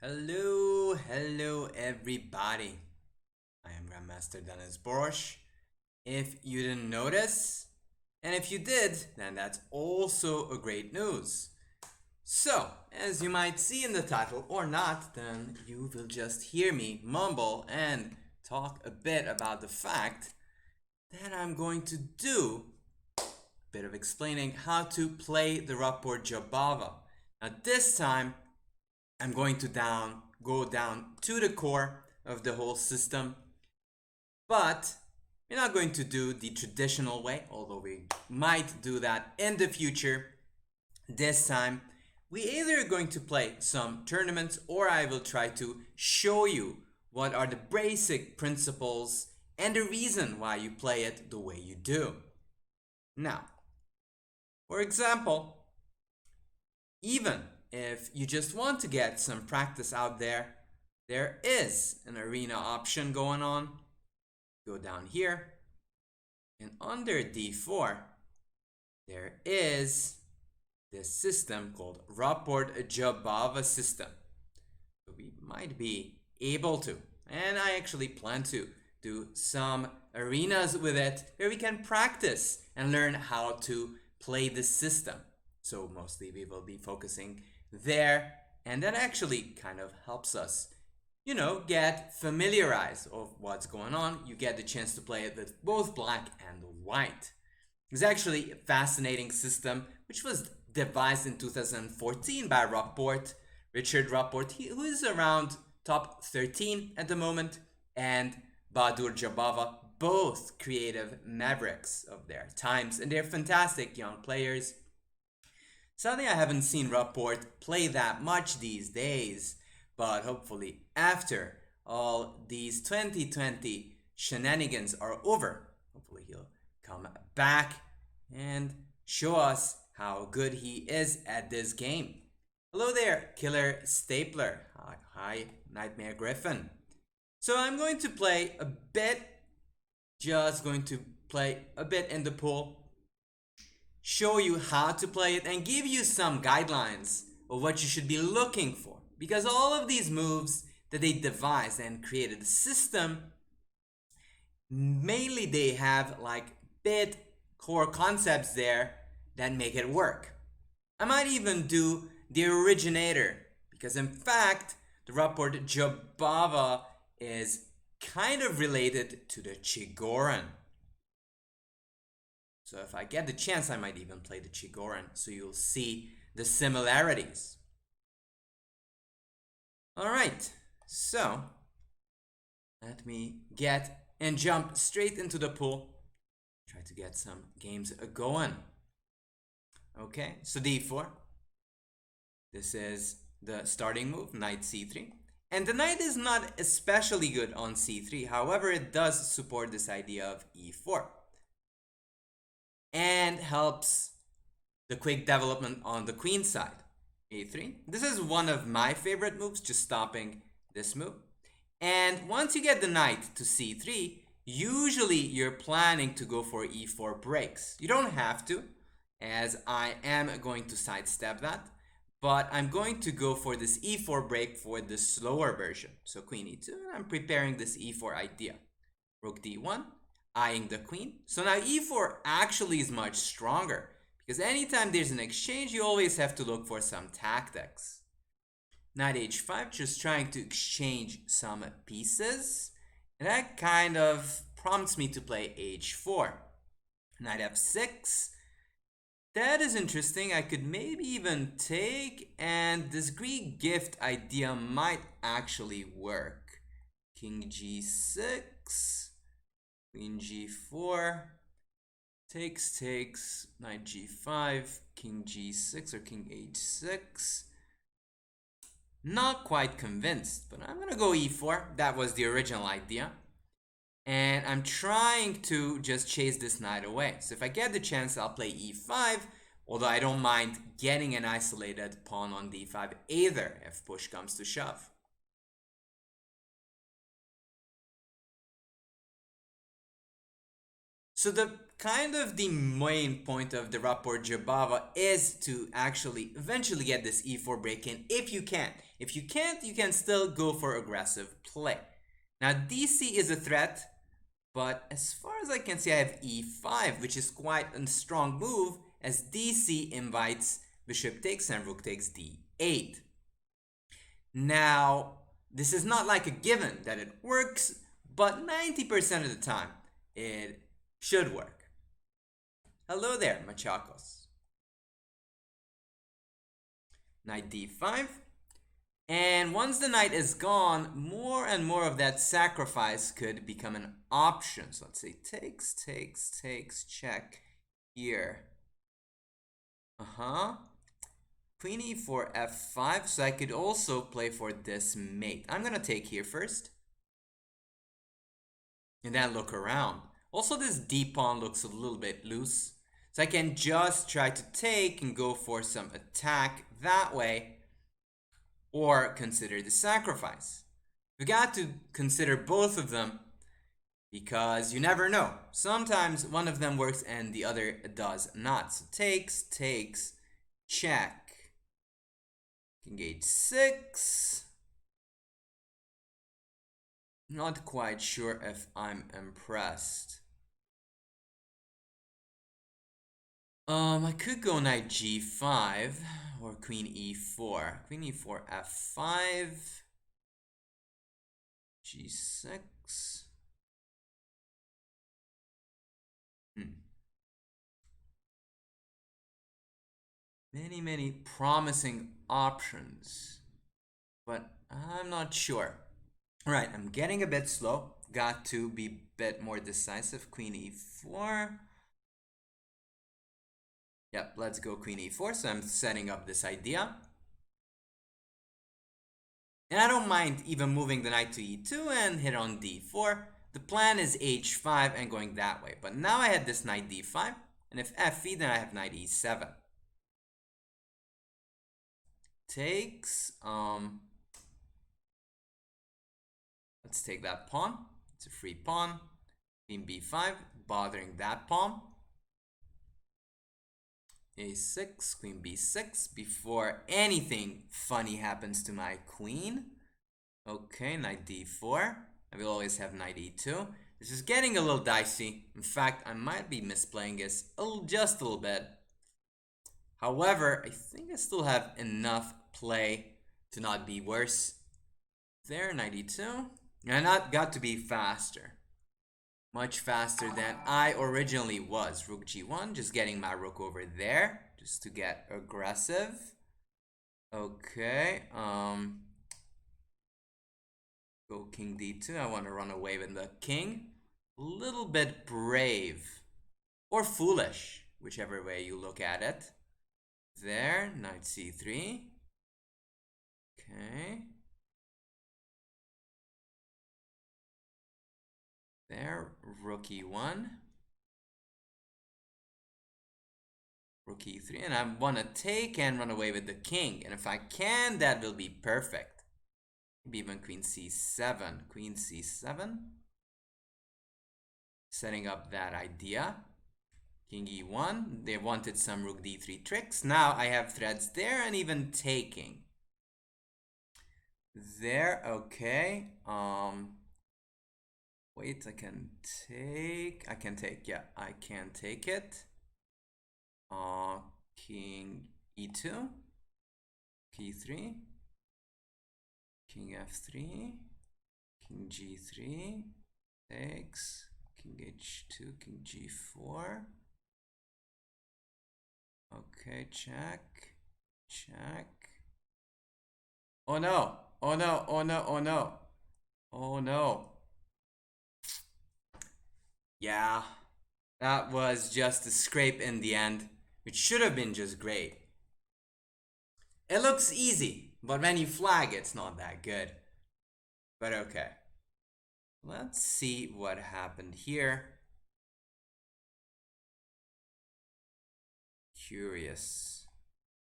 Hello everybody. I am Grandmaster Dennis Borsch. If you didn't notice, and if you did, then that's also a great news. So, as you might see in the title or not, then you will just hear me mumble and talk a bit about the fact that I'm going to do a bit of explaining how to play the Rapport-Jobava. Now this time I'm going to go down to the core of the whole system, but we're not going to do the traditional way, although we might do that in the future. This time, we either are going to play some tournaments or I will try to show you what are the basic principles and the reason why you play it the way you do. Now, for example, even if you just want to get some practice out there, there is an arena option going on. Go down here, and under D4, there is this system called Rapport-Jobava system. So we might be able to, and I actually plan to, do some arenas with it where we can practice and learn how to play the system. So mostly we will be focusing there, and that actually kind of helps us get familiarized of what's going on. You get the chance to play it with both black and white. It's actually a fascinating system which was devised in 2014 by Richard Rapport, who is around top 13 at the moment, and Rapport-Jobava, both creative mavericks of their times, and they're fantastic young players. Sadly, I haven't seen Rapport play that much these days, but hopefully after all these 2020 shenanigans are over, hopefully he'll come back and show us how good he is at this game. Hello there, Killer Stapler. Hi, Nightmare Griffin. So I'm going to play a bit, just going to play a bit in the pool, show you how to play it, and give you some guidelines of what you should be looking for. Because all of these moves that they devised and created a system, mainly they have like bit core concepts there that make it work. I might even do the originator, because in fact the Rapport-Jobava is kind of related to the Chigoran. So if I get the chance, I might even play the Chigoran, so you'll see the similarities. Alright, so let me get and jump straight into the pool. Try to get some games going. Okay, so d4. This is the starting move, knight c3. And the knight is not especially good on c3, however it does support this idea of e4. And helps the quick development on the queen side. a3. This is one of my favorite moves, just stopping this move. And once you get the knight to c3, usually you're planning to go for e4 breaks. You don't have to, as I am going to sidestep that, but I'm going to go for this e4 break for the slower version. So queen e2, and I'm preparing this e4 idea. Rook d1, eyeing the queen. So now e4 actually is much stronger, because anytime there's an exchange, you always have to look for some tactics. Knight h5, just trying to exchange some pieces. And that kind of prompts me to play h4. Knight f6. That is interesting. I could maybe even take, and this Greek gift idea might actually work. King g6, queen g4. Takes, knight g5, king g6 or king h6. Not quite convinced, but I'm gonna go e4. That was the original idea. And I'm trying to just chase this knight away. So if I get the chance, I'll play e5, although I don't mind getting an isolated pawn on d5 either if push comes to shove. So the main point of the Rapport-Jobava is to actually eventually get this e4 break in if you can. If you can't, you can still go for aggressive play. Now DC is a threat, but as far as I can see, I have e5, which is quite a strong move, as DC invites bishop takes and rook takes d8. Now, this is not like a given that it works, but 90% of the time, it should work. Hello there, machacos. Knight d5. And once the knight is gone, more and more of that sacrifice could become an option. So let's say takes, takes, takes, check here. Queen e4, f5. So I could also play for this mate. I'm gonna take here first. And then look around. Also, this d pawn looks a little bit loose. So I can just try to take and go for some attack that way, or consider the sacrifice. We got to consider both of them because you never know. Sometimes one of them works and the other does not. So takes, takes, check. King h6. Not quite sure if I'm impressed. I could go knight g5 or queen e4. Queen e4, f5, g6. Many promising options, but I'm not sure. All right, I'm getting a bit slow. Got to be a bit more decisive. Queen e4. Yep, let's go queen e4. So I'm setting up this idea. And I don't mind even moving the knight to e2 and hit on d4. The plan is h5 and going that way. But now I had this knight d5. And if fe, then I have knight e7. Takes. Let's take that pawn. It's a free pawn. Queen b5, bothering that pawn. a6, queen b6, before anything funny happens to my queen. Okay, knight d4. I will always have knight e2. This is getting a little dicey. In fact, I might be misplaying this just a little bit. However, I think I still have enough play to not be worse. There, knight e2. And I got to be faster. Much faster than I originally was. Rook g1, just getting my rook over there, just to get aggressive. Okay, go king d2. I want to run away with the king. A little bit brave, or foolish, whichever way you look at it. There, knight c3. Okay. There, rook e1. Rook e3, and I want to take and run away with the king. And if I can, that will be perfect. Maybe even queen c7. Queen c7. Setting up that idea. King e1. They wanted some rook d3 tricks. Now I have threads there and even taking. There, okay. Wait, I can take, yeah, I can take it. King e2, p3, king f3, king g3, takes, king h2, king g4. Okay, check, check. Oh no, oh no, oh no, oh no, oh no. Yeah, that was just a scrape in the end, which should have been just great. It looks easy, but when you flag, it's not that good. But okay. Let's see what happened here. Curious.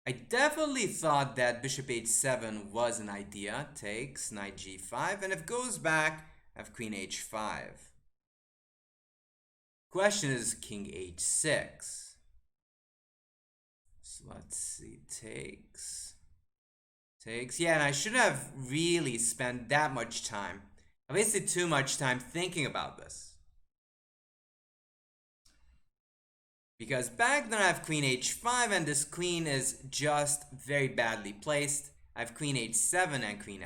I definitely thought that bishop h7 was an idea. Takes, knight g5, and if goes back, I have queen h5. Question is king h6. So let's see, takes. Yeah, and I shouldn't have really spent that much time. I wasted too much time thinking about this. Because back then I have queen h5 and this queen is just very badly placed. I have queen h7 and queen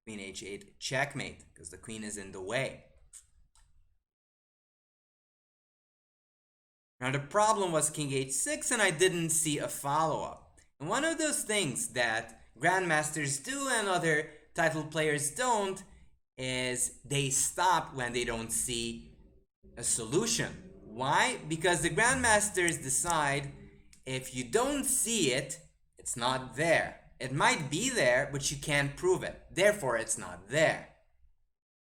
h8 checkmate because the queen is in the way. Now the problem was king h6 and I didn't see a follow-up. And one of those things that grandmasters do and other title players don't is they stop when they don't see a solution. Why? Because the grandmasters decide if you don't see it, it's not there. It might be there, but you can't prove it. Therefore, it's not there.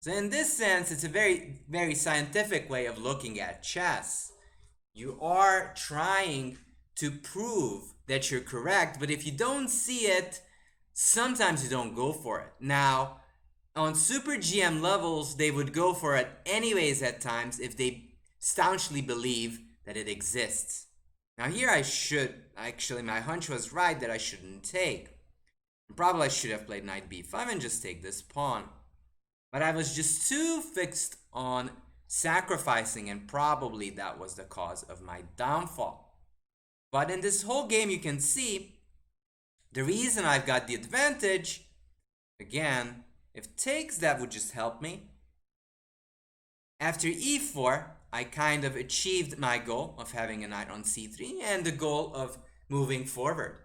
So in this sense, it's a very, very scientific way of looking at chess. You are trying to prove that you're correct, but if you don't see it, sometimes you don't go for it. Now, on super GM levels, they would go for it anyways at times if they staunchly believe that it exists. Now here I should, actually my hunch was right that I shouldn't take. Probably I should have played knight b5 and just take this pawn. But I was just too fixed on sacrificing, and probably that was the cause of my downfall. But in this whole game you can see the reason I've got the advantage. Again, if takes, that would just help me. After e4, I kind of achieved my goal of having a knight on c3 and the goal of moving forward.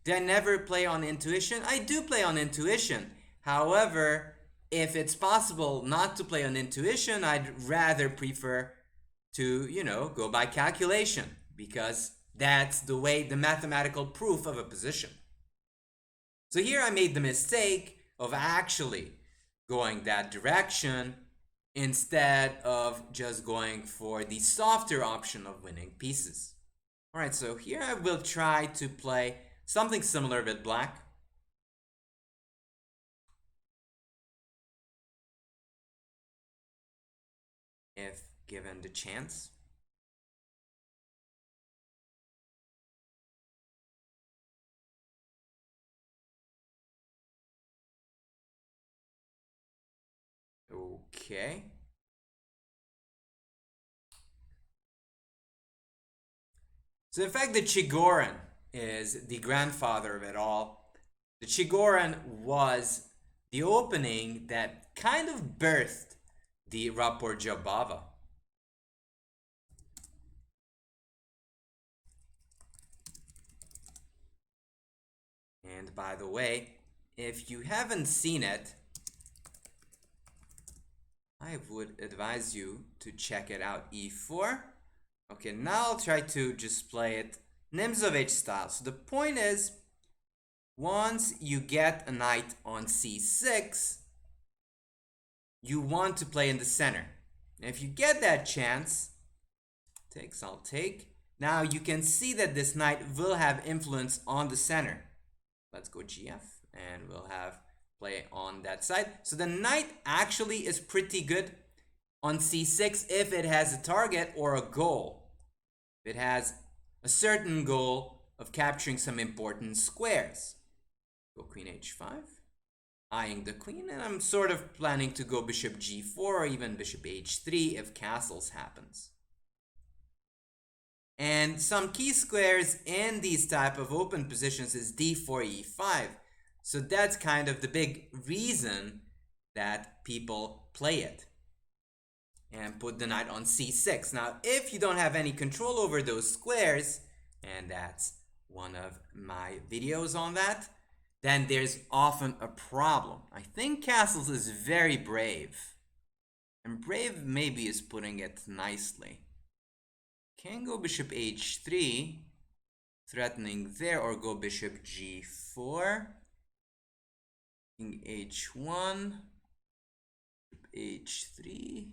Did I never play on intuition? I do play on intuition. However, if it's possible not to play on intuition, I'd rather prefer to, go by calculation, because that's the way, the mathematical proof of a position. So here I made the mistake of actually going that direction instead of just going for the softer option of winning pieces. Alright, so here I will try to play something similar with black. If given the chance. Okay. So in fact, the Chigoran is the grandfather of it all. The Chigoran was the opening that kind of birthed the Rapport-Jobava. And by the way, if you haven't seen it, I would advise you to check it out. e4. Okay, now I'll try to just play it Nimzovich style. So the point is, once you get a knight on c6, you want to play in the center. And if you get that chance, takes, I'll take. Now you can see that this knight will have influence on the center. Let's go gf, and we'll have play on that side. So the knight actually is pretty good on c6 if it has a target or a goal. If it has a certain goal of capturing some important squares. Go queen h5, eyeing the queen, and I'm sort of planning to go bishop g4 or even bishop h3 if castles happens. And some key squares in these type of open positions is d4, e5. So that's kind of the big reason that people play it. And put the knight on c6. Now, if you don't have any control over those squares, and that's one of my videos on that, then there's often a problem. I think Castles is very brave. And brave maybe is putting it nicely. Can go bishop h3, threatening there, or go bishop g4, king h1, h3.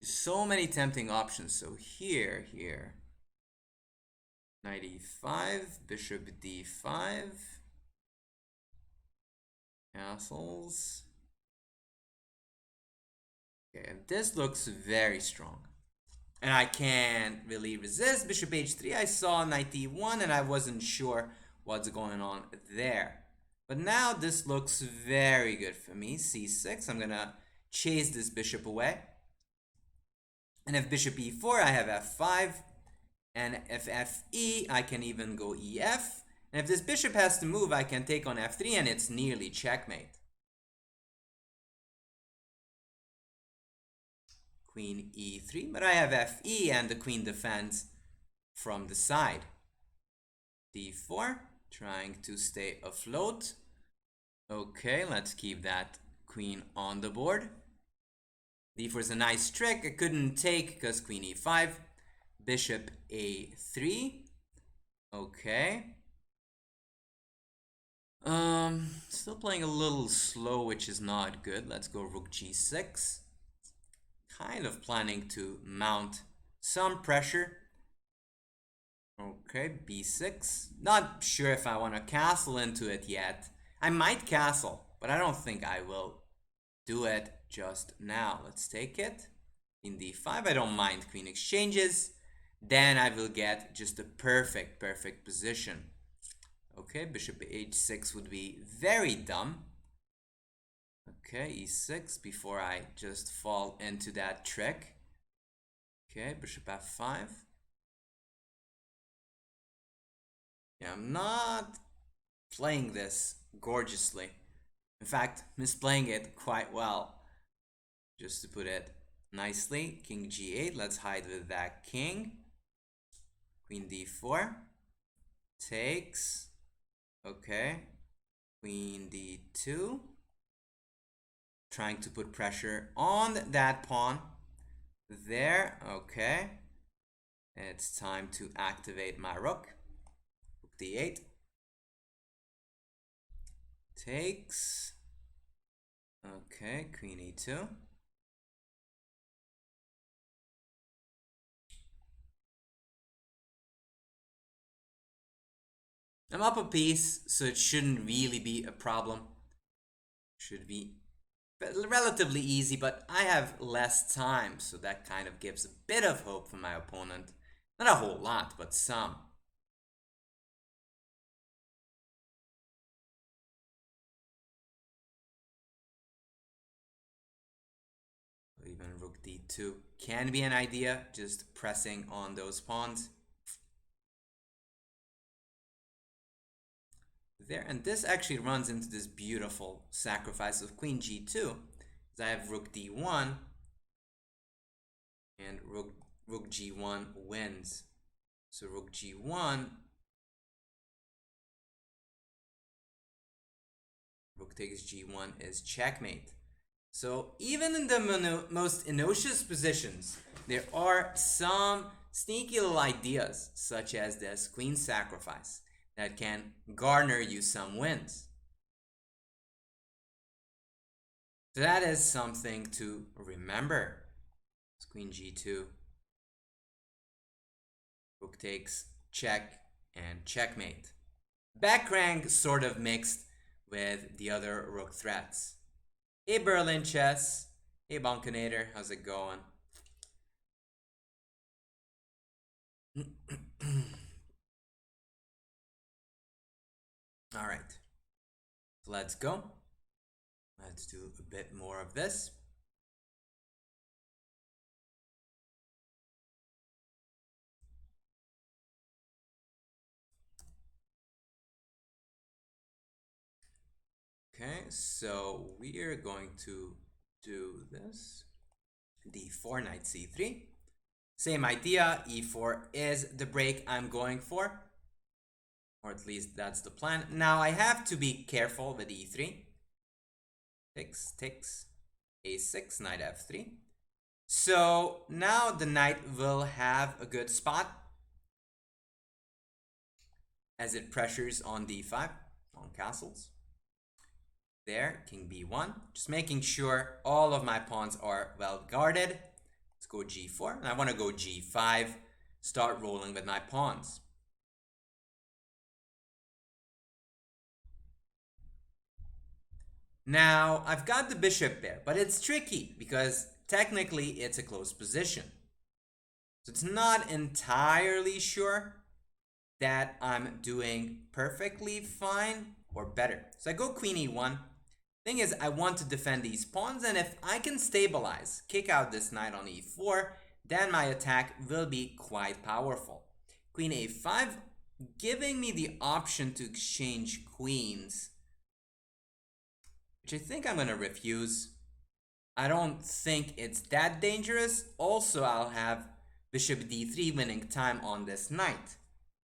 So many tempting options. So here, knight e5, bishop d5, castles. Okay, this looks very strong. And I can't really resist. Bishop h3, I saw knight e1 and I wasn't sure what's going on there. But now this looks very good for me. c6, I'm gonna chase this bishop away. And if bishop e4, I have f5. And if fe, I can even go ef. And if this bishop has to move, I can take on f3 and it's nearly checkmate. Queen e3, but I have fe and the queen defends from the side. d4, trying to stay afloat. Okay, let's keep that queen on the board. d4 is a nice trick. I couldn't take because queen e5. Bishop a3. Okay. Still playing a little slow, which is not good. Let's go rook g6. Kind of planning to mount some pressure. Okay, b6. Not sure if I want to castle into it yet. I might castle, but I don't think I will do it just now. Let's take it. In d5, I don't mind queen exchanges. Then I will get just a perfect position. Okay, bishop h6 would be very dumb. Okay, e6 before I just fall into that trick. Okay, bishop f5. Yeah, I'm not playing this gorgeously. In fact, misplaying it quite well. Just to put it nicely, king g8. Let's hide with that king. Queen d4. Takes. Okay. Queen d2. Trying to put pressure on that pawn. There. Okay. It's time to activate my rook. Rook d8. Takes. Okay, queen e2. I'm up a piece, so it shouldn't really be a problem. Should be relatively easy, but I have less time, so that kind of gives a bit of hope for my opponent. Not a whole lot, but some. Even rook d2 can be an idea, just pressing on those pawns. There, and this actually runs into this beautiful sacrifice of queen g2, because I have rook d1, and rook g1 wins. So rook g1, rook takes g1 is checkmate. So even in the most innocuous positions, there are some sneaky little ideas, such as this queen sacrifice, that can garner you some wins. So that is something to remember. It's queen g2, rook takes, check, and checkmate. Back rank sort of mixed with the other rook threats. Hey Berlin Chess, hey Bonkonator, how's it going? All right, let's go. Let's do a bit more of this. Okay, so we are going to do this. d4, knight c3. Same idea, e4 is the break I'm going for. Or at least that's the plan. Now I have to be careful with e3. Takes, a6, knight f3. So now the knight will have a good spot as it pressures on d5, on castles. There, king b1. Just making sure all of my pawns are well guarded. Let's go g4. And I want to go g5. Start rolling with my pawns. Now, I've got the bishop there, but it's tricky because technically it's a closed position. So it's not entirely sure that I'm doing perfectly fine or better. So I go queen e1. Thing is, I want to defend these pawns, and if I can stabilize, kick out this knight on e4, then my attack will be quite powerful. Queen a5, giving me the option to exchange queens, which I think I'm going to refuse. I don't think it's that dangerous. Also, I'll have bishop d3 winning time on this knight.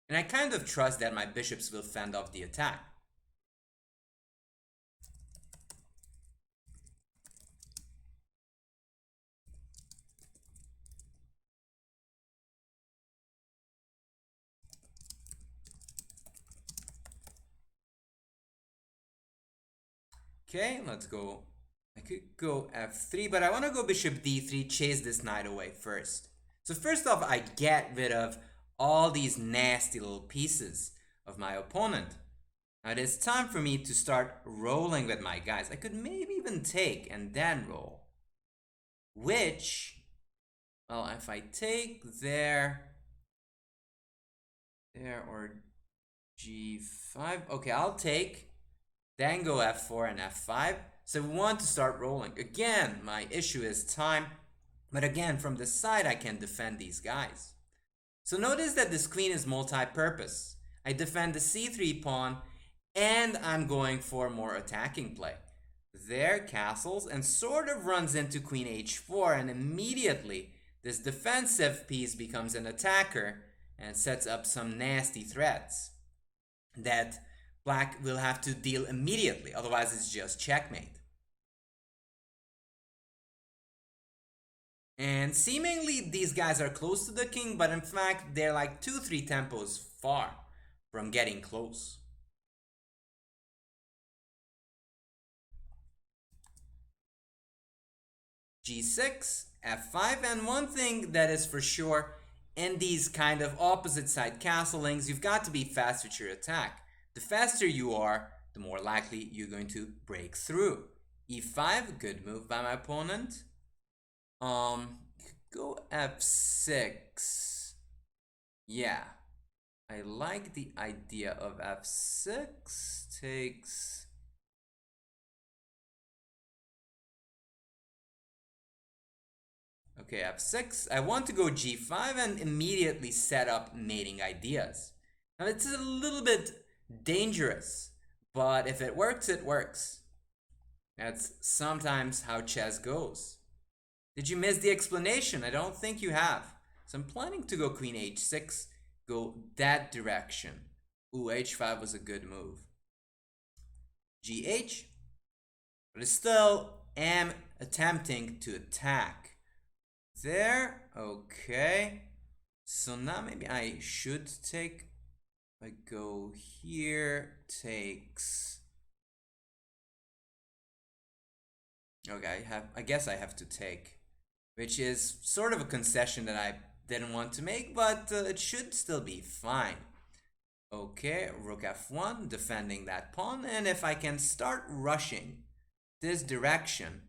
And I kind of trust that my bishops will fend off the attack. Okay, let's go. I could go f3, but I want to go bishop d3, chase this knight away first. So first off, I get rid of all these nasty little pieces of my opponent. Now it is time for me to start rolling with my guys. I could maybe even take and then roll. Which, well, if I take there or g5, okay, I'll take. Then go f4 and f5. So we want to start rolling. Again, my issue is time. But again, from the side, I can defend these guys. So notice that this queen is multi-purpose. I defend the c3 pawn, and I'm going for more attacking play. There, castles, and sort of runs into queen h4, and immediately this defensive piece becomes an attacker and sets up some nasty threats that Black will have to deal immediately, otherwise it's just checkmate. And seemingly these guys are close to the king, but in fact they're like 2-3 tempos far from getting close. g6, f5, and one thing that is for sure, in these kind of opposite side castlings, you've got to be fast with your attack. The faster you are, the more likely you're going to break through. e5, good move by my opponent. Go f6. Yeah, I like the idea of f6. Takes. Okay, f6. I want to go g5 and immediately set up mating ideas. Now it's a little bit dangerous, but if it works, it works. That's sometimes how chess goes. Did you miss the explanation? I don't think you have. So I'm planning to go queen h6, go that direction. Ooh, h5 was a good move. gh, but I still am attempting to attack. There, okay. So now maybe I should take. I go here, takes. Okay, I guess I have to take, which is sort of a concession that I didn't want to make, but it should still be fine. Okay, rook f1, defending that pawn, and if I can start rushing this direction,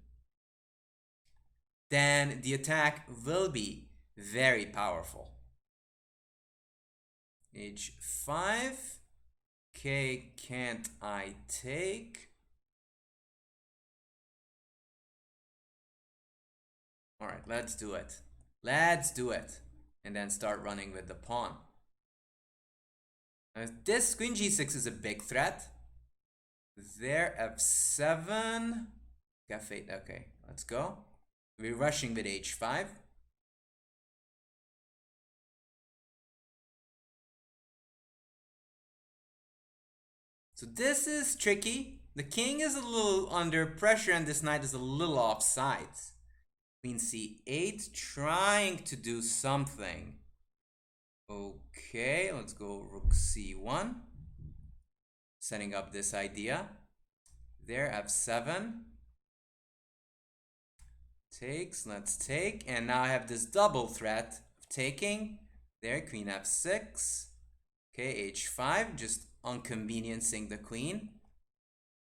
then the attack will be very powerful. h5, okay, can't I take? Alright, let's do it. Let's do it. And then start running with the pawn. This queen g6 is a big threat. There, f7. F8, okay, let's go. We're rushing with h5. So this is tricky. The king is a little under pressure and this knight is a little offside. Queen c8, trying to do something. Okay, let's go rook c1. Setting up this idea. There, f7. Takes, let's take. And now I have this double threat of taking. There, queen f6. Okay, h5, just inconveniencing the queen.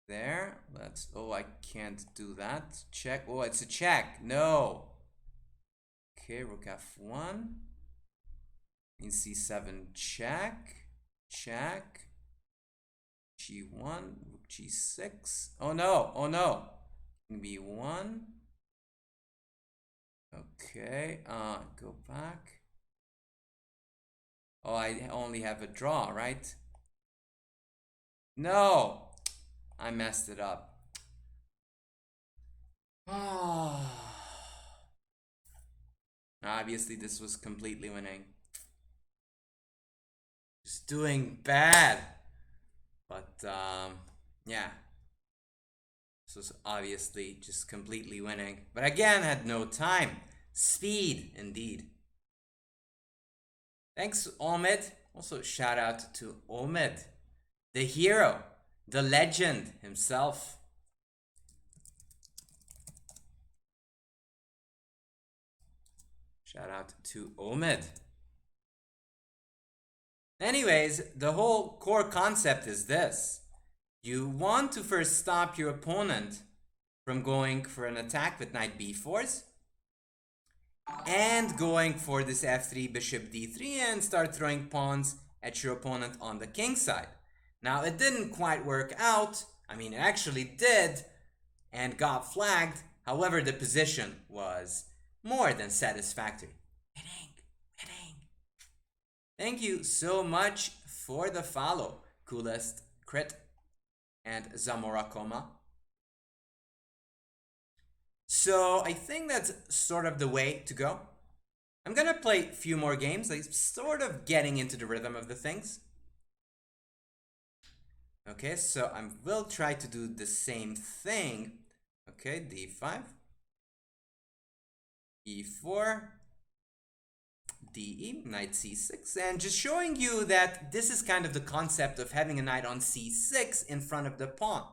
There. Let's. Oh, I can't do that. Check. Oh, it's a check. No. Okay, rook f1. In c7, check. Check. g1, rook g6. Oh no, oh no. b1. Okay, go back. Oh, I only have a draw, right? No, I messed it up. Obviously, this was completely winning. Just doing bad. But, yeah. This was obviously just completely winning. But again, had no time. Speed, indeed. Thanks, Omid. Also, shout out to Omid, the hero, the legend himself. Shout out to Omid. Anyways, the whole core concept is this. You want to first stop your opponent from going for an attack with knight b4s and going for this f3, bishop d3 and start throwing pawns at your opponent on the king side. Now, it didn't quite work out. I mean, it actually did and got flagged. However, the position was more than satisfactory. Winning. Thank you so much for the follow, Coolest Crit and Zamora Coma. So I think that's sort of the way to go. I'm gonna play a few more games, like sort of getting into the rhythm of the things. Okay, so I will try to do the same thing. Okay, d5, e4, de, knight c6, and just showing you that this is kind of the concept of having a knight on c6 in front of the pawn.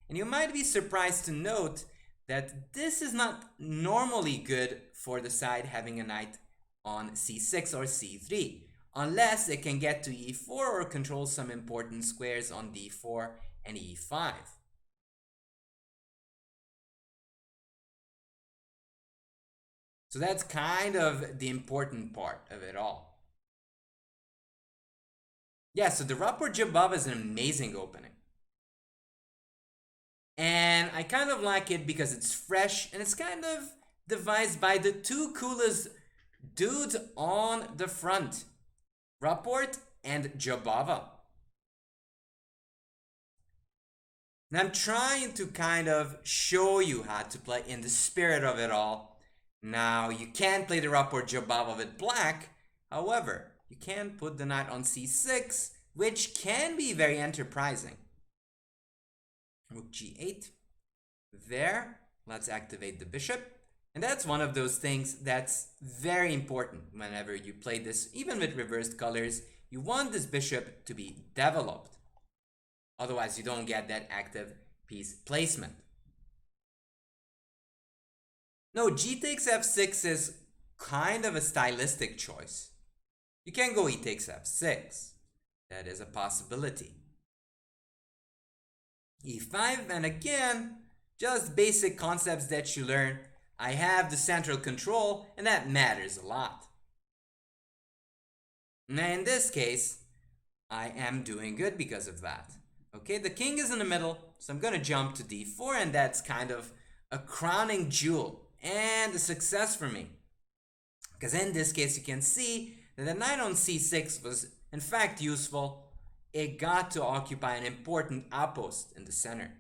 And you might be surprised to note that this is not normally good for the side having a knight on c6 or c3, unless it can get to e4 or control some important squares on d4 and e5. So that's kind of the important part of it all. Yeah, so the Rapport-Jobava is an amazing opening. And I kind of like it because it's fresh and it's kind of devised by the two coolest dudes on the front, Rapport and Jobava. And I'm trying to kind of show you how to play in the spirit of it all. Now, you can't play the Rapport-Jobava with black. However, you can put the knight on c6, which can be very enterprising. Rook g8. There, let's activate the bishop. And that's one of those things that's very important whenever you play this, even with reversed colors. You want this bishop to be developed. Otherwise, you don't get that active piece placement. No, g takes f6 is kind of a stylistic choice. You can go e takes f6. That is a possibility. e5, and again, just basic concepts that you learn. I have the central control, and that matters a lot. Now, in this case, I am doing good because of that. Okay, the king is in the middle, so I'm going to jump to d4, and that's kind of a crowning jewel and a success for me. Because in this case, you can see that the knight on c6 was in fact useful. It got to occupy an important outpost in the center.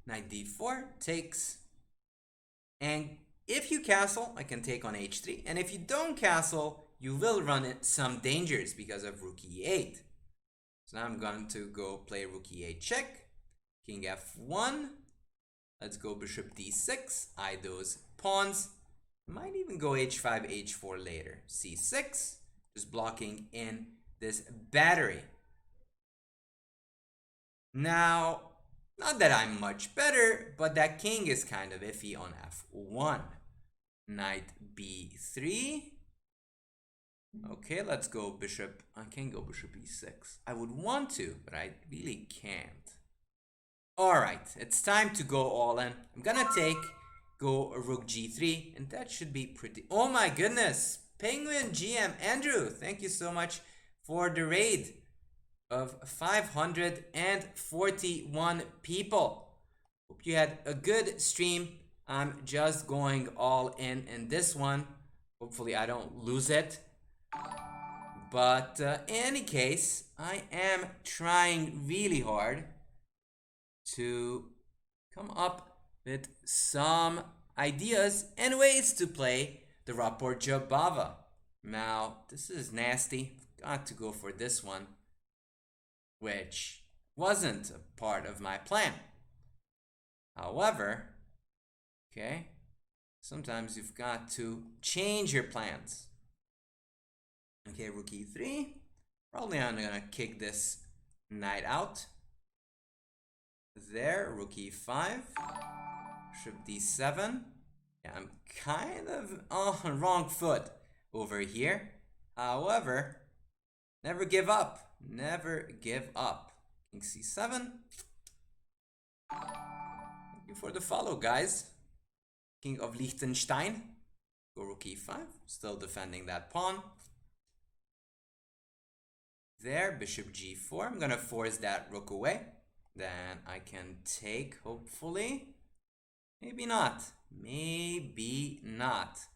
Knight d4 takes, and if you castle, I can take on h3, and if you don't castle, you will run some dangers because of rook e8. So now I'm going to go play rook e8 check, king f1, let's go bishop d6, eye those pawns, might even go h5, h4 later, c6, just blocking in this battery. Now, not that I'm much better, but that king is kind of iffy on f1. Knight b3. Okay, let's go bishop. I can go bishop e6. I would want to, but I really can't. Alright, it's time to go all in. I'm gonna go rook g3, and that should be pretty... Oh my goodness! Penguin GM Andrew, thank you so much for the raid of 541 people. Hope you had a good stream. I'm just going all in this one. Hopefully I don't lose it. But in any case, I am trying really hard to come up with some ideas and ways to play the Rapport-Jobava. Now, this is nasty. Got to go for this one, which wasn't a part of my plan. However, okay, sometimes you've got to change your plans. Okay, rook e3. Probably I'm gonna kick this knight out. There, rook e5. Bishop d7. Yeah, I'm kind of on wrong foot over here. However, never give up. Never give up. King c7. Thank you for the follow, guys. King of Liechtenstein. Go rook e5. Still defending that pawn. There, bishop g4. I'm gonna force that rook away. Then I can take, hopefully. Maybe not. Maybe not.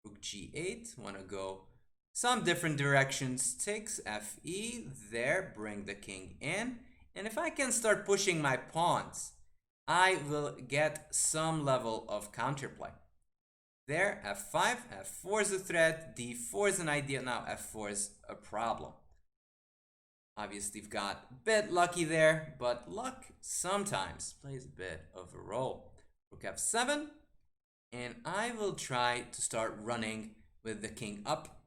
Rook g8. Wanna go some different directions. Takes fe. There, bring the king in. And if I can start pushing my pawns, I will get some level of counterplay. There, f5. f4 is a threat. d4 is an idea. Now f4 is a problem. Obviously, you've got a bit lucky there, but luck sometimes plays a bit of a role. Rook f7, and I will try to start running with the king up.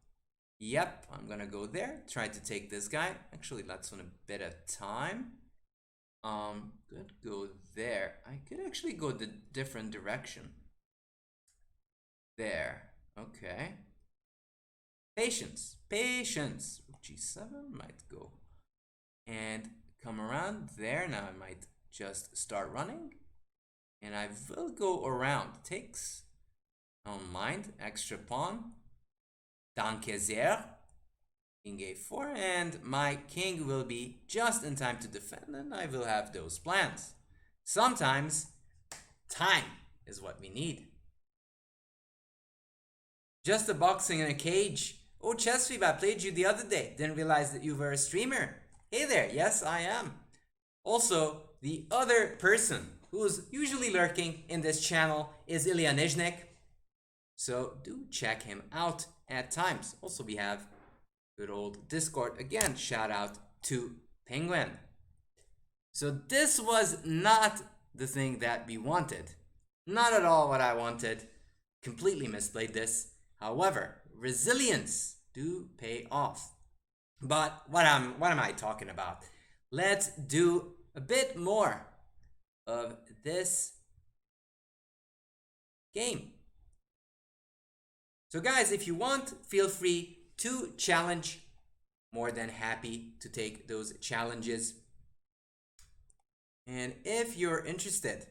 Yep, I'm gonna go there, try to take this guy. Actually, that's on a bit of time. Could go there. I could actually go the different direction. There, okay. Patience, patience. Rook g7 might go and come around there. Now I might just start running, and I will go around. Takes, don't mind, extra pawn. Danke sehr. King a4, and my king will be just in time to defend, and I will have those plans. Sometimes time is what we need. Just a boxing in a cage. Oh, Chessweeb, I played you the other day. Didn't realize that you were a streamer. Hey there, yes, I am. Also, the other person who's usually lurking in this channel is Ilya Nizhnik. So do check him out at times. Also, we have good old Discord. Again, shout out to Penguin. So this was not the thing that we wanted. Not at all what I wanted. Completely misplayed this. However, resilience do pay off. But what am I talking about? Let's do a bit more of this game. So guys, if you want, feel free to challenge. More than happy to take those challenges. And if you're interested,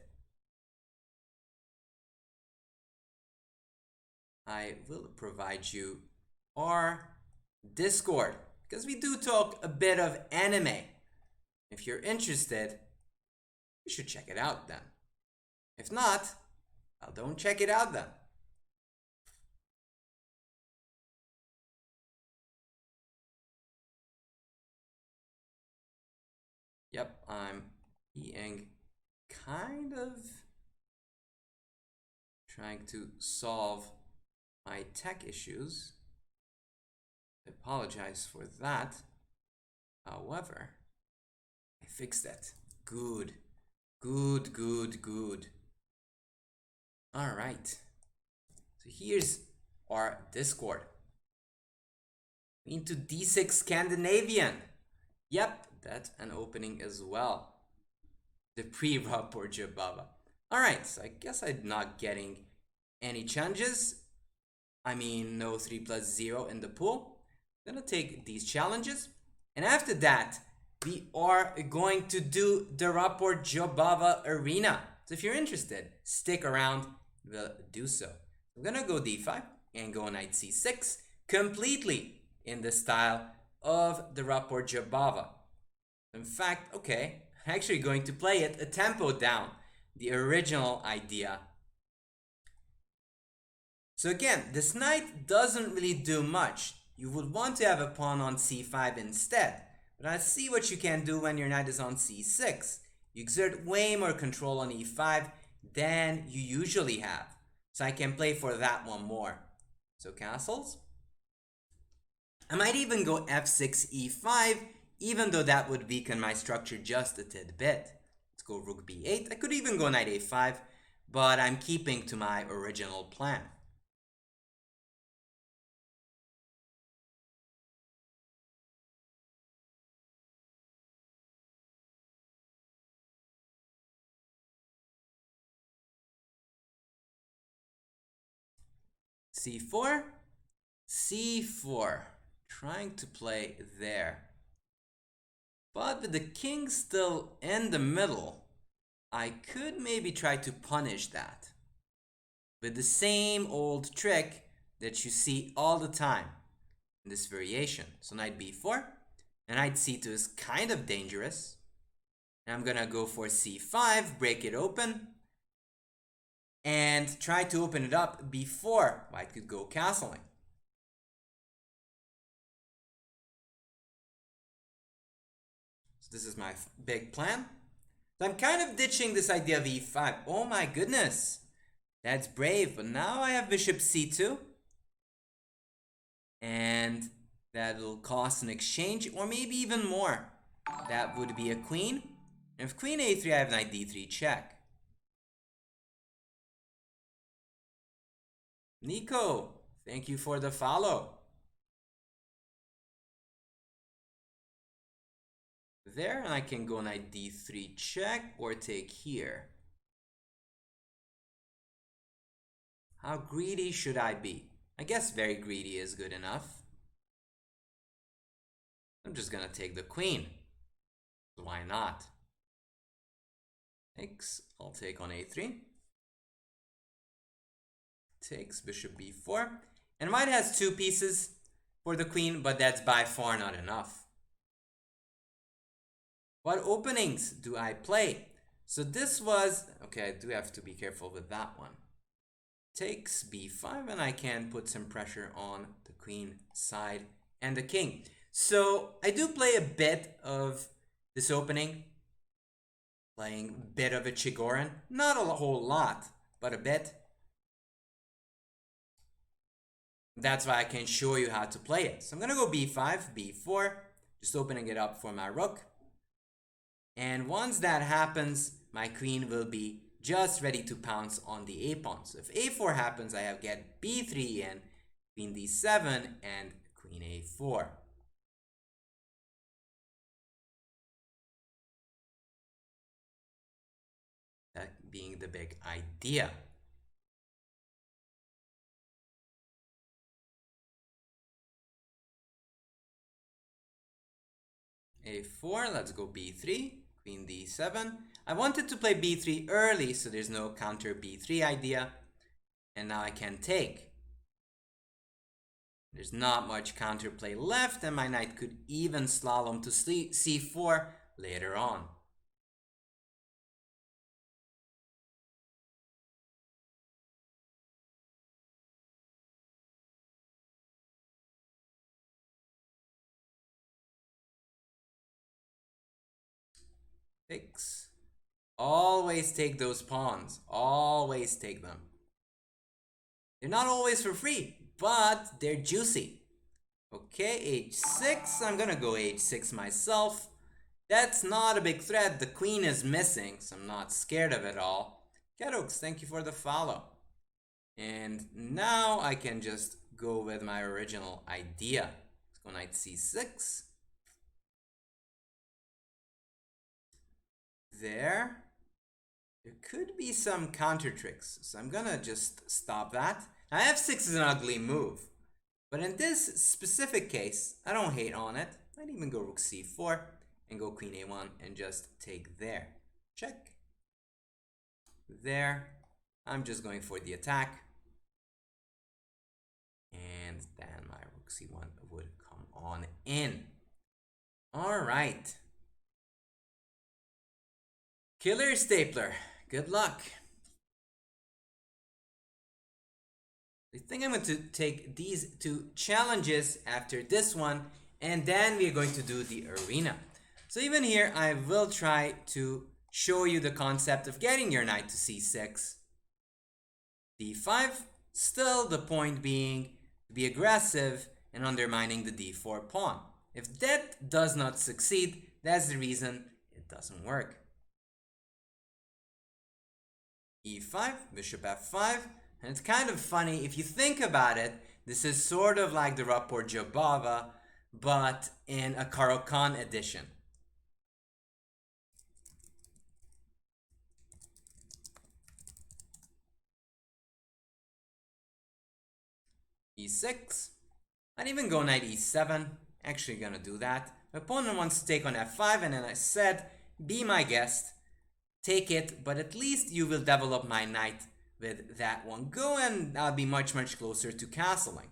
I will provide you our Discord, because we do talk a bit of anime. If you're interested, you should check it out then. If not, well, don't check it out then. Yep, I'm being kind of trying to solve my tech issues. I apologize for that. However, I fixed it. Good. Good, good, good. Alright. So here's our Discord. Into D6 Scandinavian. Yep, that's an opening as well. The pre-Rapport-Jobava. Alright, so I guess I'm not getting any challenges. I mean, no 3+0 in the pool. I'm gonna take these challenges, and after that, we are going to do the Rapport-Jobava arena. So if you're interested, stick around, we'll do so. I'm gonna go d5 and go knight c6, completely in the style of the Rapport-Jobava. In fact, okay, I'm actually going to play it a tempo down, the original idea. So again, this knight doesn't really do much. You would want to have a pawn on c5 instead, but I see what you can do when your knight is on c6. You exert way more control on e5 than you usually have. So I can play for that one more. So castles. I might even go f6 e5, even though that would weaken my structure just a tidbit. Let's go rook b8. I could even go knight a5, but I'm keeping to my original plan. c4, c4, trying to play there. But with the king still in the middle, I could maybe try to punish that with the same old trick that you see all the time in this variation. So knight b4, and knight c2 is kind of dangerous. And I'm gonna go for c5, break it open, and try to open it up before white could go castling. So this is my big plan. So I'm kind of ditching this idea of e5. Oh my goodness, that's brave. But now I have bishop c2, and that will cost an exchange, or maybe even more. That would be a queen. And if queen a3, I have knight d3 check. Nico, thank you for the follow. There, and I can go knight d3 check or take here. How greedy should I be? I guess very greedy is good enough. I'm just gonna take the queen. Why not? Takes, I'll take on a3. Takes bishop b4. And white has two pieces for the queen, but that's by far not enough. What openings do I play? So this was, okay, I do have to be careful with that one. Takes b5, and I can put some pressure on the queen side and the king. So I do play a bit of this opening, playing a bit of a Chigorin. Not a whole lot, but a bit. That's why I can show you how to play it. So I'm gonna go b5, b4, just opening it up for my rook. And once that happens, my queen will be just ready to pounce on the a pawn. So if a4 happens, I have get b3 and queen d7 and queen a4. That being the big idea. a4, let's go b3, queen d7. I wanted to play b3 early, so there's no counter b3 idea. And now I can take. There's not much counterplay left, and my knight could even slalom to c4 later on. Takes. Always take those pawns. Always take them. They're not always for free, but they're juicy. Okay, h6. I'm gonna go h6 myself. That's not a big threat. The queen is missing, so I'm not scared of it all. Kerox, thank you for the follow. And now I can just go with my original idea. Let's go knight c6. There. There could be some counter tricks, so I'm gonna just stop that. Now f6 is an ugly move. But in this specific case, I don't hate on it. I'd even go rook c4 and go queen a1 and just take there. Check. There. I'm just going for the attack. And then my rook c1 would come on in. All right. Killer Stapler, good luck. I think I'm going to take these two challenges after this one, and then we're going to do the arena. So even here, I will try to show you the concept of getting your knight to c6. d5, still the point being to be aggressive and undermining the d4 pawn. If that does not succeed, that's the reason it doesn't work. e5, bishop f5, and it's kind of funny if you think about it. This is sort of like the Rapport-Jobava, but in a Caro-Kann edition. e6, I'd even go knight e7, actually gonna do that. My opponent wants to take on f5, and then I said, be my guest, take it, but at least you will develop my knight with that one. Go, and I'll be much closer to castling.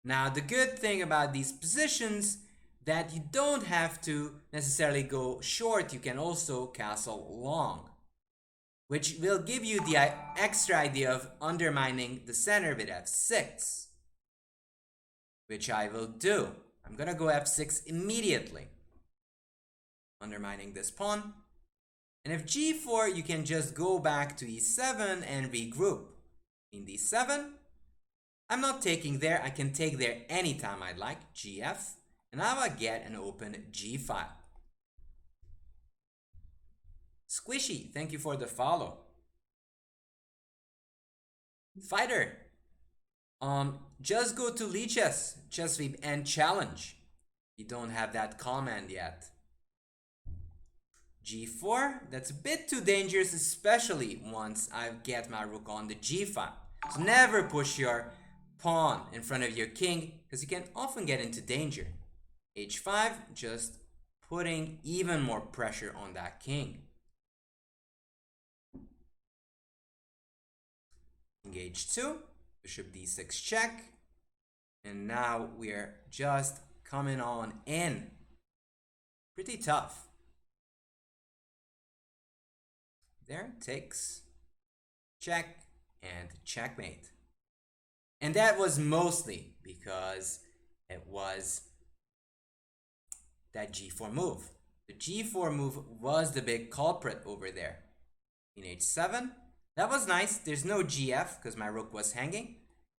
Now the good thing about these positions that you don't have to necessarily go short, you can also castle long, which will give you the extra idea of undermining the center with f6, which I will do. I'm gonna go f6 immediately, undermining this pawn. And if g4, you can just go back to e7 and regroup. In d7, I'm not taking there. I can take there anytime I'd like. gf, and now I get an open g file. Squishy, thank you for the follow. Fighter, just go to Lichess, Chessweep, and challenge. You don't have that command yet. g4, that's a bit too dangerous, especially once I get my rook on the g file. So never push your pawn in front of your king, because you can often get into danger. h5, just putting even more pressure on that king. King h2, bishop d6 check, and now we're just coming on in. Pretty tough. There, takes, check, and checkmate. And that was mostly because it was that g4 move. The g4 move was the big culprit over there. In h7, that was nice. There's no gf because my rook was hanging.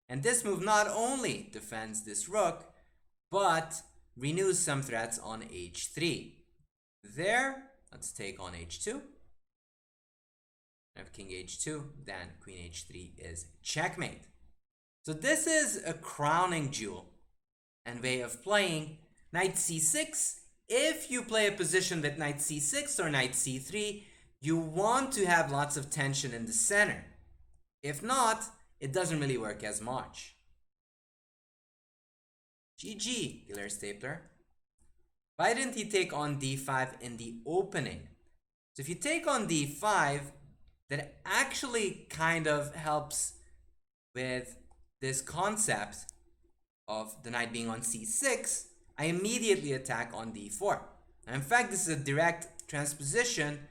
And this move not only defends this rook, but renews some threats on h3. There, let's take on h2. If king h2, then queen h3 is checkmate. So this is a crowning jewel and way of playing. Knight c6, if you play a position with knight c6 or knight c3, you want to have lots of tension in the center. If not, it doesn't really work as much. GG, Killer Stapler. Why didn't he take on d5 in the opening? So if you take on d5, that actually kind of helps with this concept of the knight being on c6. I immediately attack on d4. And in fact, this is a direct transposition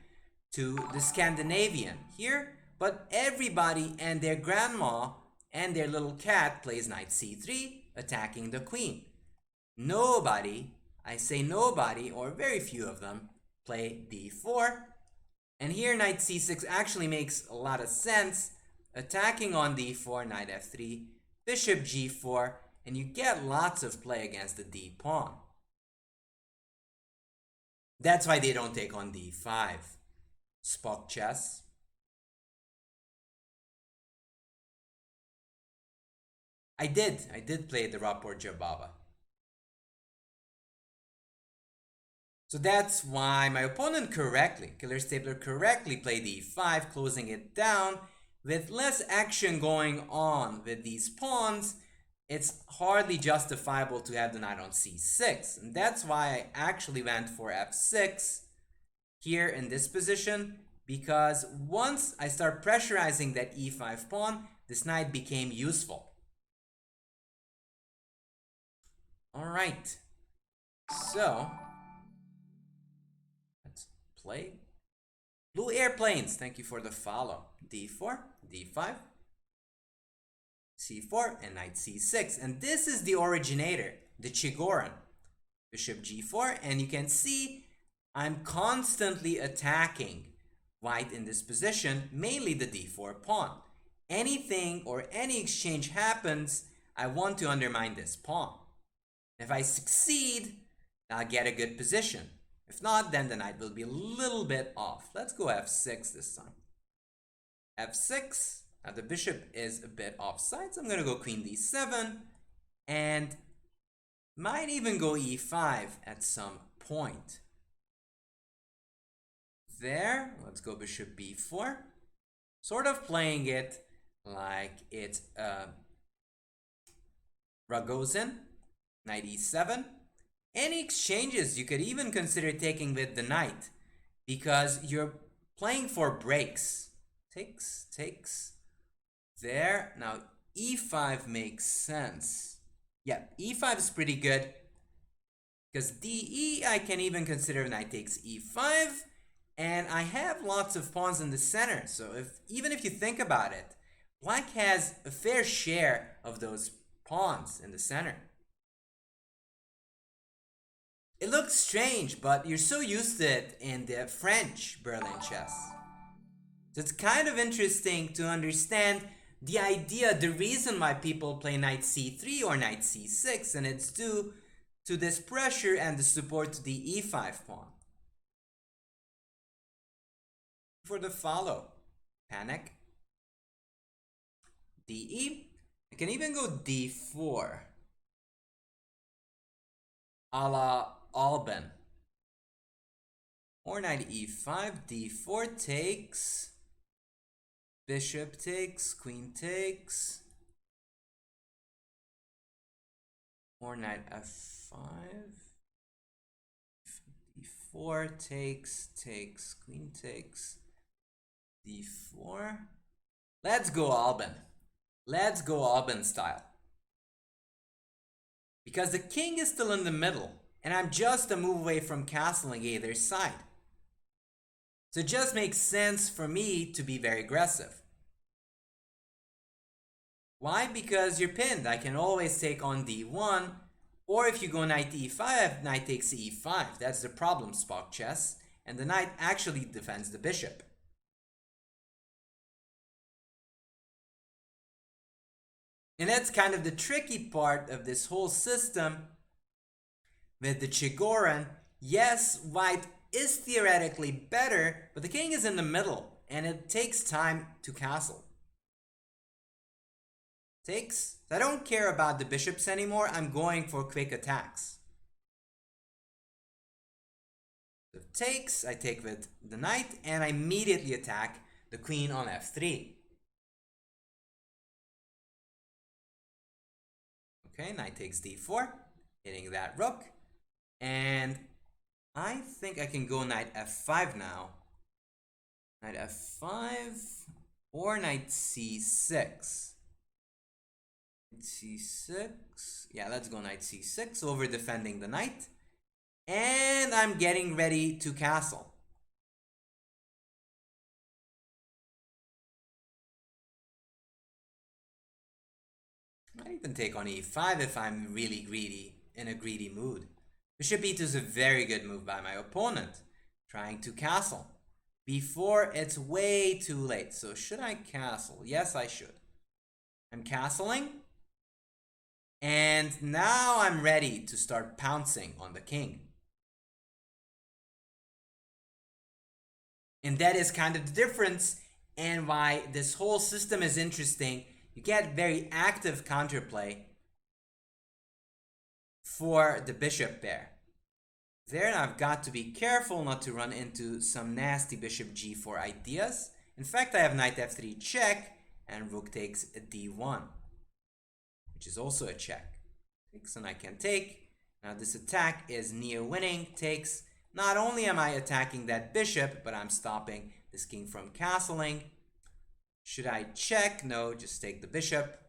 to the Scandinavian here, but everybody and their grandma and their little cat plays knight c3, attacking the queen. Nobody, I say nobody, or very few of them, play d4. And here knight c6 actually makes a lot of sense. Attacking on d4, knight f3, bishop g4, and you get lots of play against the d pawn. That's why they don't take on d5. Spock chess. I did play the Rapport-Jobava. So that's why my opponent correctly, Killer Stapler correctly played e5, closing it down with less action going on with these pawns. it's hardly justifiable to have the knight on c6. And that's why I actually went for f6 here in this position, because once I start pressurizing that e5 pawn, this knight became useful. All right, so let's play. Blue Airplanes, thank you for the follow. d4, d5, c4, and knight c6. And this is the originator, the Chigoran. Bishop g4, and you can see I'm constantly attacking white in this position, mainly the d4 pawn. Anything or any exchange happens, I want to undermine this pawn. If I succeed, I'll get a good position. If not, then the knight will be a little bit off. Let's go f6 this time. f6. Now the bishop is a bit offside, so I'm going to go queen d7 and might even go e5 at some point. There, let's go bishop b4. Sort of playing it like it's Ragozin, knight e7. Any exchanges you could even consider taking with the knight, because you're playing for breaks. Takes, takes. There, now e5 makes sense. Yeah, e5 is pretty good, because de I can even consider knight takes e5, and I have lots of pawns in the center. So even if you think about it, black has a fair share of those pawns in the center. It looks strange, but you're so used to it in the French Berlin chess. So it's kind of interesting to understand the idea, the reason why people play knight c3 or knight c6, and it's due to this pressure and the support to the e5 pawn. For the follow, panic, de. I can even go d4, a la Alban. Or knight e5, d4 takes, bishop takes, queen takes, or knight f5, d4 takes, queen takes, d4. Let's go Alban. Let's go Alban style. Because the king is still in the middle, and I'm just a move away from castling either side. So it just makes sense for me to be very aggressive. Why? Because you're pinned. I can always take on d1, or if you go knight e5, knight takes e5. That's the problem, Spock chess. And the knight actually defends the bishop. And that's kind of the tricky part of this whole system with the Chigoran. Yes, white is theoretically better, but the king is in the middle, and it takes time to castle. Takes. I don't care about the bishops anymore. I'm going for quick attacks. So takes, I take with the knight, and I immediately attack the queen on f3. Okay, knight takes d4, hitting that rook. And I think I can go knight f5 now. Knight f5 or knight c6. c6. Yeah, let's go knight c6 over defending the knight. And I'm getting ready to castle. Might even take on e5 if I'm really greedy, in a greedy mood. Bishop e2 is a very good move by my opponent, trying to castle before it's way too late. So should I castle? Yes, I should. I'm castling, and now I'm ready to start pouncing on the king. And that is kind of the difference, and why this whole system is interesting. You get very active counterplay for the bishop pair. There, I've got to be careful not to run into some nasty bishop g4 ideas. In fact, I have knight f3 check, and rook takes a d1. which is also a check. Takes, and I can take. Now this attack is near winning. Takes. Not only am I attacking that bishop, but I'm stopping this king from castling. Should I check? No, just take the bishop.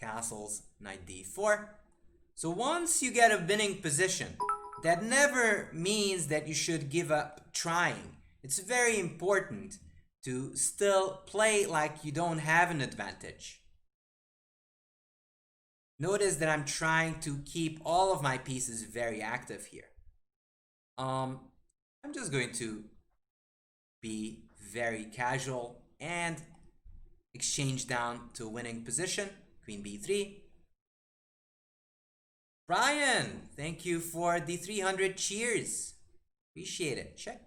Castles, knight d4. So once you get a winning position, that never means that you should give up trying. It's very important to still play like you don't have an advantage. Notice that I'm trying to keep all of my pieces very active here. I'm just going to be very casual and exchange down to a winning position. Queen b3. Brian, thank you for the 300 cheers. Appreciate it. Check.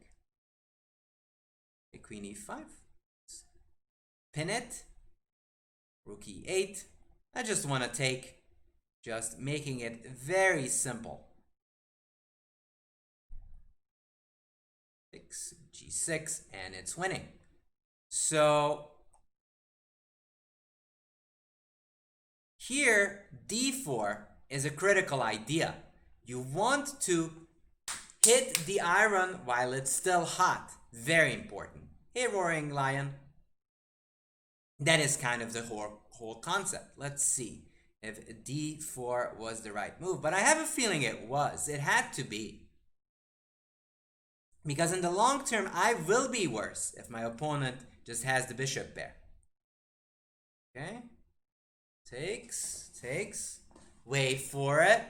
The queen e5. Pin it. Rook e8. I just want to take, just making it very simple. G6, and it's winning. So here, d4 is a critical idea. You want to hit the iron while it's still hot. Very important. Hey, Roaring Lion. That is kind of the whole concept. Let's see if d4 was the right move. But I have a feeling it was. It had to be. Because in the long term, I will be worse if my opponent just has the bishop there. Okay. Takes. Wait for it.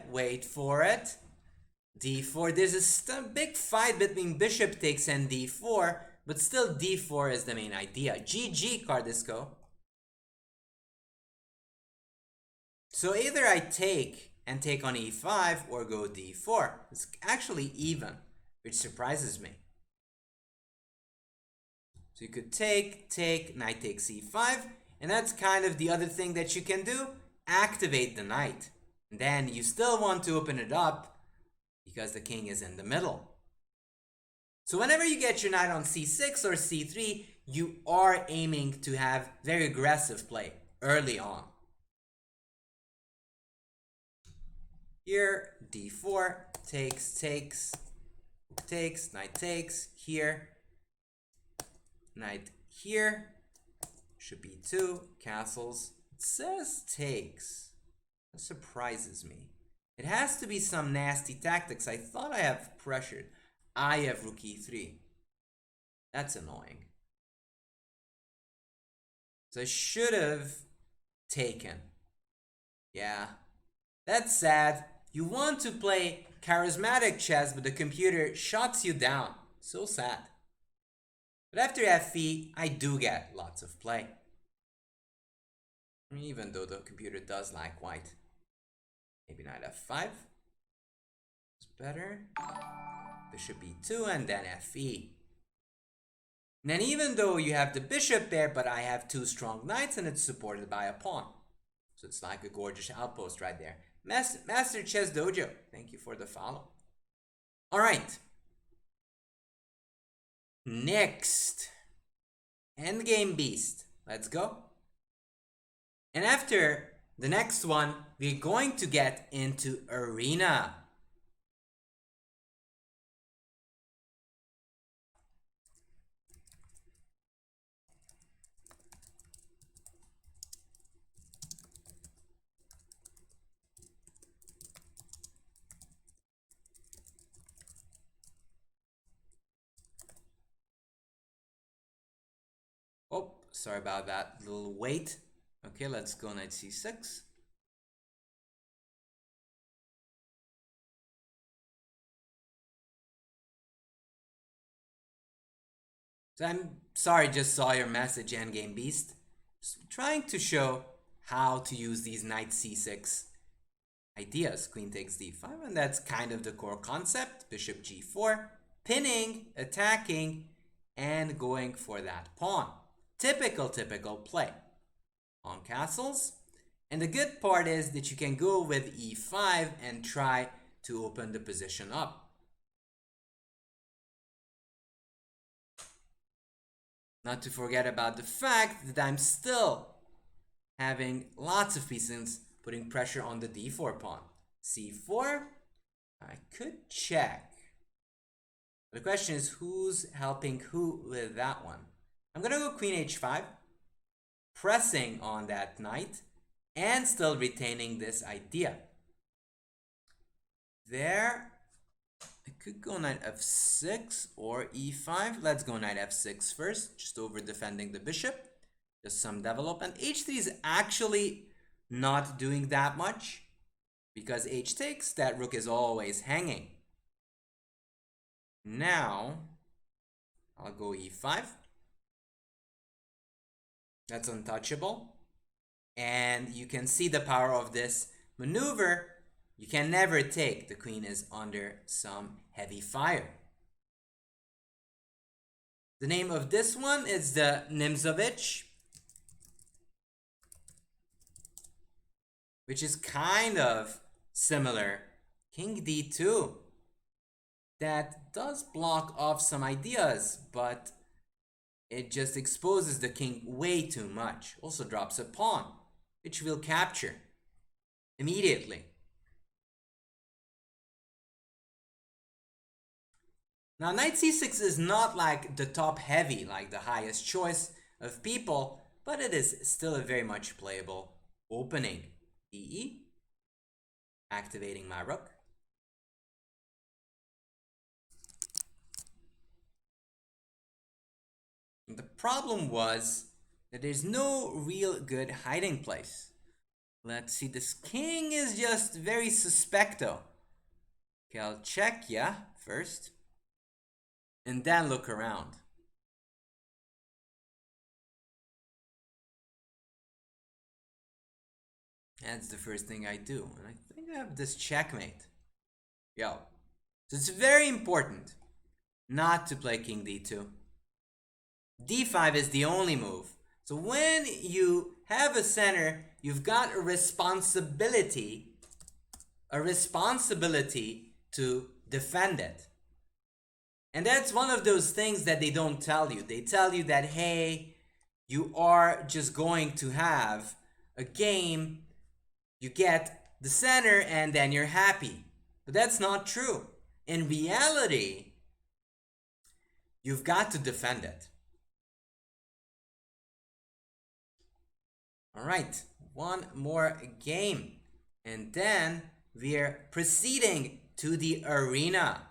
d4. There's a big fight between bishop takes and d4, but still d4 is the main idea. GG, Cardisco. So either I take and take on e5 or go d4. It's actually even, which surprises me. So you could take, knight takes e5, and that's kind of the other thing that you can do. Activate the knight. And then you still want to open it up because the king is in the middle. So whenever you get your knight on c6 or c3, you are aiming to have very aggressive play early on. Here, d4, takes, knight takes, here, knight here, should be 2, castles. It says takes. That surprises me. It has to be some nasty tactics. I thought I have pressured. I have rook e3. That's annoying. So I should have taken. Yeah, that's sad. You want to play charismatic chess, but the computer shuts you down. So sad. But after fe, I do get lots of play. Even though the computer does like white. Maybe knight f5. It's better. Bishop e2 and then fe. And then even though you have the bishop there, but I have 2 strong knights and it's supported by a pawn. So it's like a gorgeous outpost right there. Master Chess Dojo, thank you for the follow. All right. Next, Endgame Beast. Let's go. And after the next one, we're going to get into Arena. Oh, sorry about that little wait. Okay, let's go knight c6. So I'm sorry, just saw your message, Endgame Beast. Just trying to show how to use these knight c6 ideas. Queen takes d5, and that's kind of the core concept. Bishop g4, pinning, attacking, and going for that pawn. Typical play on castles. And the good part is that you can go with e5 and try to open the position up. Not to forget about the fact that I'm still having lots of pieces, putting pressure on the d4 pawn. c4, I could check. The question is, who's helping who with that one? I'm gonna go queen h5, pressing on that knight, and still retaining this idea. There, I could go knight f6 or e5. Let's go knight f6 first, just over defending the bishop. Just some development. h3 is actually not doing that much, because h takes, that rook is always hanging. Now, I'll go e5. That's untouchable. And you can see the power of this maneuver. You can never take. The queen is under some heavy fire. The name of this one is the Nimzovich, which is kind of similar. King d2. That does block off some ideas, but it just exposes the king way too much. Also drops a pawn, which we'll capture immediately. Now, knight c6 is not like the top heavy, like the highest choice of people, but it is still a very much playable opening. e, activating my rook. And the problem was that there's no real good hiding place. Let's see, this king is just very suspecto. Okay, I'll check, yeah, first. And then look around. That's the first thing I do. And I think I have this checkmate. Yo. So it's very important not to play king d2. d5 is the only move. So when you have a center, you've got a responsibility to defend it. And that's one of those things that they don't tell you. They tell you that, hey, you are just going to have a game, you get the center, and then you're happy. But that's not true. In reality, you've got to defend it. All right, one more game. And then we're proceeding to the arena.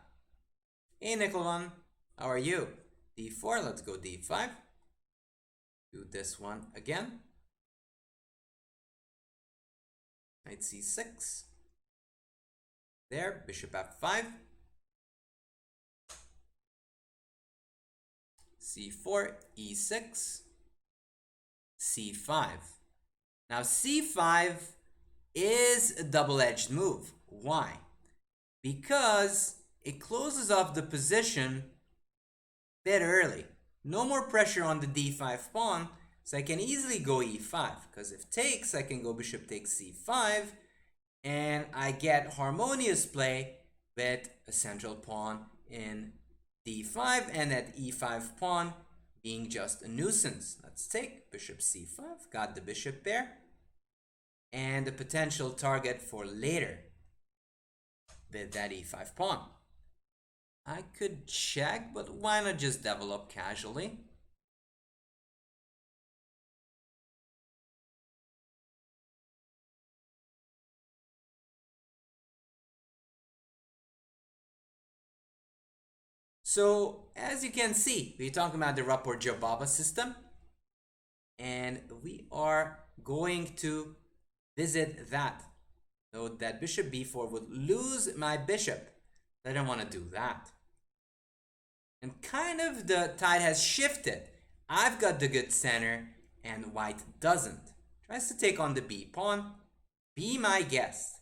Hey, Nikolon, how are you? d4, let's go d5. Do this one again. Knight c6. There, bishop f5. c4, e6, c5. Now c5 is a double-edged move. Why? Because it closes off the position a bit early. No more pressure on the d5 pawn, so I can easily go e5, because if takes, I can go bishop takes c5, and I get harmonious play with a central pawn in d5, and that e5 pawn being just a nuisance. Let's take bishop c5, got the bishop there, and a potential target for later with that e5 pawn. I could check, but why not just develop casually? So, as you can see, we're talking about the Rapport-Jobava system, and we are going to visit that. So that bishop b4 would lose my bishop. I don't want to do that. And kind of the tide has shifted. I've got the good center and white doesn't. Tries to take on the b pawn. Be my guest.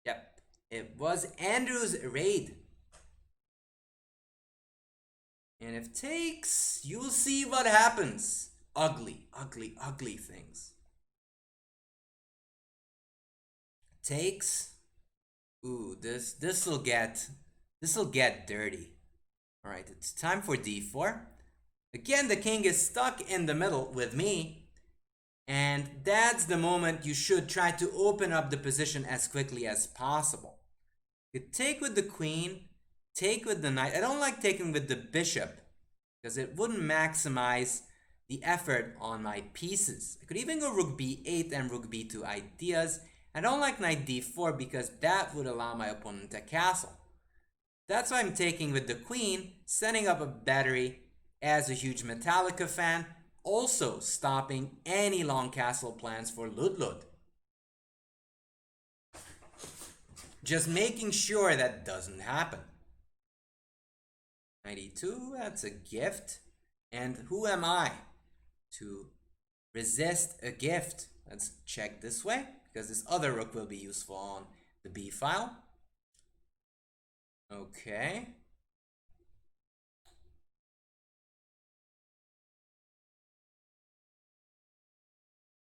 Yep, it was Andrew's raid. And if takes, you'll see what happens. Ugly, ugly, ugly things. Takes. Ooh, this'll get dirty. All right, it's time for d4. Again, the king is stuck in the middle with me, and that's the moment you should try to open up the position as quickly as possible. You take with the queen, take with the knight. I don't like taking with the bishop because it wouldn't maximize the effort on my pieces. I could even go rook b8 and rook b2 ideas. I don't like knight d4 because that would allow my opponent to castle. That's why I'm taking with the queen, setting up a battery as a huge Metallica fan, also stopping any long castle plans for Ludlud. Just making sure that doesn't happen. 92, that's a gift. And who am I to resist a gift? Let's check this way, because this other rook will be useful on the b file. Okay.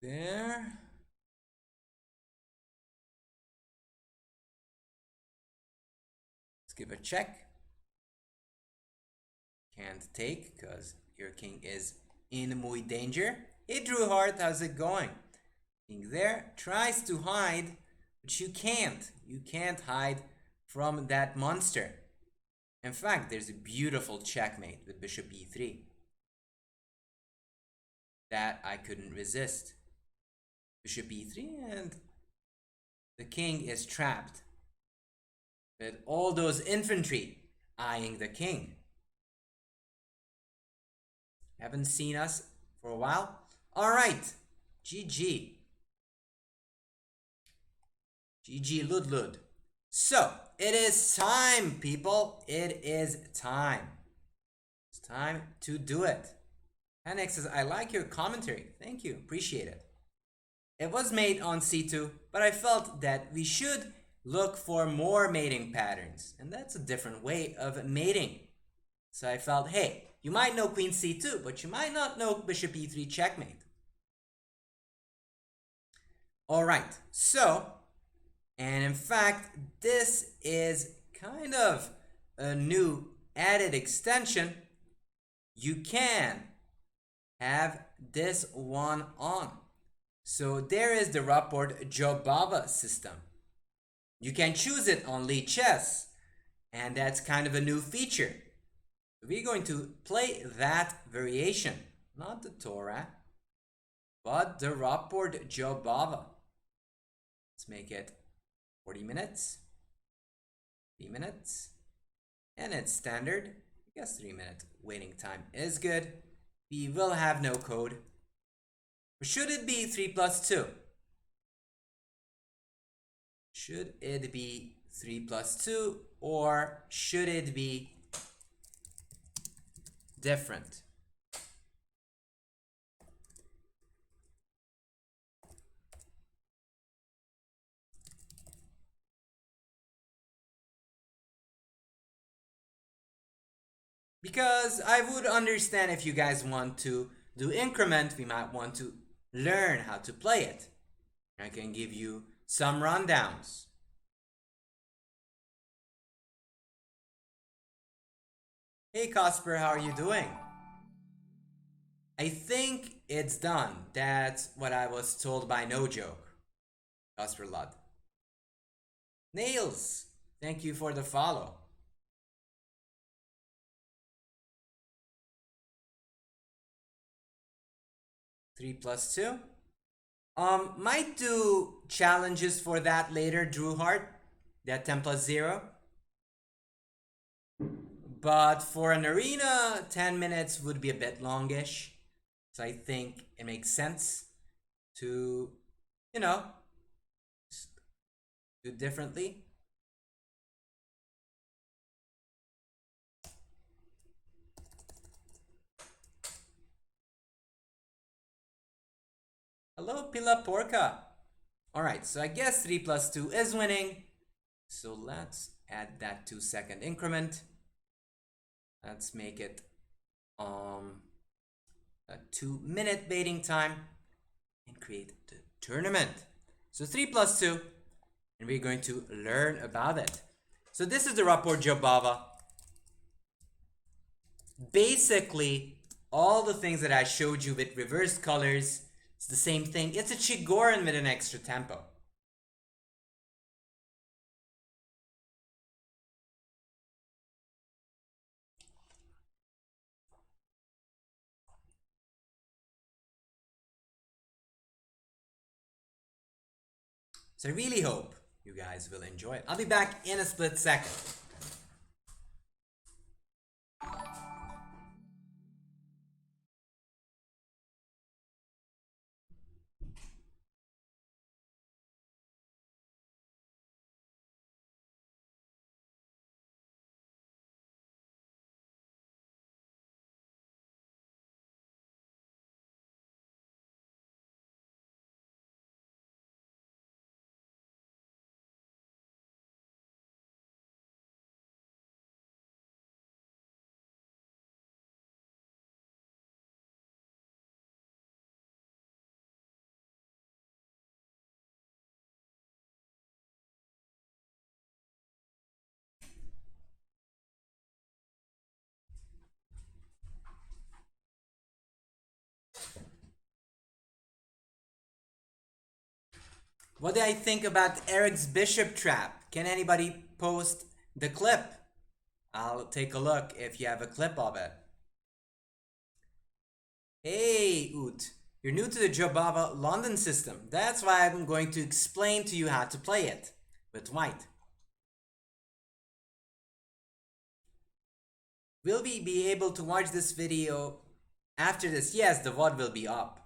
There. Let's give a check. Can't take because your king is in muy danger. Hey Drew Hart, how's it going? King there tries to hide, but you can't. You can't hide from that monster. In fact, there's a beautiful checkmate with bishop e3 that I couldn't resist. Bishop e3 and the king is trapped with all those infantry eyeing the king. Haven't seen us for a while. All right, GG. GG Ludlud. So, it is time, people. It is time. It's time to do it. Panic says, I like your commentary. Thank you. Appreciate it. It was made on c2, but I felt that we should look for more mating patterns. And that's a different way of mating. So I felt, hey, you might know queen c2, but you might not know bishop e3 checkmate. All right, so, and in fact, this is kind of a new added extension. You can have this one on. So there is the Rapport-Jobava system. You can choose it on Lichess, and that's kind of a new feature. We're going to play that variation, not the Torah, but the Rapport-Jobava. Let's make it 40 minutes, 3 minutes, and it's standard. I guess 3-minute waiting time is good. We will have no code. Or should it be 3+2? Should it be 3+2 or should it be different? Because I would understand if you guys want to do increment, we might want to learn how to play it. I can give you some rundowns. Hey Casper, how are you doing? I think it's done. That's what I was told by No Joke. Casper Ludd. Nails, thank you for the follow. Three plus two. Might do challenges for that later, Drew Hart. That 10+0. But for an arena, 10 minutes would be a bit longish. So I think it makes sense to, you know, do differently. Hello, Pila Porca. Alright, so I guess 3+2 is winning. So let's add that 2-second increment. Let's make it a 2-minute baiting time and create the tournament. So 3+2, and we're going to learn about it. So this is the Rapport-Jobava. Basically, all the things that I showed you with reversed colors, it's the same thing. It's a Chigorin with an extra tempo. So I really hope you guys will enjoy it. I'll be back in a split second. What do I think about Eric's bishop trap? Can anybody post the clip? I'll take a look if you have a clip of it. Hey, Oot. You're new to the Jobava London system. That's why I'm going to explain to you how to play it with white. Will we be able to watch this video after this? Yes, the VOD will be up.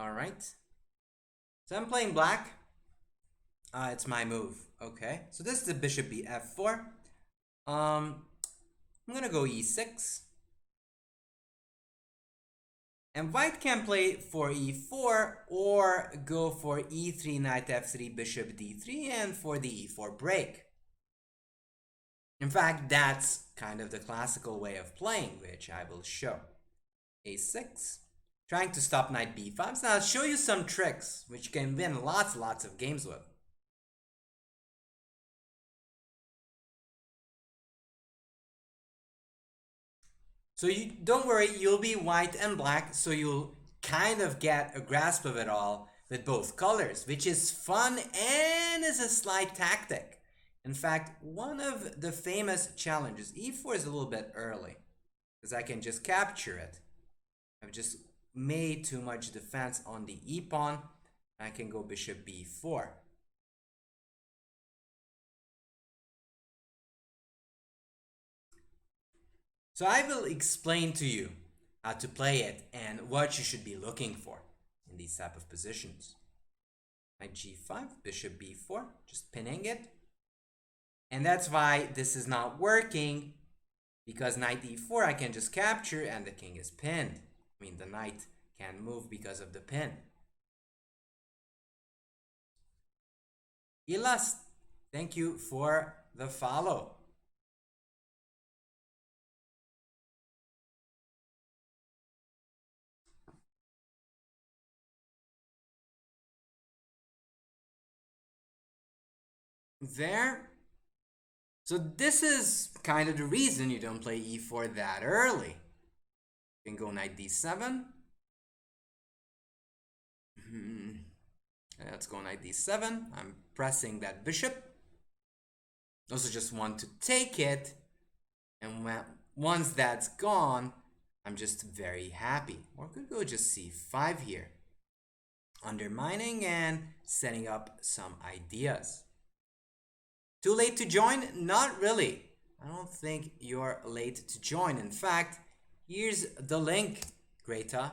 Alright. So I'm playing black. It's my move. Okay. So this is the bishop bf4. I'm gonna go e6. And white can play for e4 or go for e3, knight f3, bishop d3, and for the e4 break. In fact, that's kind of the classical way of playing, which I will show. a6, trying to stop knight b5. So I'll show you some tricks which you can win lots of games with. So you don't worry, you'll be white and black, so you'll kind of get a grasp of it all with both colors, which is fun and is a slight tactic. In fact, one of the famous challenges, e4 is a little bit early, because I can just capture it. I've just made too much defense on the e-pawn. I can go bishop b4. So I will explain to you how to play it and what you should be looking for in these type of positions. Knight g5, bishop b4, just pinning it. And that's why this is not working, because knight e4 I can just capture and the king is pinned. I mean, the knight can't move because of the pin. Ilas, thank you for the follow. There. So this is kind of the reason you don't play e4 that early. You can go knight d7. Let's go knight d7. I'm pressing that bishop. Also just want to take it. And once that's gone, I'm just very happy. Or could go just c5 here. Undermining and setting up some ideas. Too late to join? Not really. I don't think you're late to join. In fact, here's the link, Greta.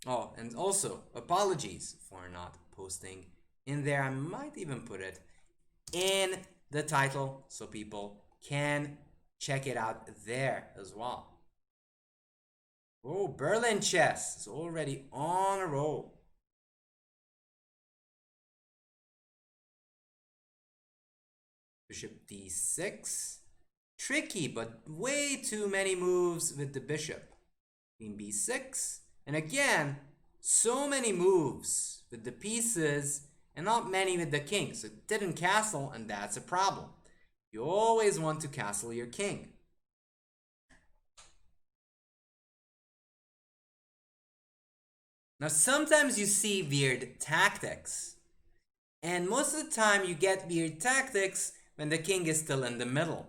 Oh, and also, apologies for not posting in there. I might even put it in the title so people can check it out there as well. Oh, Berlin chess is already on a roll. Bishop d6. Tricky, but way too many moves with the bishop. Queen b6. And again, so many moves with the pieces and not many with the king. So it didn't castle, and that's a problem. You always want to castle your king. Now, sometimes you see weird tactics. And most of the time, you get weird tactics when the king is still in the middle.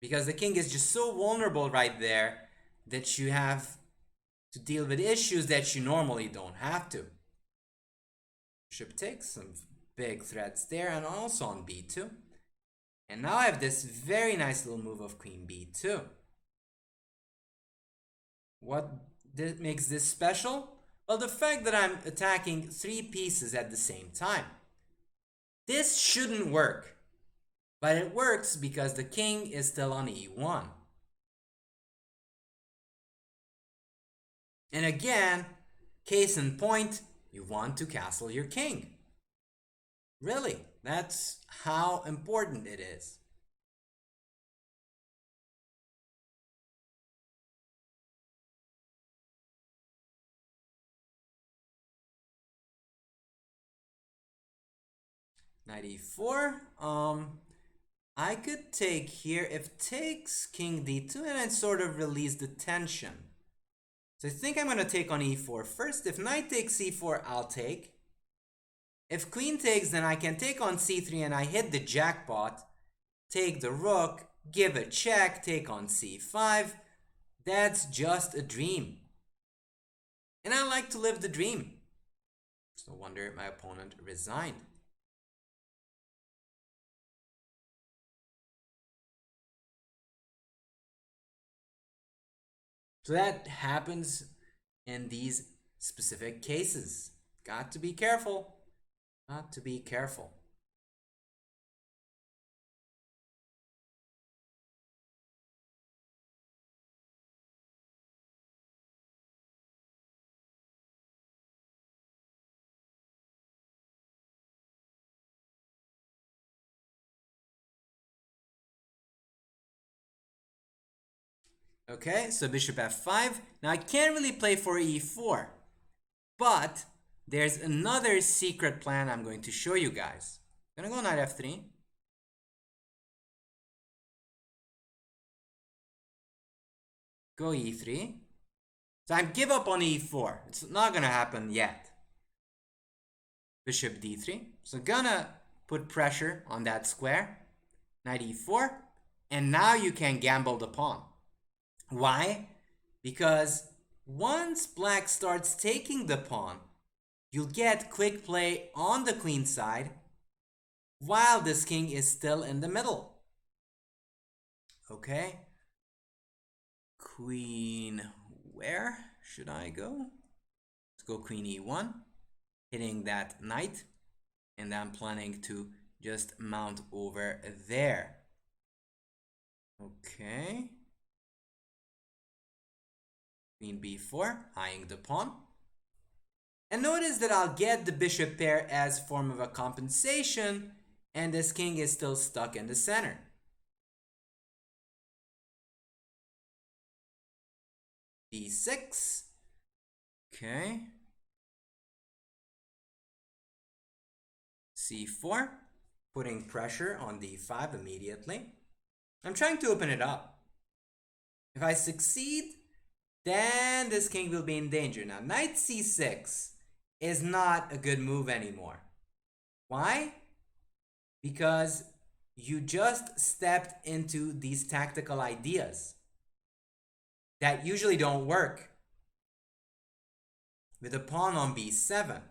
Because the king is just so vulnerable right there that you have to deal with issues that you normally don't have to. Bishop takes some big threats there, and also on b2. And now I have this very nice little move of queen b2. What makes this special? Well, the fact that I'm attacking 3 pieces at the same time. This shouldn't work, but it works because the king is still on e1. And again, case in point, you want to castle your king. Really, that's how important it is. Knight e4. I could take here if takes king d2 and then sort of release the tension. So I think I'm going to take on e4 first. If knight takes c4, I'll take. If queen takes, then I can take on c3 and I hit the jackpot. Take the rook, give a check, take on c5. That's just a dream. And I like to live the dream. It's no wonder my opponent resigned. So that happens in these specific cases. Got to be careful. Got to be careful. Okay, so bishop f5. Now I can't really play for e4, but there's another secret plan I'm going to show you guys. I'm gonna go knight f3. Go e3. So I give up on e4. It's not gonna happen yet. Bishop d3. So gonna put pressure on that square. Knight e4. And now you can gamble the pawn. Why? Because once black starts taking the pawn, you'll get quick play on the queen side while this king is still in the middle. Okay. Queen, where should I go? Let's go queen e1, hitting that knight, and I'm planning to just mount over there. Okay. Queen b4, eyeing the pawn. And notice that I'll get the bishop pair as form of a compensation, and this king is still stuck in the center. b6. Okay. c4, putting pressure on d5 immediately. I'm trying to open it up. If I succeed, then this king will be in danger. Now, knight c6 is not a good move anymore. Why? Because you just stepped into these tactical ideas that usually don't work with a pawn on b7.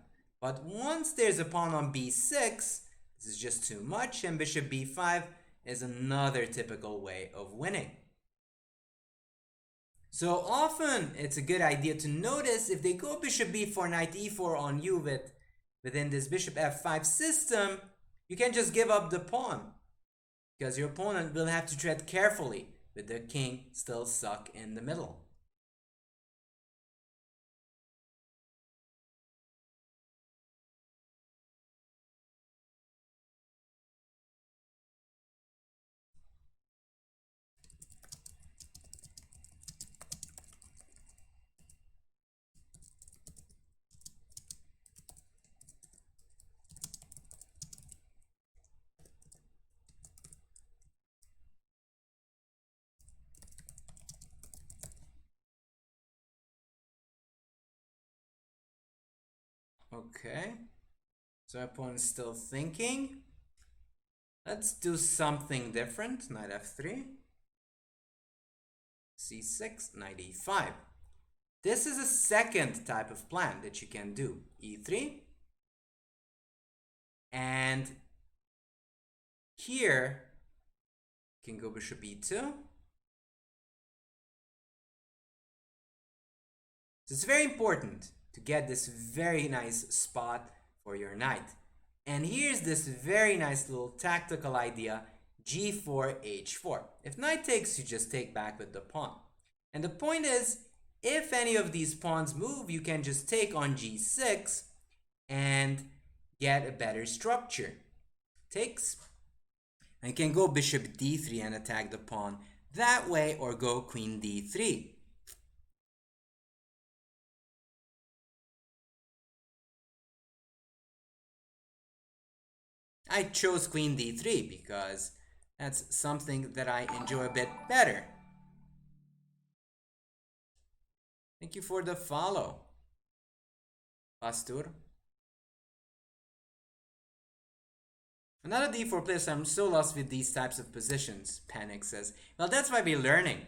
But once there's a pawn on b6, this is just too much, and bishop b5 is another typical way of winning. So often it's a good idea to notice if they go bishop b4, knight e4 on you within this bishop f5 system, you can just give up the pawn because your opponent will have to tread carefully with the king still stuck in the middle. Okay. So opponent's still thinking. Let's do something different. Knight f3. c6, knight e5. This is a second type of plan that you can do. e3. And here, you can go bishop e2. So it's very important to get this very nice spot for your knight. And here's this very nice little tactical idea, g4, h4. If knight takes, you just take back with the pawn. And the point is, if any of these pawns move, you can just take on g6 and get a better structure. Takes. And you can go bishop d3 and attack the pawn that way, or go queen d3. I chose queen d3 because that's something that I enjoy a bit better. Thank you for the follow, Pastor. Another d4 player, so I'm so lost with these types of positions, Panic says. Well, that's why we're learning.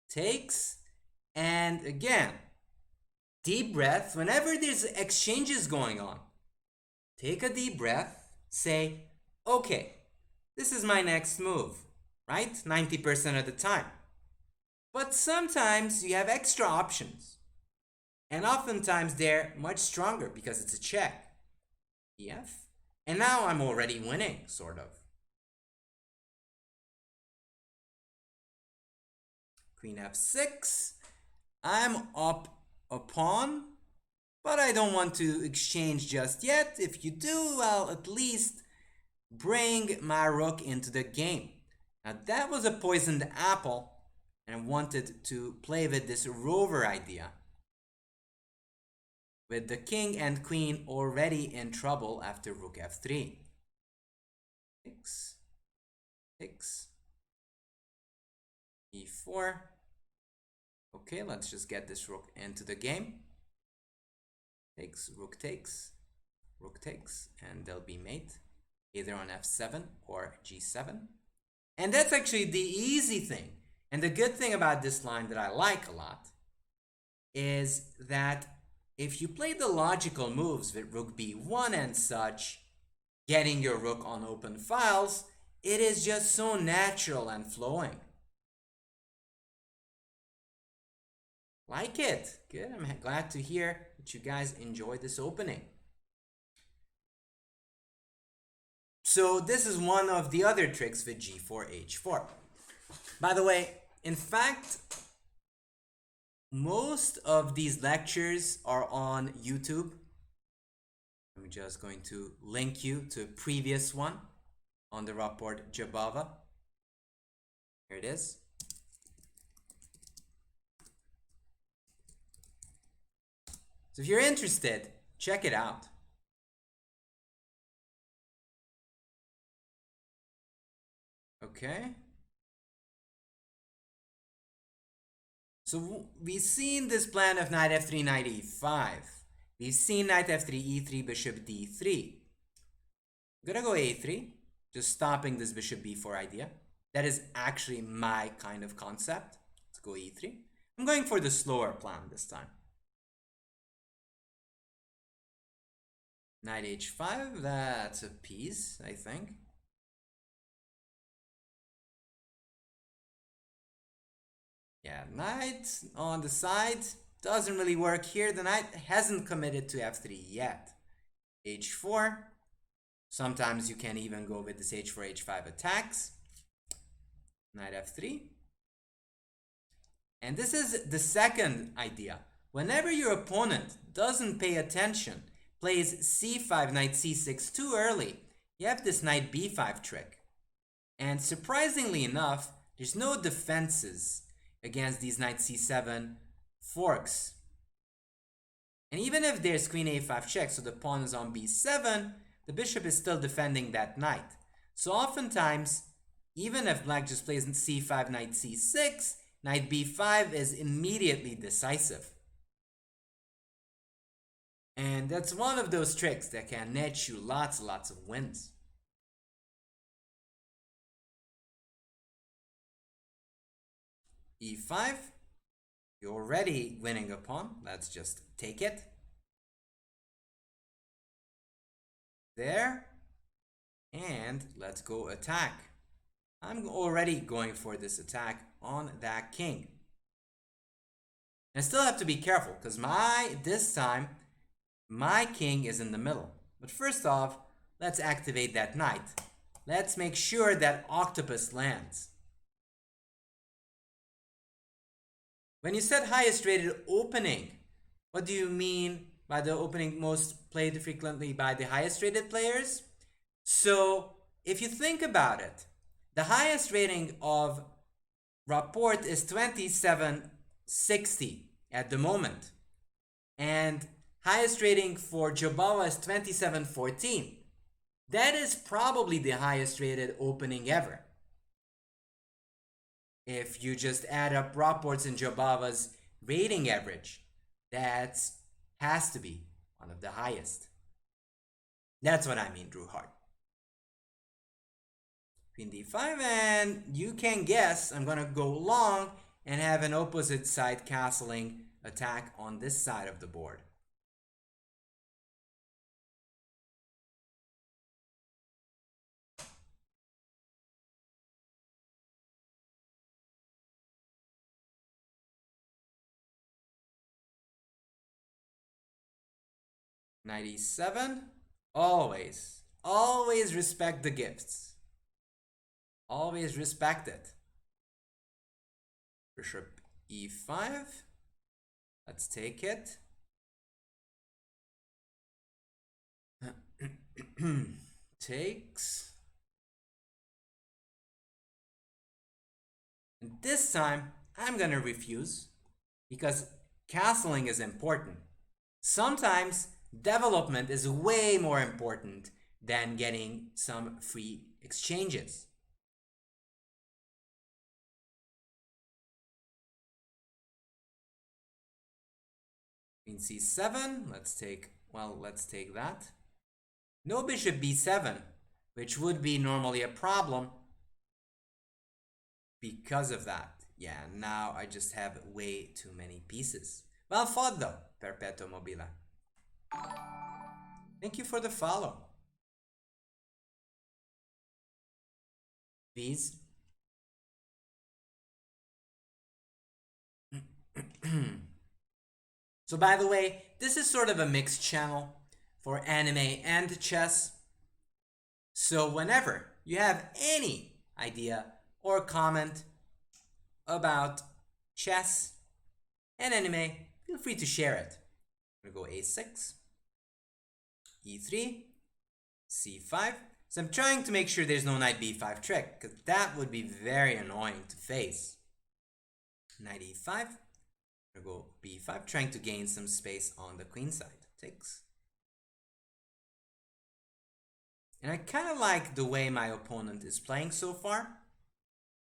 Takes, and again, deep breath. Whenever there's exchanges going on, take a deep breath, say, okay, this is my next move, right? 90% of the time. But sometimes you have extra options. And oftentimes they're much stronger because it's a check. EF. And now I'm already winning, sort of. Queen f6. I'm up a pawn, but I don't want to exchange just yet. If you do, I'll at least bring my rook into the game. Now that was a poisoned apple, and I wanted to play with this rover idea. With the king and queen already in trouble after rook f3. Takes. e4. Okay, let's just get this rook into the game. Takes, rook takes, and they'll be mate, either on f7 or g7. And that's actually the easy thing. And the good thing about this line that I like a lot is that if you play the logical moves with rook b1 and such, getting your rook on open files, it is just so natural and flowing. Like it. Good. I'm glad to hear that you guys enjoyed this opening. So this is one of the other tricks with g4, h4. By the way, in fact, most of these lectures are on YouTube. I'm just going to link you to a previous one on the Rapport-Jobava. Here it is. So if you're interested, check it out. Okay. So we've seen this plan of knight f3, knight e5. We've seen knight f3, e3, bishop d3. I'm gonna go a3, just stopping this bishop b4 idea. That is actually my kind of concept. Let's go e3. I'm going for the slower plan this time. Knight h5, that's a piece, I think. Yeah, knight on the side doesn't really work here. The knight hasn't committed to f3 yet. h4. Sometimes you can even go with this h4, h5 attacks. Knight f3. And this is the second idea. Whenever your opponent doesn't pay attention, plays c5, knight c6 too early, you have this knight b5 trick. And surprisingly enough, there's no defenses against these knight c7 forks. And even if there's queen a5 check, so the pawn is on b7, the bishop is still defending that knight. So oftentimes, even if black just plays c5, knight c6, knight b5 is immediately decisive. And that's one of those tricks that can net you lots and lots of wins. E5, you're already winning a pawn. Let's just take it. There. And let's go attack. I'm already going for this attack on that king. I still have to be careful because this time my king is in the middle. But first off, let's activate that knight. Let's make sure that octopus lands. When you said highest rated opening, what do you mean by the opening most played frequently by the highest rated players? So if you think about it, the highest rating of Rapport is 2760 at the moment. And highest rating for Jobava is 2714. That is probably the highest rated opening ever. If you just add up Rapport's and Jobava's rating average, that has to be one of the highest. That's what I mean, Drew Hart. Queen d5, and you can guess I'm gonna go long and have an opposite side castling attack on this side of the board. Knight e7. Always respect the gifts. Always respect it. Bishop e5. Let's take it. Takes. And this time, I'm gonna refuse because castling is important. Sometimes development is way more important than getting some free exchanges. Queen c7, let's take that. No bishop b7, which would be normally a problem because of that. Yeah, now I just have way too many pieces. Well fought though, Perpetuo Mobile. Thank you for the follow. These. So by the way, this is sort of a mixed channel for anime and chess. So whenever you have any idea or comment about chess and anime, feel free to share it. I'm gonna go a6, e3, c5. So I'm trying to make sure there's no knight b5 trick, because that would be very annoying to face. Knight e5. I'm gonna go b5, trying to gain some space on the queen side. Takes. And I kind of like the way my opponent is playing so far,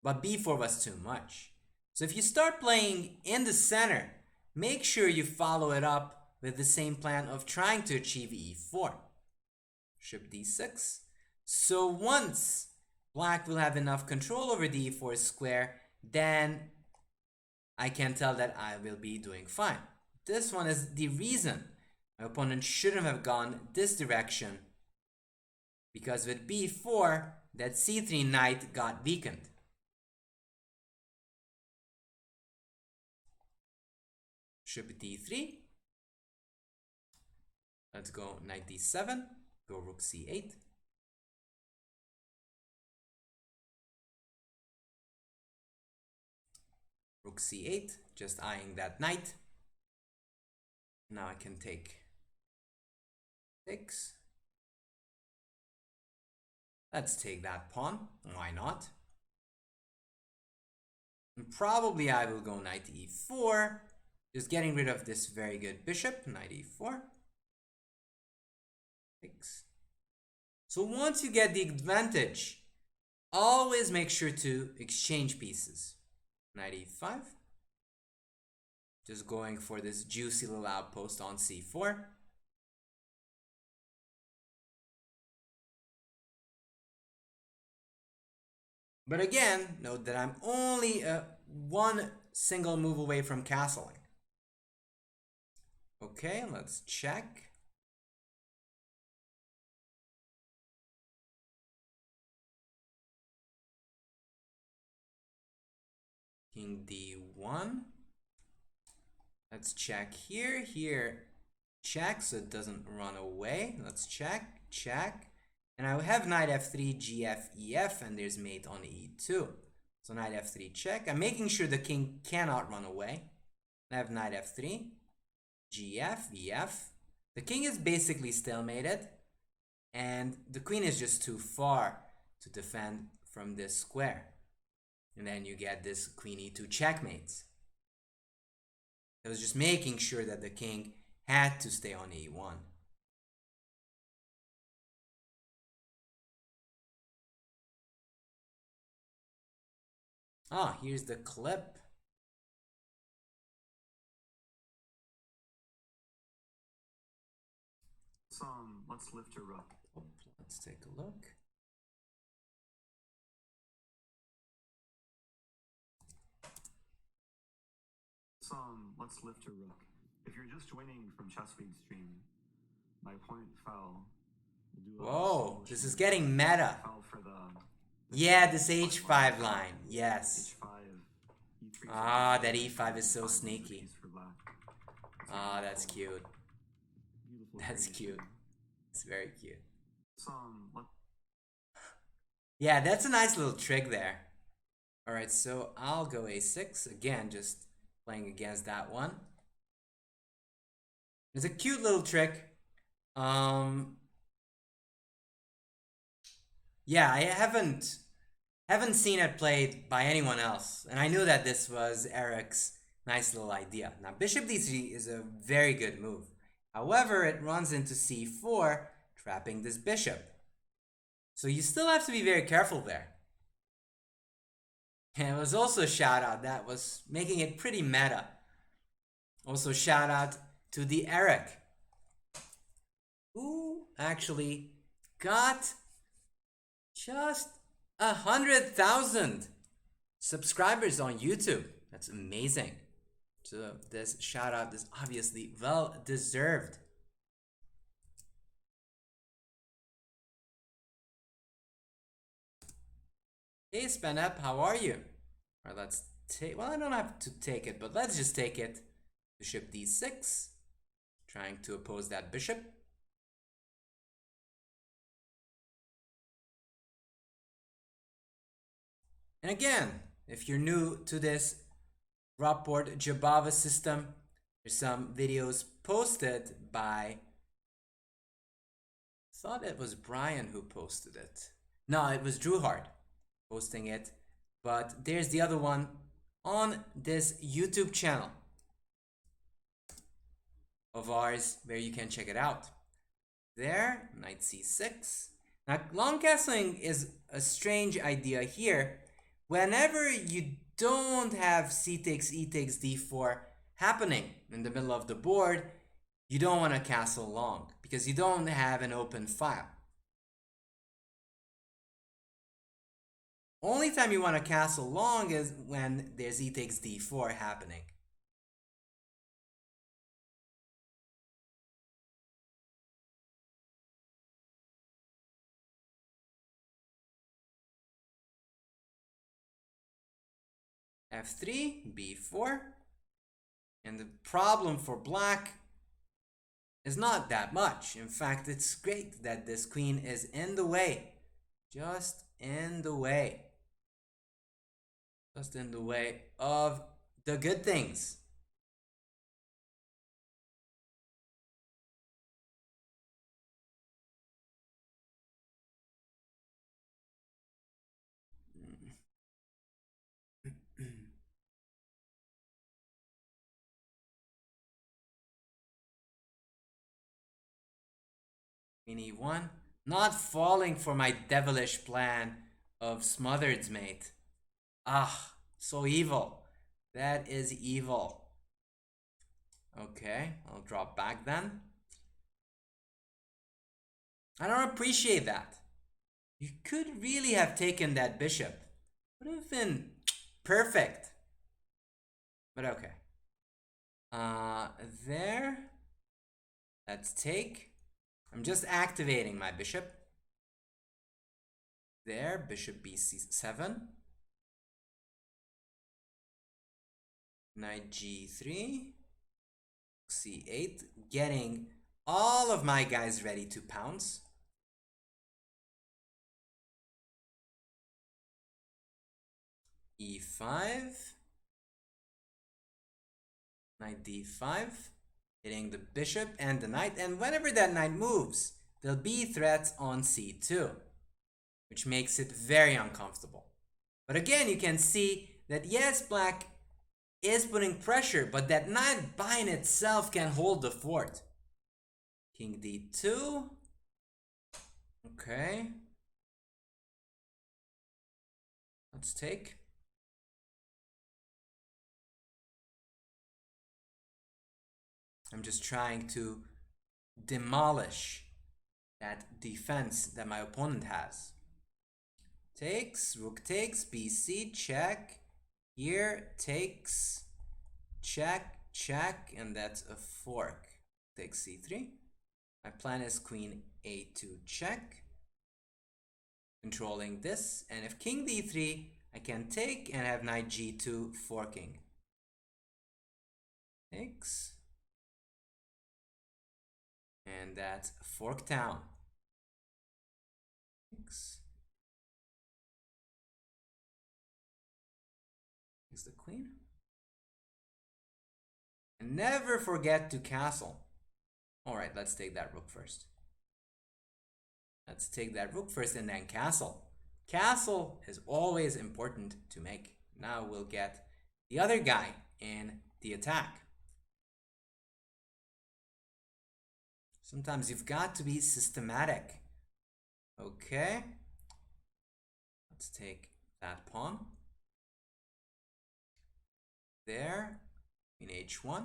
but b4 was too much. So if you start playing in the center, make sure you follow it up with the same plan of trying to achieve e4. Bishop d6. So once black will have enough control over the e4 square, then I can tell that I will be doing fine. This one is the reason my opponent shouldn't have gone this direction, because with b4, that c3 knight got weakened. Bishop d3. Let's go knight d7, go rook c8. Rook c8, just eyeing that knight. Now I can take 6. Let's take that pawn, why not? And probably I will go knight e4, just getting rid of this very good bishop, knight e4. 6. So once you get the advantage, always make sure to exchange pieces. Knight e5. Just going for this juicy little outpost on c4. But again, note that I'm only one single move away from castling. Okay, let's check. King d1. Let's check here. Here, check so it doesn't run away. Let's check, check. And I have knight f3, gf, ef, and there's mate on e2. So knight f3 check. I'm making sure the king cannot run away. I have knight f3, gf, ef. The king is basically stalemated, and the queen is just too far to defend from this square. And then you get this queen e2 checkmates. I was just making sure that the king had to stay on e1. Ah, here's the clip. Let's lift her up. Oh, let's take a look. Let's lift her rook. If you're just joining from Chessweed stream, my opponent fell. Whoa, this is getting meta. Fell for the yeah, this h5 line. Yes. h5. E3. Ah, that e5 is so sneaky. Ah, that's cute. That's cute. It's very cute. Yeah, that's a nice little trick there. Alright, so I'll go a6. Again, just playing against that one. It's a cute little trick. Yeah, I haven't seen it played by anyone else, and I knew that this was Eric's nice little idea. Now, bishop d3 is a very good move. However, it runs into c4, trapping this bishop. So you still have to be very careful there. And it was also a shout out that was making it pretty meta. Also, shout out to the Eric, who actually got just 100,000 subscribers on YouTube. That's amazing. So this shout out is obviously well deserved. Hey Spanep, how are you? Alright, let's take, well, I don't have to take it, but let's just take it. Bishop d6, trying to oppose that bishop. And again, if you're new to this Rapport-Jobava system, there's some videos posted by, I thought it was Brian who posted it. No, it was Drew Hart posting it, but there's the other one on this YouTube channel of ours where you can check it out. There, knight c6. Now, long castling is a strange idea here. Whenever you don't have c takes, e takes, d4 happening in the middle of the board, you don't want to castle long because you don't have an open file. Only time you want to castle long is when there's e takes, d4 happening. f3, b4. And the problem for black is not that much. In fact, it's great that this queen is in the way. Just in the way. Just in the way of the good things. Queen e1. Not falling for my devilish plan of smothered's mate. Ah, so evil. That is evil. Okay, I'll drop back then. I don't appreciate that. You could really have taken that bishop. even perfect. But okay. There. Let's take. I'm just activating my bishop. There, bishop b7. Knight g3. c8. Getting all of my guys ready to pounce. e5. Knight d5. Hitting the bishop and the knight. And whenever that knight moves, there'll be threats on c2, which makes it very uncomfortable. But again, you can see that yes, black is putting pressure, but that knight by in itself can hold the fort. King d2. Okay. Let's take. I'm just trying to demolish that defense that my opponent has. Takes, rook takes, bc, check. Here, takes, check, check, and that's a fork. Takes c3. My plan is queen a2 check, controlling this, and if king d3, I can take and have knight g2 forking. Takes, and that's fork down. Takes. Takes the queen. And never forget to castle. Alright, let's take that rook first. Let's take that rook first and then castle. Castle is always important to make. Now we'll get the other guy in the attack. Sometimes you've got to be systematic. Okay. Let's take that pawn. There. In h1.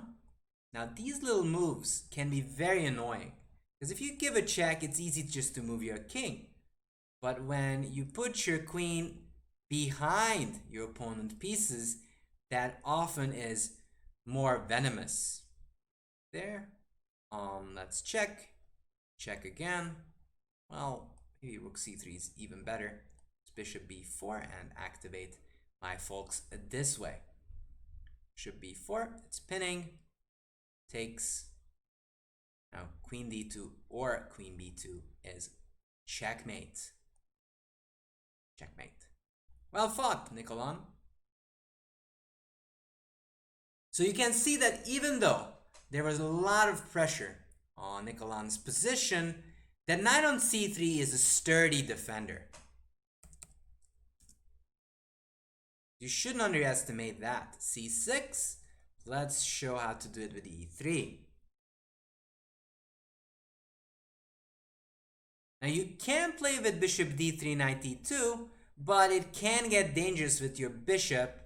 Now these little moves can be very annoying. Because if you give a check, it's easy just to move your king. But when you put your queen behind your opponent's pieces, that often is more venomous. There. Let's check. Check again. Well, maybe rook c3 is even better. It's bishop b4 and activate my folks this way. Bishop b4, it's pinning. Takes. Now queen d2 or queen b2 is checkmate. Checkmate. Well fought, Nicolan. So you can see that even though there was a lot of pressure on Nicolan's position, that knight on c3 is a sturdy defender. You shouldn't underestimate that. c6. Let's show how to do it with e3. Now you can play with bishop d3, knight e2, but it can get dangerous with your bishop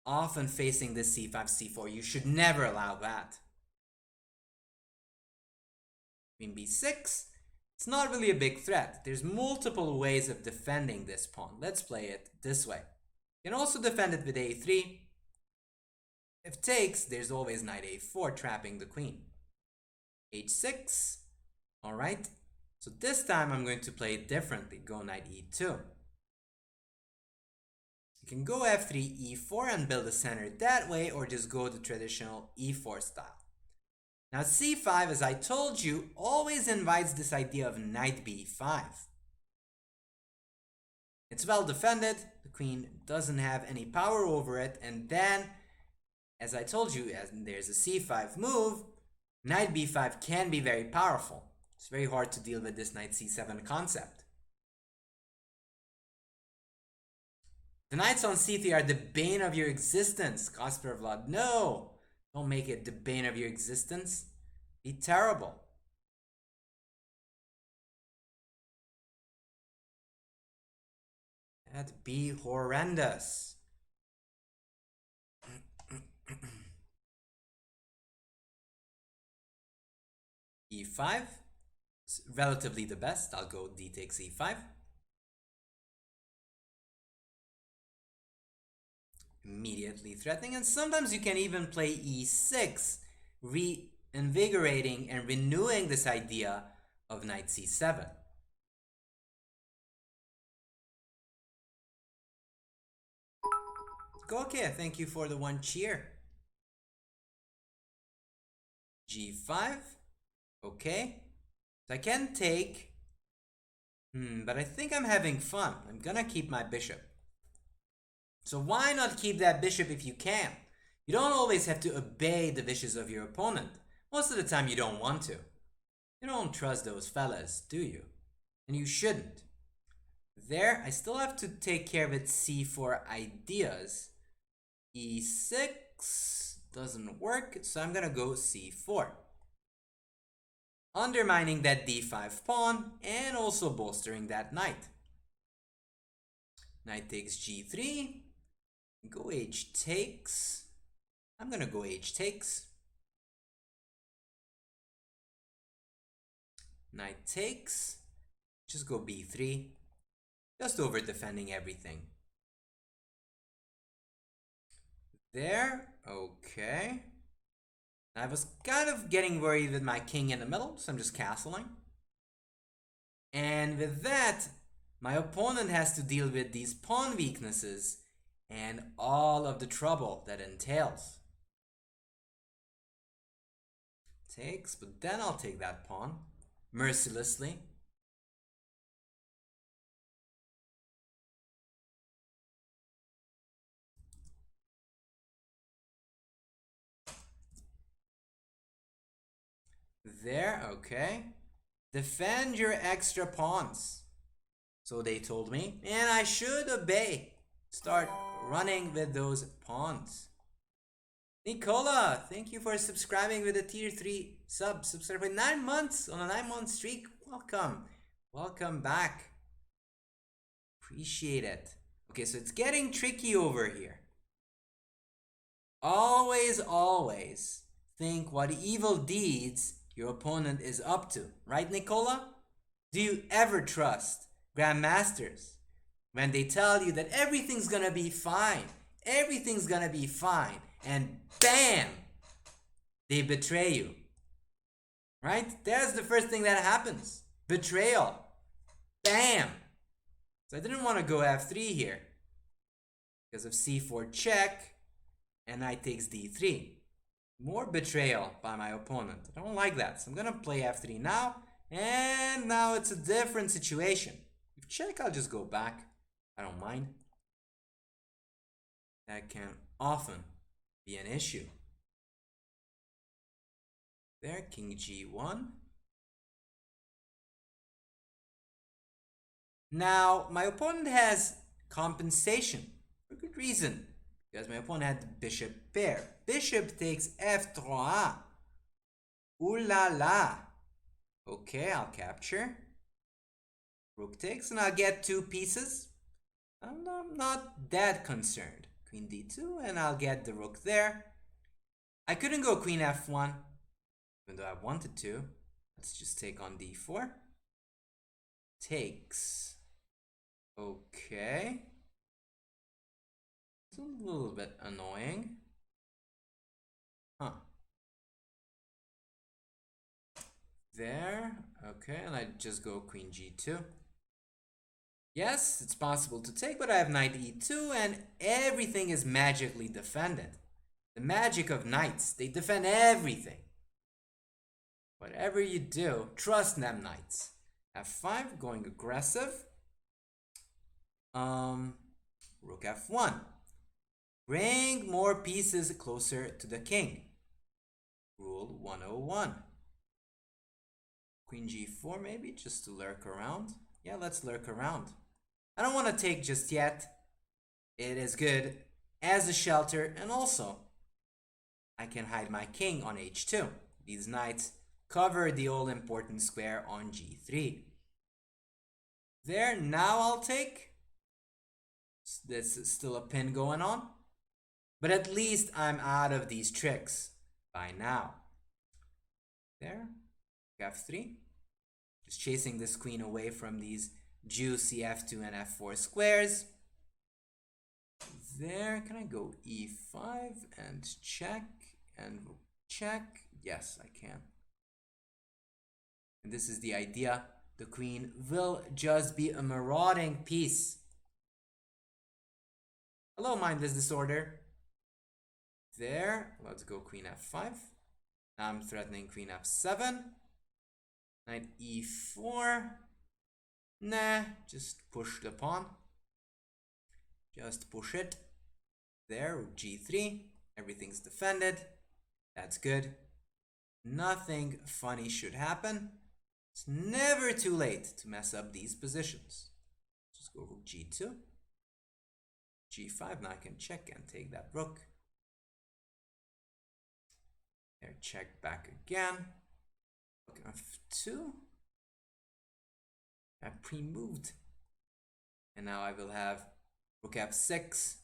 often facing this c5, c4. You should never allow that. Queen b6. It's not really a big threat. There's multiple ways of defending this pawn. Let's play it this way. You can also defend it with a3. If takes, there's always knight a4 trapping the queen. h6. All right. So this time I'm going to play it differently. Go knight e2. You can go f3, e4 and build a center that way, or just go the traditional e4 style. Now c5, as I told you, always invites this idea of knight b5. It's well defended, the queen doesn't have any power over it, and then, as I told you, as there's a c5 move, knight b5 can be very powerful. It's very hard to deal with this knight c7 concept. The knights on c3 are the bane of your existence, Kasper Vlad. No! Don't make it the bane of your existence. Be terrible. That'd be horrendous. e5. It's relatively the best. I'll go d takes e5. immediately threatening. And sometimes you can even play e6, reinvigorating and renewing this idea of knight c7. Okay, thank you for the one cheer. g5. Okay. So I can take. But I think I'm having fun. I'm gonna keep my bishop. So why not keep that bishop if you can? You don't always have to obey the wishes of your opponent. Most of the time you don't want to. You don't trust those fellas, do you? And you shouldn't. There, I still have to take care with c4 ideas. e6 doesn't work, so I'm gonna go c4. Undermining that d5 pawn and also bolstering that knight. Knight takes g3. Go h takes. I'm gonna go h takes. Knight takes. Just go b3. Just over defending everything. There. Okay. I was kind of getting worried with my king in the middle, so I'm just castling. And with that, my opponent has to deal with these pawn weaknesses and all of the trouble that entails. Takes, but then I'll take that pawn mercilessly. There, okay. Defend your extra pawns. So they told me, and I should obey. Start running with those pawns. Nicola, thank you for subscribing with a tier 3 sub. Subscribe for 9 months on a 9-month streak. Welcome. Welcome back. Appreciate it. Okay, so it's getting tricky over here. Always, always think what evil deeds your opponent is up to. Right, Nicola? Do you ever trust grandmasters when they tell you that everything's gonna be fine? Everything's gonna be fine. And BAM! They betray you. Right? That's the first thing that happens. Betrayal. BAM! So I didn't want to go f3 here. Because of c4 check. And knight takes d3. More betrayal by my opponent. I don't like that. So I'm going to play f3 now. And now it's a different situation. If check, I'll just go back. I don't mind. That can often be an issue. There, king g1. Now, my opponent has compensation for good reason. Because my opponent had bishop pair. Bishop takes f3. Ooh la la. Okay, I'll capture. Rook takes, and I'll get 2 pieces. I'm not that concerned. Queen d2, and I'll get the rook there. I couldn't go queen f1, even though I wanted to. Let's just take on d4. Takes. Okay. It's a little bit annoying. Huh. There. Okay, and I just go queen g2. Yes, it's possible to take, but I have knight e2, and everything is magically defended. The magic of knights, they defend everything. Whatever you do, trust them, knights. f5, going aggressive. Rook f1. Bring more pieces closer to the king. Rule 101. Queen g4 maybe, just to lurk around. Yeah, let's lurk around. I don't want to take just yet. It is good as a shelter, and also I can hide my king on h2. These knights cover the all-important square on g3. There, now I'll take. There's still a pin going on. But at least I'm out of these tricks by now. There, f3. Just chasing this queen away from these juicy f2 and f4 squares. there. Can I go e5 and check and check? Yes, I can. And this is the idea. The queen will just be a marauding piece. Hello, mindless disorder. There. Let's go queen f5. Now I'm threatening queen f7. Knight e4. Nah, just push the pawn. Just push it. There, rook g3. Everything's defended. That's good. Nothing funny should happen. It's never too late to mess up these positions. Just go rook g2. g5. Now I can check and take that rook. There, check back again. Rook f2. I pre-moved. And now I will have rook f6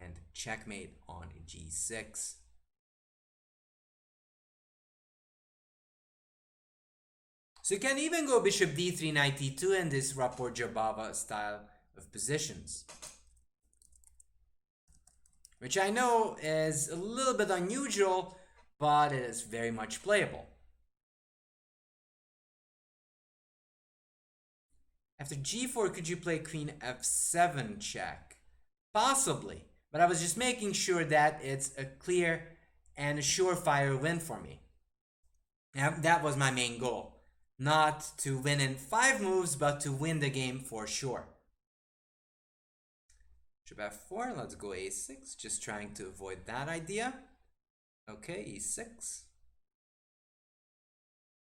and checkmate on g6. So you can even go bishop d3, knight d2 in this Rapport-Jobava style of positions, which I know is a little bit unusual, but it is very much playable. After g4, could you play queen f7 check? Possibly, but I was just making sure that it's a clear and a surefire win for me. And that was my main goal. Not to win in 5 moves, but to win the game for sure. Bishop f4, let's go a6, just trying to avoid that idea. Okay, e6.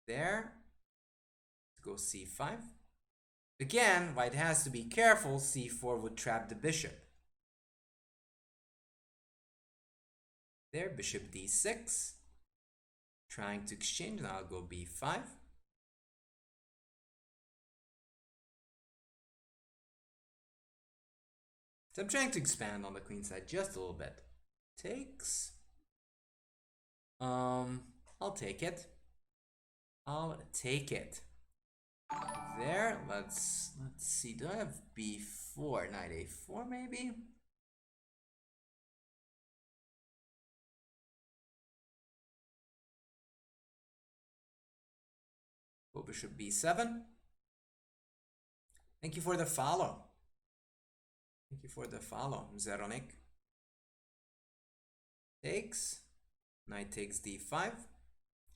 There. Let's go c5. Again, white has to be careful, c4 would trap the bishop. There, bishop d6. Trying to exchange, now I'll go b5. So I'm trying to expand on the queen side just a little bit. Takes. I'll take it. I'll take it. There, let's see. Do I have b4? Knight a4 maybe? Go bishop b7. Thank you for the follow. Thank you for the follow, Zeronik. Takes. Knight takes d5.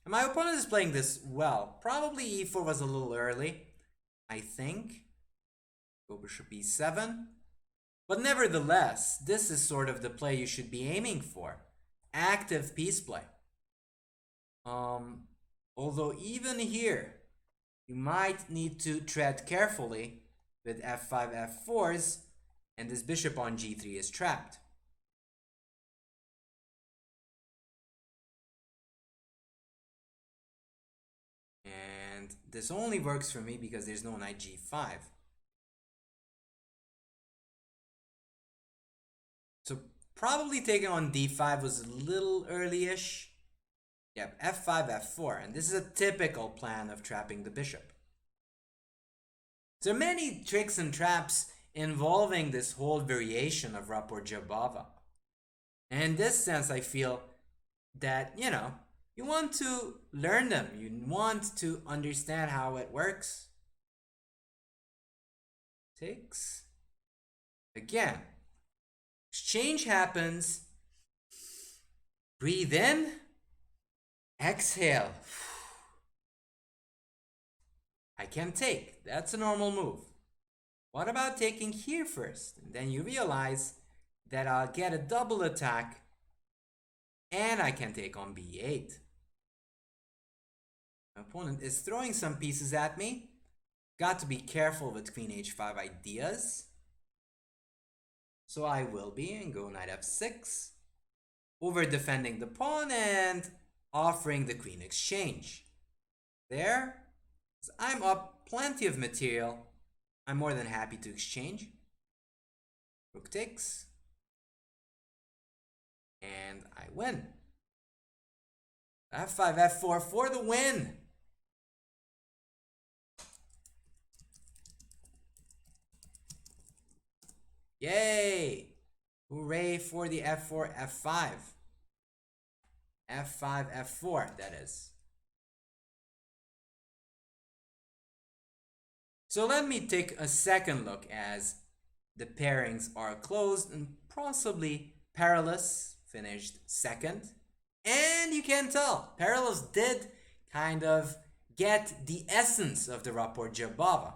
And my opponent is playing this well. Probably e4 was a little early, I think. Go bishop e7. But nevertheless, this is sort of the play you should be aiming for. Active piece play. Although even here, you might need to tread carefully with f5, f4s, and this bishop on g3 is trapped. And this only works for me because there's no knight g5. So probably taking on d5 was a little early-ish. Yep, f5, f4, and this is a typical plan of trapping the bishop. There are many tricks and traps involving this whole variation of Rapport-Jobava. And in this sense, I feel that, you want to learn them. You want to understand how it works. Takes. Again. Exchange happens. Breathe in. Exhale. I can take. That's a normal move. What about taking here first? And then you realize that I'll get a double attack and I can take on b8. My opponent is throwing some pieces at me. Got to be careful with queen h5 ideas. So I will be and go knight f6. Over defending the pawn and offering the queen exchange. There. I'm up plenty of material. I'm more than happy to exchange. Rook takes. And I win. f5, f4 for the win. Yay! Hooray for the f4, f5. f5, f4, that is. So let me take a second look as the pairings are closed and possibly Perilous finished second. And you can tell, Perilous did kind of get the essence of the Rapport-Jobava.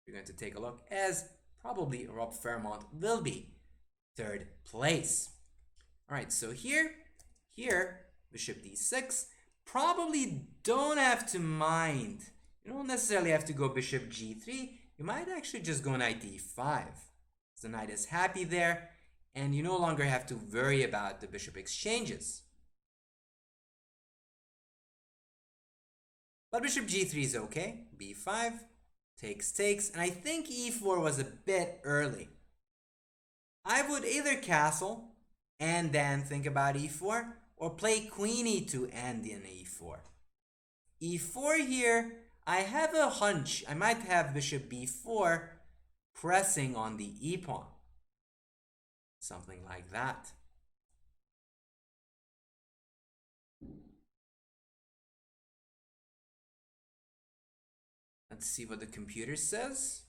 We're going to take a look as probably Rob Fairmont will be third place. All right, so here, bishop d6, probably don't have to mind. You don't necessarily have to go bishop g3. You might actually just go knight d5. The knight is happy there, and you no longer have to worry about the bishop exchanges. But bishop g3 is okay. b5, takes, and I think e4 was a bit early. I would either castle and then think about e4, or play queen e2 and then e4. e4 here, I have a hunch I might have bishop b4 pressing on the e pawn. Something like that. Let's see what the computer says.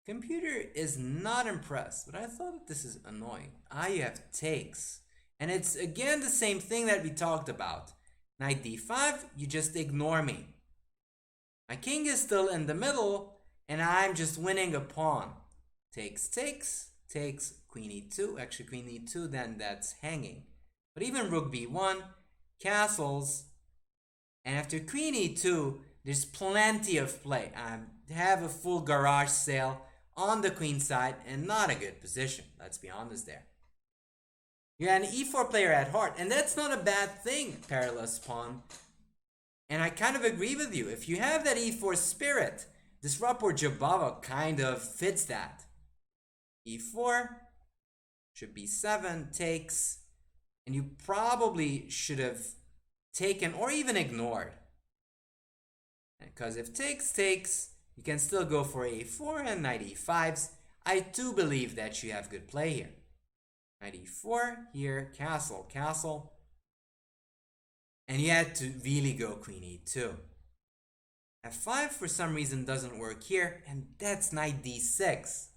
Computer is not impressed, but I thought that this is annoying. You have takes. And it's again the same thing that we talked about. Knight d5, you just ignore me. My king is still in the middle, and I'm just winning a pawn. Takes, queen e2. Actually, queen e2, then that's hanging. But even rook b1, castles, and after queen e2, there's plenty of play. I have a full garage sale on the queen side and not a good position. Let's be honest there. You're an e4 player at heart, and that's not a bad thing, Perilous Pawn. And I kind of agree with you. If you have that e4 spirit, this Rapport-Jobava kind of fits that. e4, should be 7, takes, and you probably should have taken or even ignored. Because if takes, you can still go for a4 and knight e5s. I do believe that you have good play here. Knight e4, here, castle. And you had to really go queen e2. f5 for some reason doesn't work here, and that's knight d6.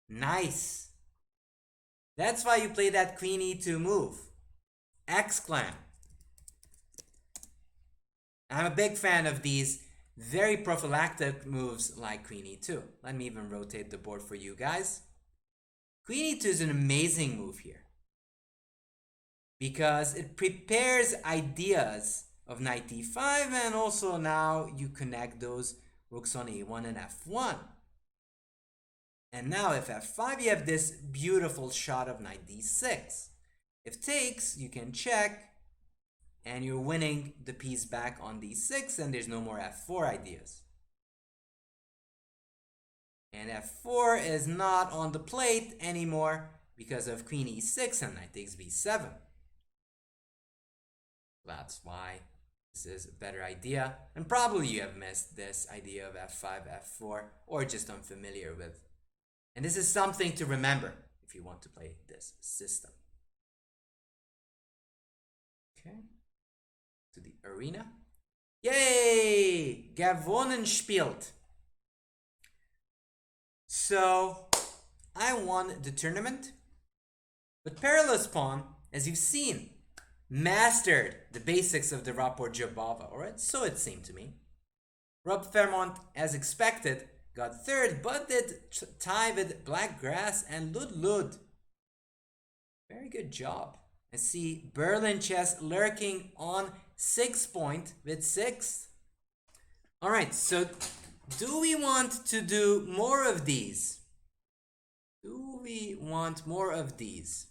Nice. That's why you play that queen e2 move. Exclam. I'm a big fan of these very prophylactic moves like queen e2. Let me even rotate the board for you guys. Queen e2 is an amazing move here because it prepares ideas of knight d5, and also now you connect those rooks on a1 and f1. And now if f5, you have this beautiful shot of knight d6. If takes, you can check, and you're winning the piece back on d6, and there's no more f4 ideas. And f4 is not on the plate anymore because of queen e6 and knight takes b7. That's why this is a better idea. And probably you have missed this idea of f5, f4, or just unfamiliar with. And this is something to remember if you want to play this system. Okay. To the arena. Yay! Gewonnen spielt. So, I won the tournament. But Perilous Pawn, as you've seen, mastered the basics of the Rapport-Jobava, alright? So it seemed to me. Rob Fairmont, as expected, got third, but did tie with Blackgrass and Lud. Very good job. I see Berlin Chess lurking on 6 point with 6th. Alright, so do we want to do more of these? Do we want more of these?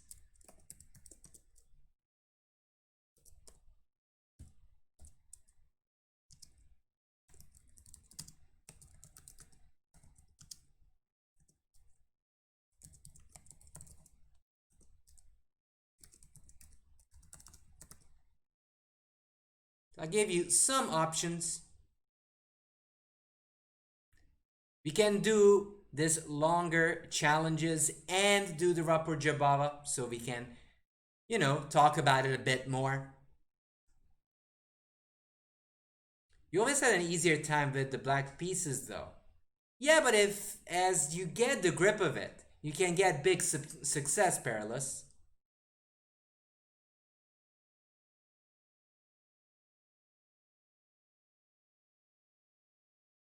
I gave you some options. We can do this longer challenges and do the Rapport-Jobava so we can, talk about it a bit more. You always had an easier time with the black pieces though. Yeah, but if as you get the grip of it, you can get big success, Perilous.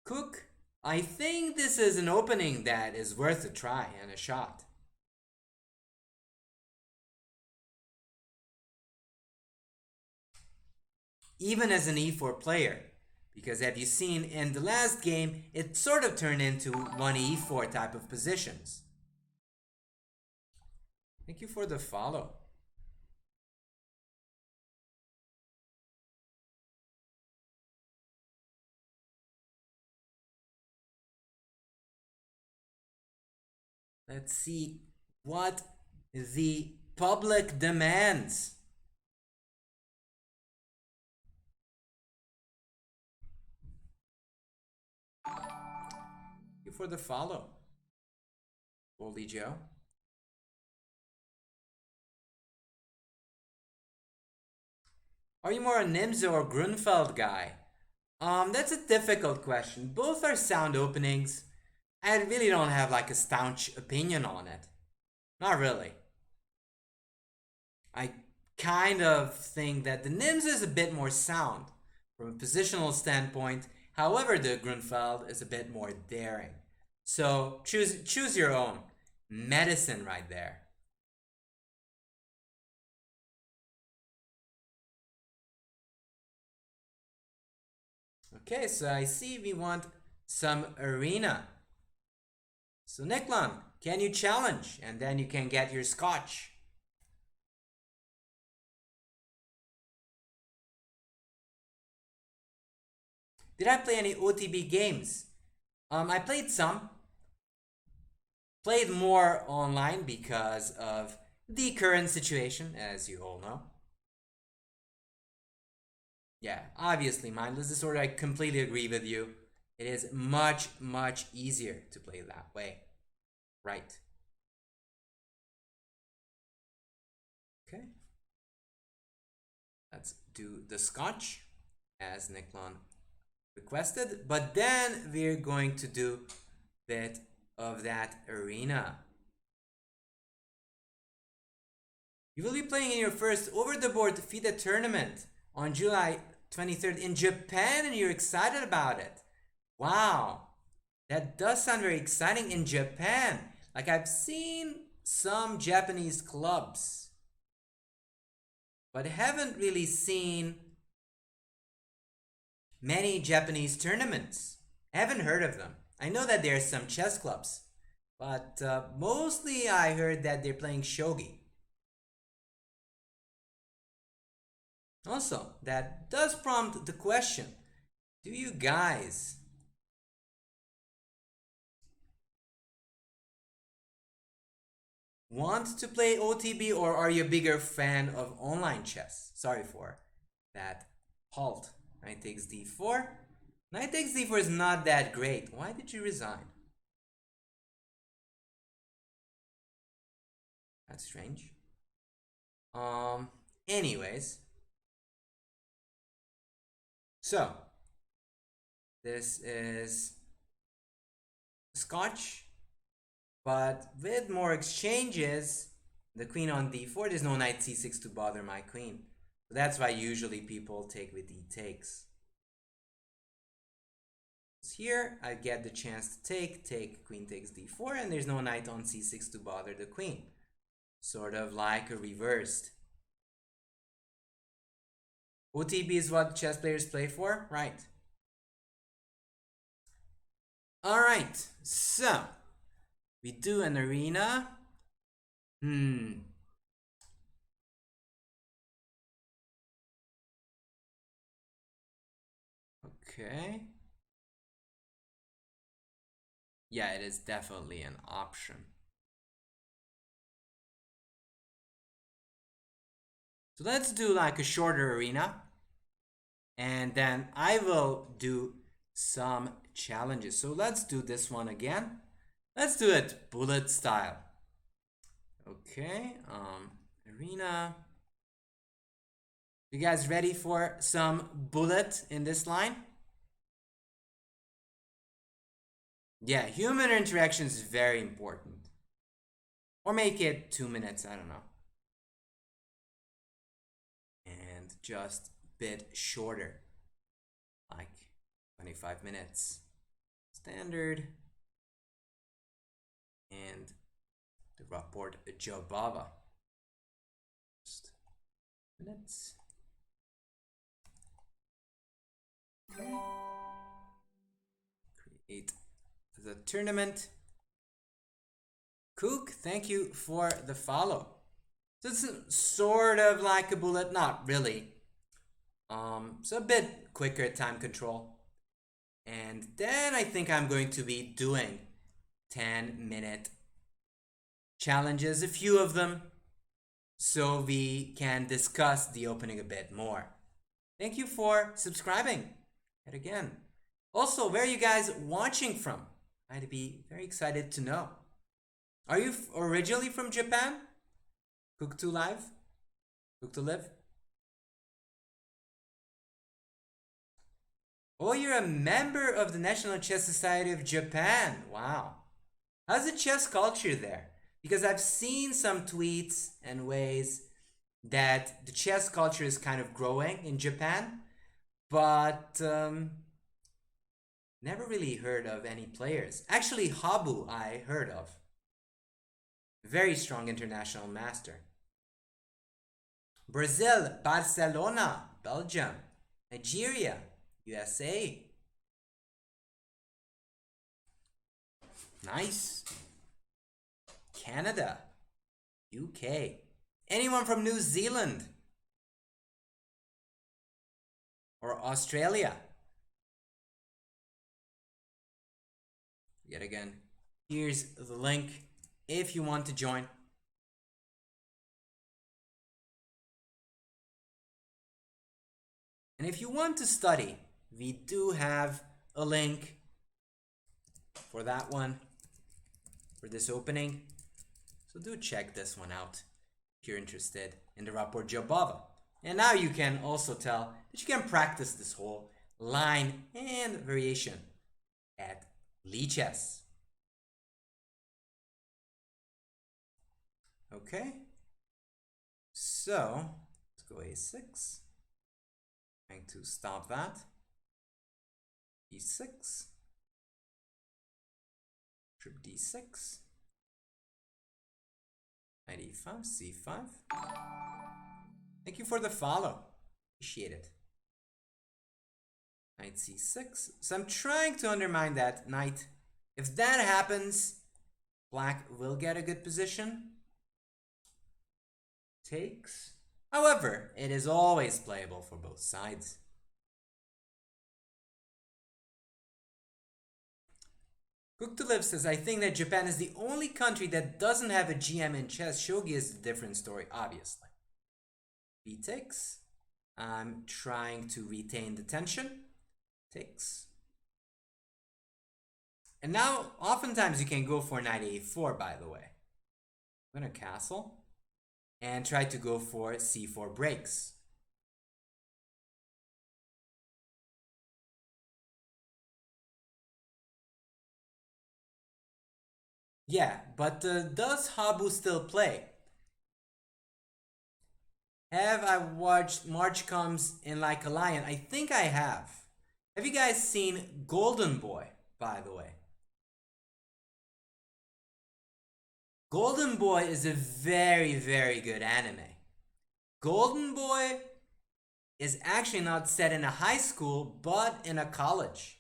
Cook, I think this is an opening that is worth a try and a shot. Even as an e4 player. Because have you seen in the last game, it sort of turned into one e4 type of positions. Thank you for the follow. Let's see what the public demands. Thank you for the follow, Boldy Joe. Are you more a Nimzo or Grunfeld guy? That's a difficult question. Both are sound openings. I really don't have like a staunch opinion on it. Not really. I kind of think that the Nims is a bit more sound from a positional standpoint. However, the Grunfeld is a bit more daring. So choose your own medicine right there. Okay, so I see we want some arena. So Niklan, can you challenge? And then you can get your scotch. Did I play any OTB games? I played some. Played more online because of the current situation, as you all know. Yeah, obviously, mindless disorder, I completely agree with you. It is much, much easier to play that way. Right. Okay. Let's do the scotch as Niklon requested. But then we're going to do a bit of that arena. You will be playing in your first over-the-board FIDE tournament on July 23rd in Japan and you're excited about it. Wow. That does sound very exciting in Japan. Like I've seen some Japanese clubs, but haven't really seen many Japanese tournaments. I haven't heard of them. I know that there are some chess clubs, but mostly I heard that they're playing shogi. Also, that does prompt the question, do you guys want to play OTB or are you a bigger fan of online chess? Sorry for that halt. Knight takes d4. Knight takes d4 is not that great. Why did you resign? That's strange. Anyways. So, this is Scotch, but with more exchanges, the queen on d4, there's no knight c6 to bother my queen. So that's why usually people take with d takes. Here, I get the chance to take, queen takes d4, and there's no knight on c6 to bother the queen. Sort of like a reversed. OTB is what chess players play for, right? Alright, so we do an arena. Okay. Yeah, it is definitely an option. So let's do like a shorter arena. And then I will do some challenges. So let's do this one again. Let's do it bullet style. Okay, arena. You guys ready for some bullet in this line? Yeah, human interaction is very important. Or make it 2 minutes, I don't know. And just a bit shorter, like 25 minutes. Standard. And the Rapport-Jobava. Just minutes. Okay. Create the tournament. Cook, thank you for the follow. So it's sort of like a bullet, not really. So a bit quicker time control. And then I think I'm going to be doing 10-minute challenges, a few of them, so we can discuss the opening a bit more. Thank you for subscribing. And again, also, where are you guys watching from? I'd be very excited to know. Are you originally from Japan? Cook to live? Cook to live? Oh, you're a member of the National Chess Society of Japan. Wow. How's the chess culture there? Because I've seen some tweets and ways that the chess culture is kind of growing in Japan, but never really heard of any players. Actually, Habu I heard of. Very strong international master. Brazil, Barcelona, Belgium, Nigeria, USA. Nice. Canada, UK. Anyone from New Zealand? Or Australia? Yet again, here's the link if you want to join. And if you want to study, we do have a link for that one, for this opening. So do check this one out if you're interested in the Rapport-Jobava. And now you can also tell that you can practice this whole line and variation at Lichess. Okay, so let's go a6. Trying to stop that. e6. Trip d6. Knight e5, c5. Thank you for the follow. Appreciate it. Knight c6. So I'm trying to undermine that knight. If that happens, black will get a good position. Takes. However, it is always playable for both sides. Cook to Live says, I think that Japan is the only country that doesn't have a GM in chess. Shogi is a different story, obviously. B takes. I'm trying to retain the tension. Takes. And now, oftentimes you can go for knight a4, by the way. I'm going to castle and try to go for c4 breaks. Yeah, but does Habu still play? Have I watched March Comes in Like a Lion? I think I have. Have you guys seen Golden Boy, by the way? Golden Boy is a very, very good anime. Golden Boy is actually not set in a high school, but in a college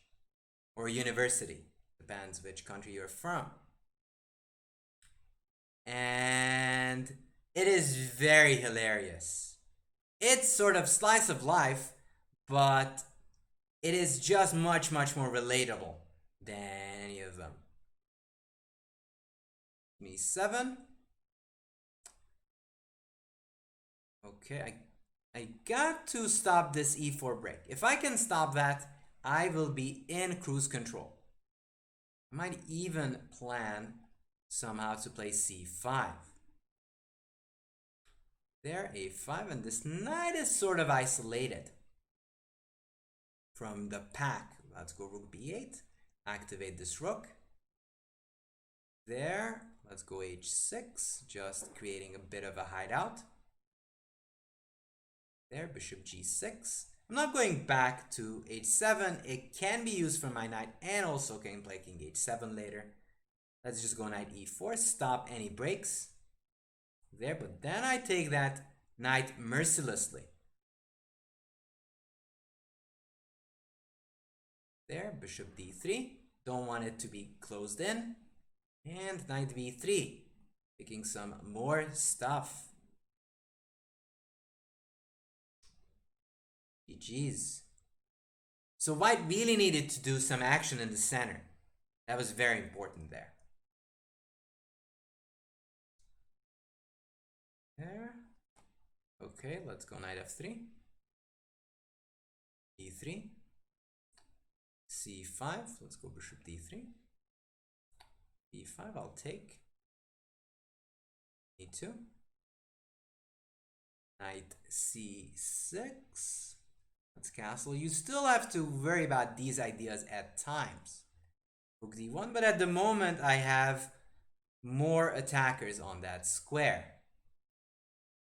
or university. Depends which country you're from. And it is very hilarious. It's sort of slice of life, but it is just much, much more relatable than any of them. e7. Okay, I got to stop this e4 break. If I can stop that, I will be in cruise control. I might even plan somehow to play c5. There, a5, and this knight is sort of isolated from the pack. Let's go rook b8, activate this rook. There, let's go h6, just creating a bit of a hideout. There, bishop g6. I'm not going back to h7. It can be used for my knight and also can play king h7 later. Let's just go knight e4, stop any breaks. There, but then I take that knight mercilessly. There, bishop d3. Don't want it to be closed in. And knight b3, picking some more stuff. GG's. So white really needed to do some action in the center. That was very important there. There. Okay, let's go knight f3. d3. c5. Let's go bishop d3. b5, I'll take. e2. Knight c6. Let's castle. You still have to worry about these ideas at times. Rook d1, but at the moment I have more attackers on that square.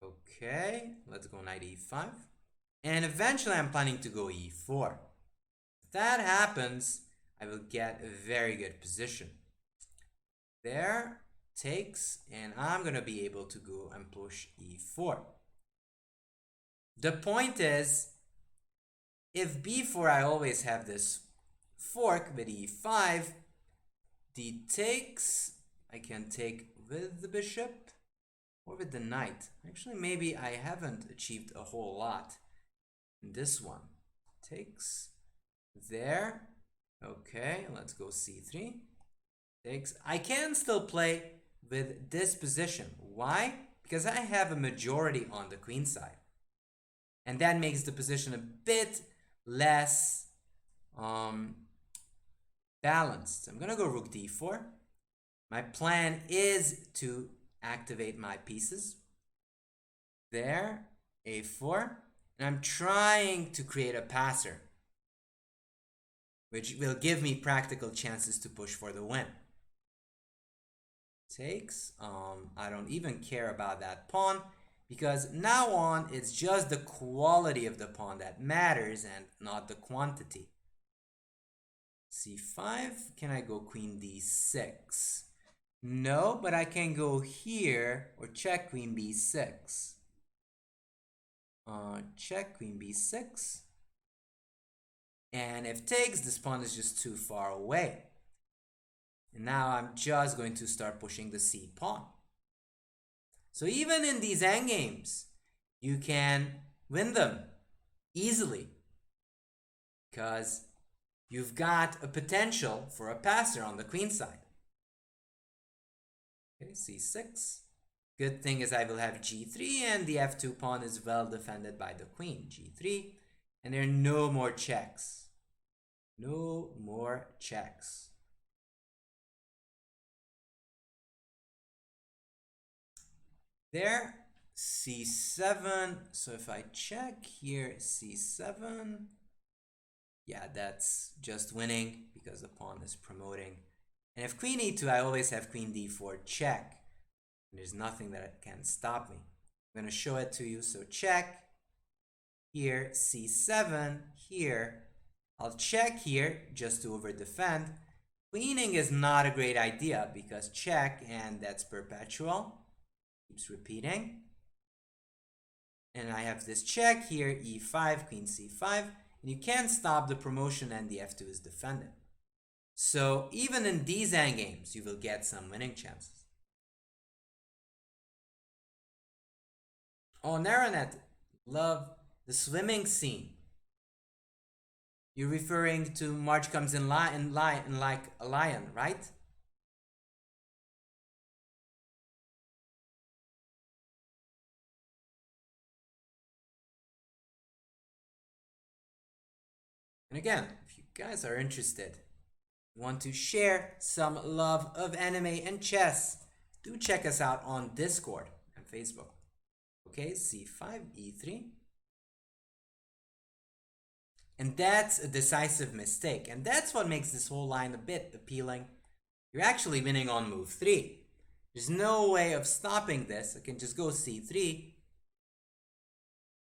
Okay, let's go knight e5. And eventually I'm planning to go e4. If that happens, I will get a very good position. There, takes, and I'm going to be able to go and push e4. The point is, if b4, I always have this fork with e5, d takes, I can take with the bishop or with the knight. Actually, maybe I haven't achieved a whole lot in this one. Takes, there, okay, let's go c3, takes. I can still play with this position. Why? Because I have a majority on the queen side. And that makes the position a bit less balanced. I'm gonna go rook d4. My plan is to activate my pieces. There, a4. And I'm trying to create a passer, which will give me practical chances to push for the win. Takes. I don't even care about that pawn, because now on it's just the quality of the pawn that matters and not the quantity. c5. Can I go queen d6? No, but I can go here or check queen b6. Check queen b6. And if takes, this pawn is just too far away. And now I'm just going to start pushing the c pawn. So even in these endgames, you can win them easily, because you've got a potential for a passer on the queen side. Okay, c6. Good thing is I will have g3, and the f2 pawn is well defended by the queen. g3, and there are no more checks. No more checks. There, c7. So if I check here, c7, yeah, that's just winning because the pawn is promoting. And if queen e2, I always have queen d4 check. And there's nothing that can stop me. I'm going to show it to you. So check here, c7 here. I'll check here just to over defend. Queening is not a great idea because check, and that's perpetual. Keeps repeating. And I have this check here, e5, queen c5, and you can't stop the promotion, and the f2 is defended. So even in these endgames, you will get some winning chances. Oh, Naranet, love the swimming scene. You're referring to March comes in like a lion, right? And again, if you guys are interested want to share some love of anime and chess, do check us out on Discord and Facebook. Okay, c5, e3. And that's a decisive mistake. And that's what makes this whole line a bit appealing. You're actually winning on move 3. There's no way of stopping this. I can just go c3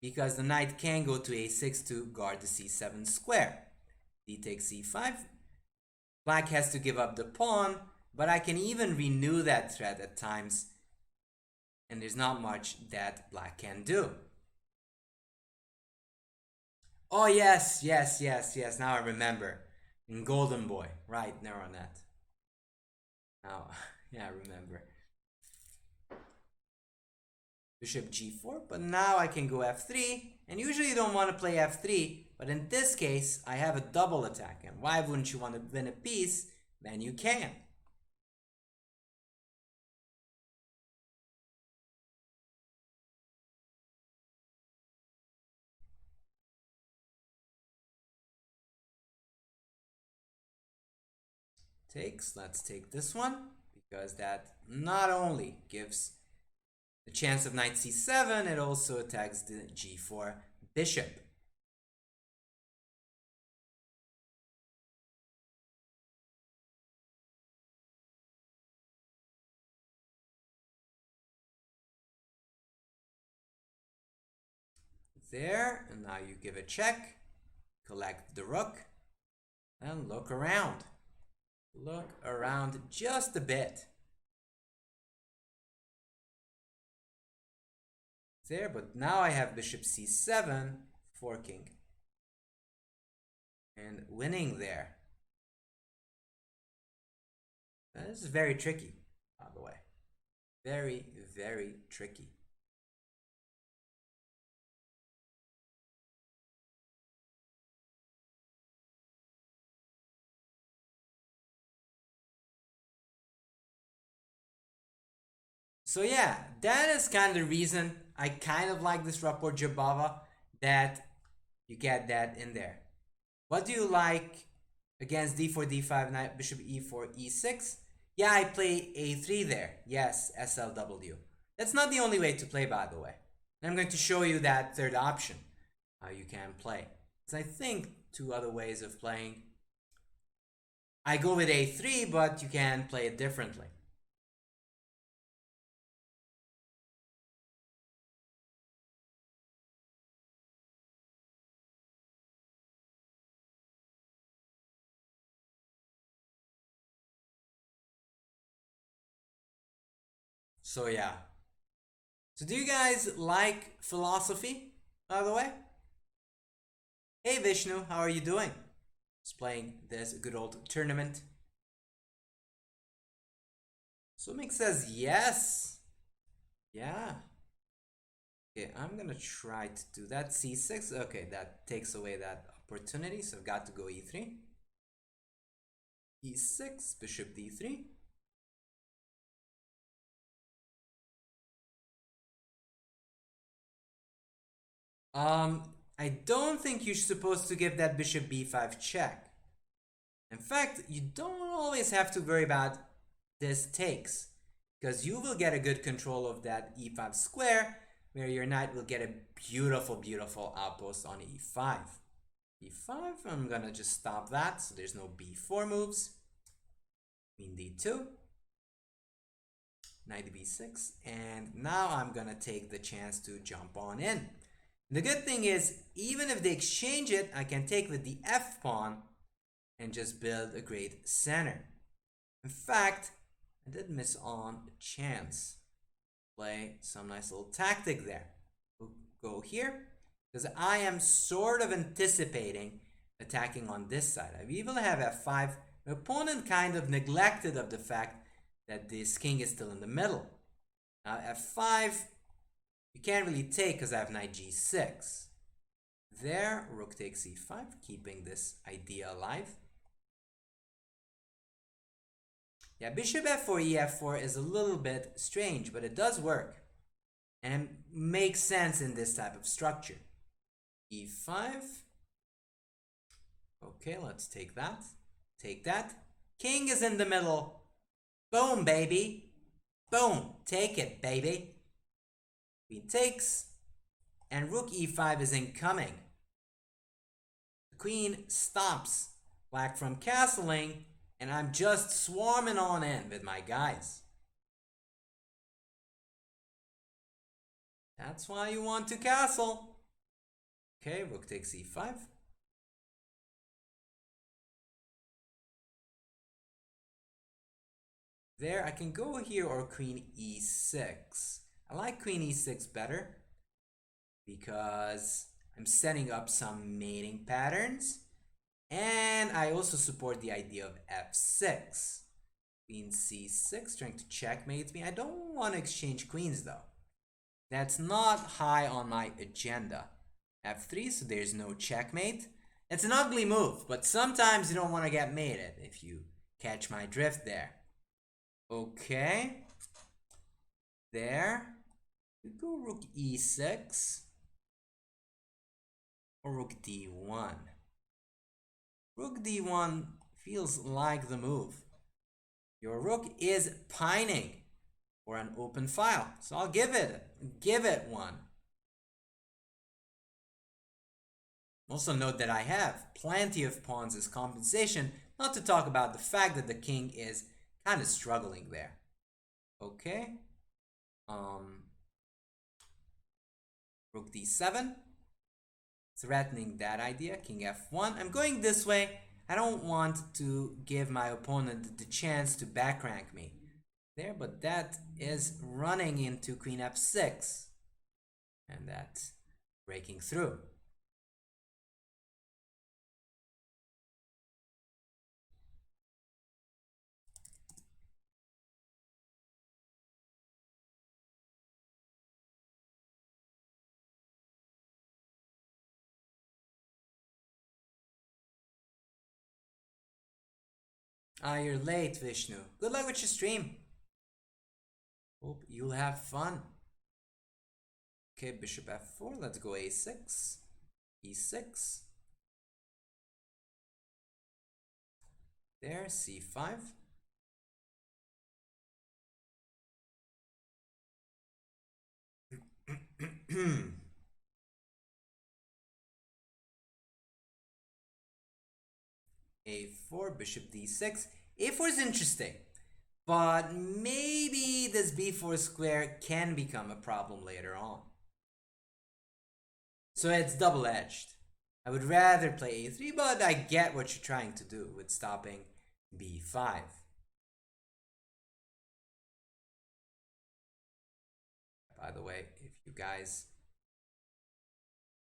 because the knight can go to a6 to guard the c7 square. D takes c5. Black has to give up the pawn, but I can even renew that threat at times, and there's not much that black can do. Oh yes, now I remember. In Golden Boy, right, Neuronet. Now, yeah, I remember. Bishop g4, but now I can go f3, and usually you don't want to play f3, but in this case, I have a double attack, and why wouldn't you want to win a piece? Then you can. Let's take this one, because that not only gives the chance of knight c7, it also attacks the g4 bishop. There, and now you give a check, collect the rook, and look around. Look around just a bit. There, but now I have bishop c7 forking and winning there. Now, this is very tricky, by the way. Very, very tricky. So yeah, that is kind of the reason I kind of like this Rapport-Jobava, that you get that in there. What do you like against d4, d5, knight, bishop e4, e6? Yeah, I play a3 there. Yes, SLW. That's not the only way to play, by the way. And I'm going to show you that third option, how you can play. So I think two other ways of playing. I go with a3, but you can play it differently. So yeah. So do you guys like philosophy, by the way? Hey Vishnu, how are you doing? Just playing this good old tournament. Sumik says yes. Yeah. Okay, I'm gonna try to do that. c6. Okay, that takes away that opportunity, so I've got to go e3. e6, bishop d3. I don't think you're supposed to give that bishop b5 check. In fact, you don't always have to worry about this takes, because you will get a good control of that e5 square, where your knight will get a beautiful, beautiful outpost on e5. e5, I'm gonna just stop that, so there's no b4 moves. Queen d2. Knight b6, and now I'm gonna take the chance to jump on in. The good thing is, even if they exchange it, I can take with the f pawn and just build a great center. In fact, I did miss on a chance. Play some nice little tactic there. We'll go here, because I am sort of anticipating attacking on this side. I even have f5. My opponent kind of neglected of the fact that this king is still in the middle. Now f5, you can't really take because I have knight g6. There, rook takes e5, keeping this idea alive. Yeah, bishop f4, ef4 is a little bit strange, but it does work. And makes sense in this type of structure. e5. Okay, let's take that. Take that. King is in the middle. Boom, baby. Boom. Take it, baby. Queen takes. And rook e5 is incoming. The queen stops black from castling. And I'm just swarming on in with my guys. That's why you want to castle. Okay, rook takes e5. There, I can go here or queen e6. I like queen e6 better because I'm setting up some mating patterns. And I also support the idea of f6. Queen c6, trying to checkmate me. I don't want to exchange queens though. That's not high on my agenda. f3, so there's no checkmate. It's an ugly move, but sometimes you don't want to get mated, if you catch my drift there. Okay. There. We go rook e6 or rook d1. Rook d1 feels like the move. Your rook is pining for an open file, so I'll give it one. Also note that I have plenty of pawns as compensation, not to talk about the fact that the king is kind of struggling there. Okay. Rook d7. Threatening that idea. King f1. I'm going this way. I don't want to give my opponent the chance to back rank me there, but that is running into queen f6. And that's breaking through. Ah, you're late, Vishnu. Good luck with your stream. Hope you'll have fun. Okay, bishop f4. Let's go a6. e6. There, c5. a4, bishop d6. a4 is interesting, but maybe this b4 square can become a problem later on. So it's double-edged. I would rather play a3, but I get what you're trying to do with stopping b5. By the way, if you guys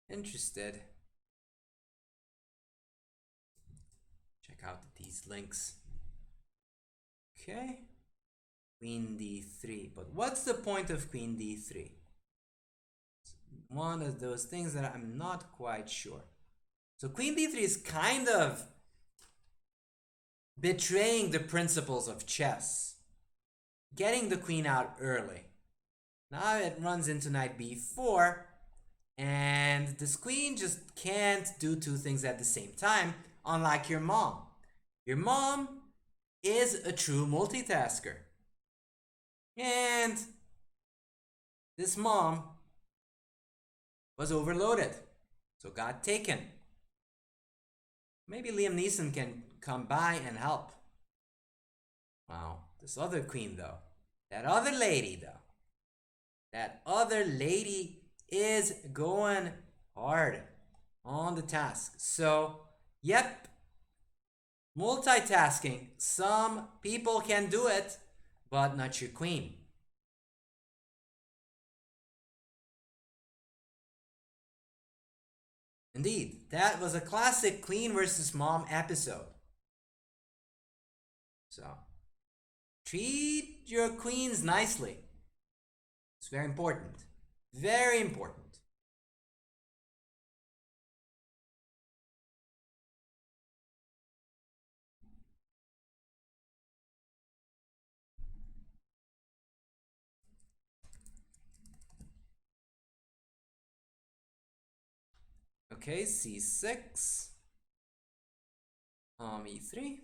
interested, check out these links. Okay, queen d3. But what's the point of queen d3? It's one of those things that I'm not quite sure. So queen d3 is kind of betraying the principles of chess, getting the queen out early. Now it runs into knight b4, and this queen just can't do two things at the same time, unlike your mom. Your mom is a true multitasker. And this mom was overloaded, so got taken. Maybe Liam Neeson can come by and help. Wow, this other queen though, that other lady is going hard on the task. So, yep, multitasking. Some people can do it, but not your queen. Indeed, that was a classic queen versus mom episode. So, treat your queens nicely. It's very important. Very important. Okay, c6. E3.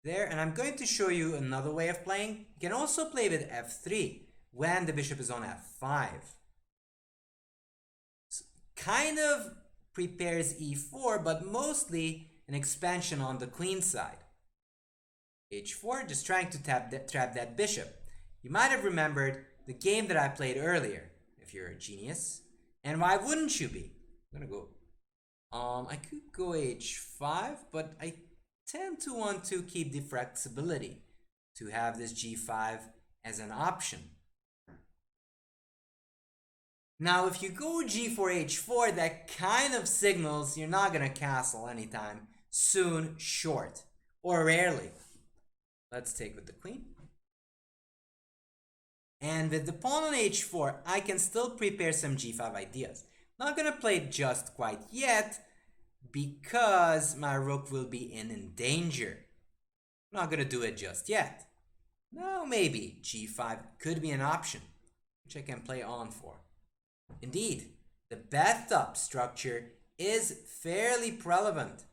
there, and I'm going to show you another way of playing. You can also play with f3 when the bishop is on f5. So kind of prepares e4, but mostly an expansion on the queen side. h4, just trying to trap that bishop. You might have remembered the game that I played earlier, if you're a genius. And why wouldn't you be? I'm gonna go. I could go h5, but I tend to want to keep the flexibility to have this g5 as an option. Now, if you go g4, h4, that kind of signals you're not gonna castle anytime soon, short, or rarely. Let's take with the queen. And with the pawn on h4, I can still prepare some g5 ideas. Not gonna play it just quite yet, because my rook will be in danger. I'm not gonna do it just yet. No, maybe g5 could be an option, which I can play on for. Indeed, the bathtub structure is fairly prevalent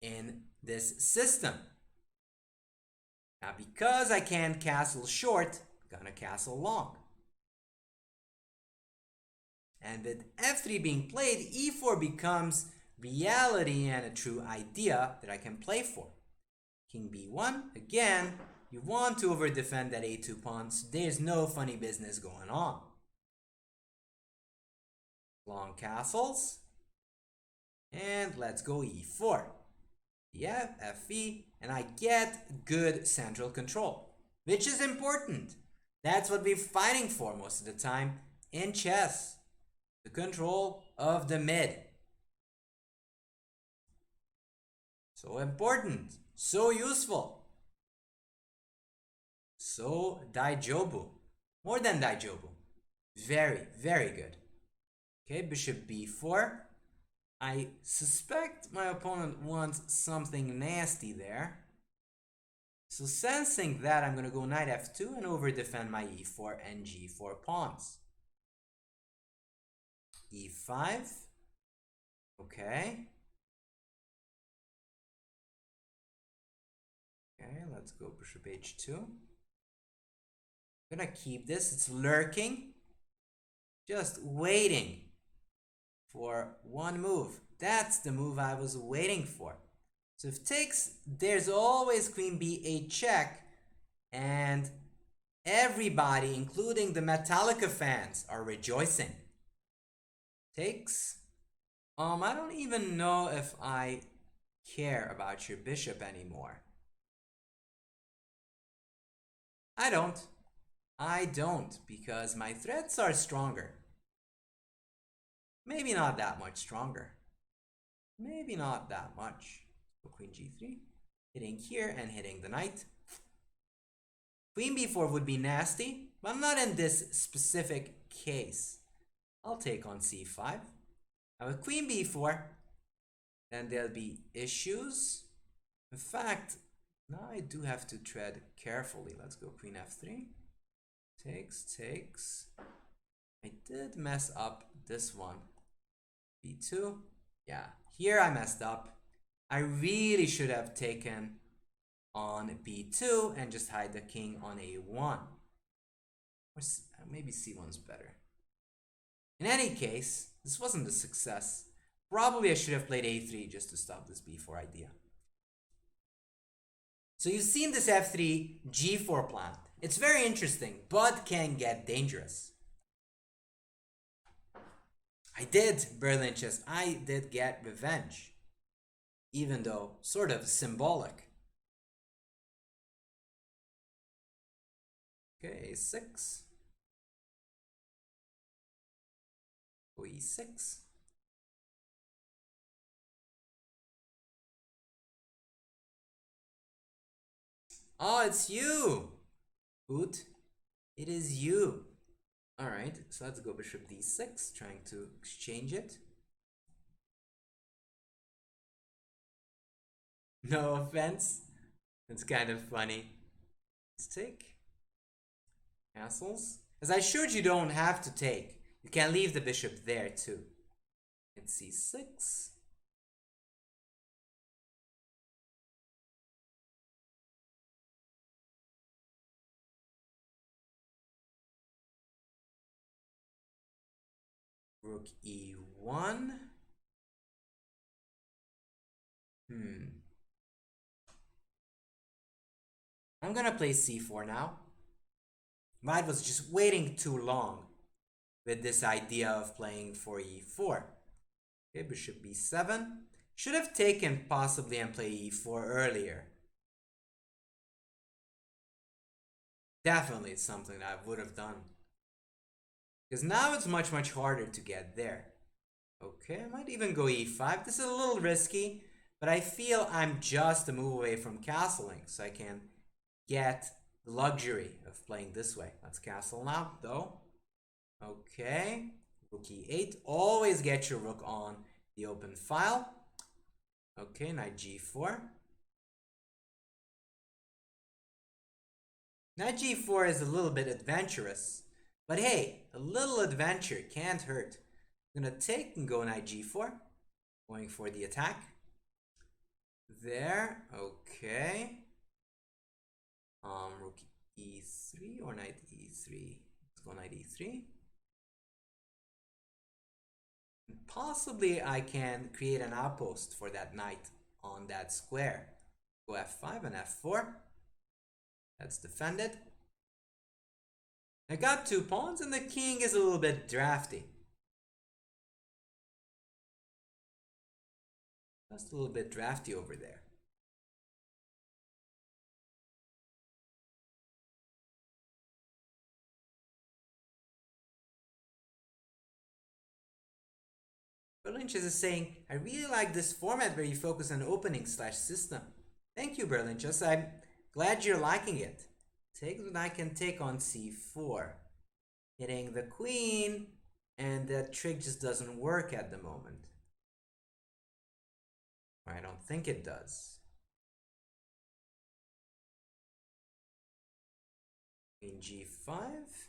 in this system. Now, because I can't castle short, I'm gonna castle long. And with f3 being played, e4 becomes reality and a true idea that I can play for. King b1, again, you want to over defend that a2 pawn, so there's no funny business going on. Long castles. And let's go e4. Yeah, fe, and I get good central control, which is important. That's what we're fighting for most of the time in chess. The control of the mid. So important, so useful, so daijobu, more than daijobu. Very, very good. Okay, bishop b4. I suspect my opponent wants something nasty there. So sensing that, I'm going to go knight f2 and over defend my e4 and g4 pawns. e5. Okay. Okay, let's go bishop h2. I'm gonna keep this. It's lurking. Just waiting for one move. That's the move I was waiting for. So if takes, there's always queen b8 check, and everybody, including the Metallica fans, are rejoicing. Takes. I don't even know if I care about your bishop anymore. I don't, because my threats are stronger. Maybe not that much stronger. Maybe not that much. So queen g3, hitting here and hitting the knight. Queen b4 would be nasty, but not in this specific case. I'll take on c5. Now with queen b4, then there'll be issues. In fact, now I do have to tread carefully. Let's go queen f3. Takes. I did mess up this one. b2. Yeah, here I messed up. I really should have taken on b2 and just hide the king on a1. Or maybe c1's better. In any case, this wasn't a success. Probably I should have played a3 just to stop this b4 idea. So you've seen this f3 g4 plan. It's very interesting, but can get dangerous. I did, Berlin chess. I did get revenge. Even though sort of symbolic. Okay, a6. e6. Oh, it's you! Boot. It is you. Alright, so let's go bishop d6, trying to exchange it. No offense. It's kind of funny. Let's take. Castles. As I showed you, don't have to take. You can leave the bishop there too. It's c6. Rook e1. I'm gonna play c4 now. White was just waiting too long with this idea of playing for e4. Okay, bishop b7. Should have taken possibly and play e4 earlier. Definitely something that I would have done. Because now it's much, much harder to get there. Okay, I might even go e5. This is a little risky, but I feel I'm just a move away from castling, so I can get the luxury of playing this way. Let's castle now, though. Okay, rook e8. Always get your rook on the open file. Okay, knight g4. Knight g4 is a little bit adventurous, but hey, a little adventure can't hurt. I'm gonna take and go knight g4, going for the attack. There, okay. Rook e3 or knight e3. Let's go knight e3. Possibly I can create an outpost for that knight on that square. Go f5 and f4. That's defended. I got 2 pawns and the king is a little bit drafty. Just a little bit drafty over there. Berlinches is saying, I really like this format where you focus on opening/system. Thank you, Berlinches. I'm glad you're liking it. Take what I can take on c4. Hitting the queen, and that trick just doesn't work at the moment. I don't think it does. Queen g5.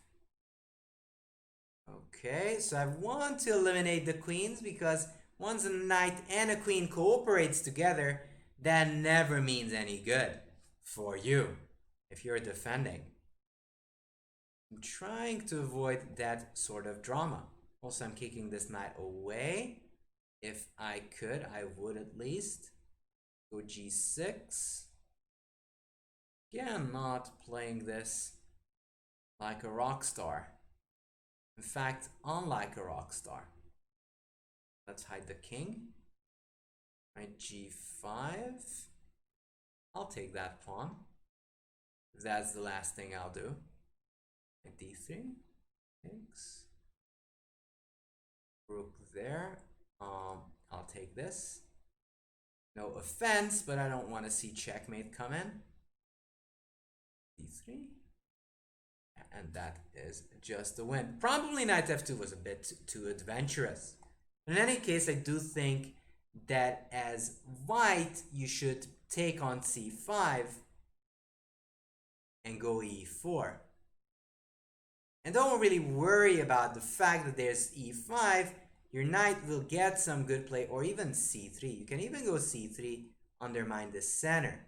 Okay, so I want to eliminate the queens because once a knight and a queen cooperates together, that never means any good for you if you're defending. I'm trying to avoid that sort of drama. Also, I'm kicking this knight away. If I could, I would at least go g6. Yeah, I'm not playing this like a rock star. In fact, unlike a rock star. Let's hide the king. Knight g5. I'll take that pawn. That's the last thing I'll do. Knight d3. Takes. Rook there. I'll take this. No offense, but I don't want to see checkmate come in. d3. And that is just a win. Probably knight f2 was a bit too adventurous. In any case, I do think that as white, you should take on c5 and go e4. And don't really worry about the fact that there's e5. Your knight will get some good play, or even c3. You can even go c3, undermine the center.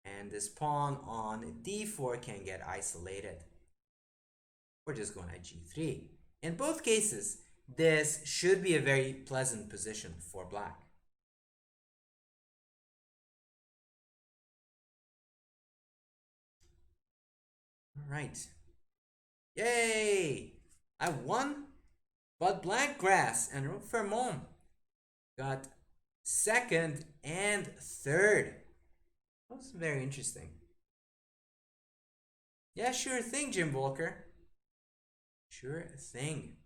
And this pawn on d4 can get isolated. Or just go knight g3. In both cases, this should be a very pleasant position for black. All right. Yay! I won, but Black Grass and Rook Fermont got second and third. That was very interesting. Yeah, sure thing, Jim Walker. Sure thing.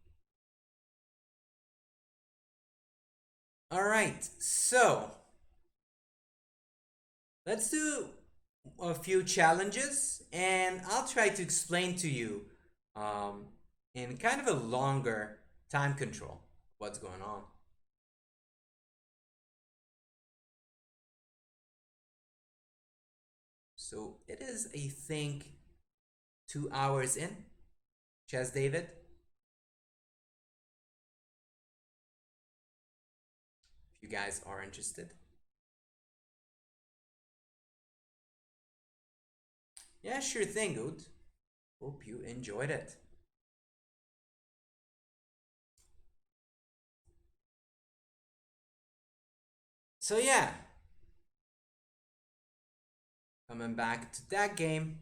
All right, so let's do a few challenges, and I'll try to explain to you in kind of a longer time control what's going on. So it is, I think, 2 hours in, Chess David. You guys are interested? Yeah, sure thing, good. Hope you enjoyed it. So yeah, coming back to that game.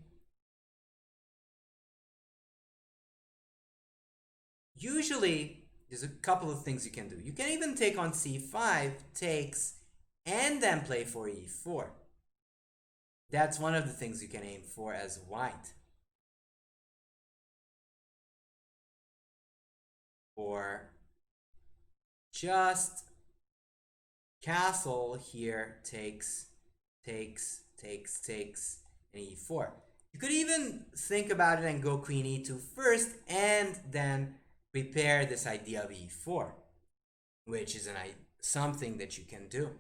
Usually, there's a couple of things you can do. You can even take on c5, takes, and then play for e4. That's one of the things you can aim for as white. Or just castle here, takes, and e4. You could even think about it and go queen e2 first and then prepare this idea of e4, which is something that you can do.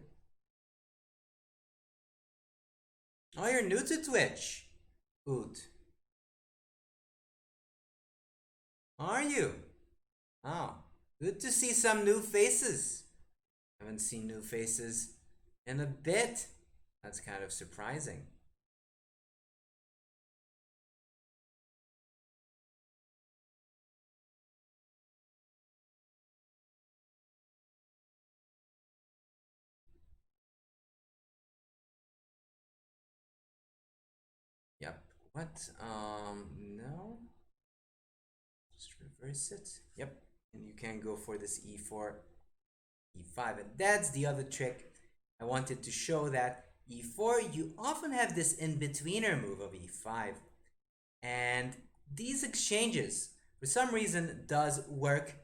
Oh, you're new to Twitch. Oot. Are you? Oh, good to see some new faces. Haven't seen new faces in a bit. That's kind of surprising. Yep. What? No. Just reverse it. Yep. And you can go for this e4, e5. And that's the other trick. I wanted to show that e4, you often have this in-betweener move of e5. And these exchanges, for some reason, does work.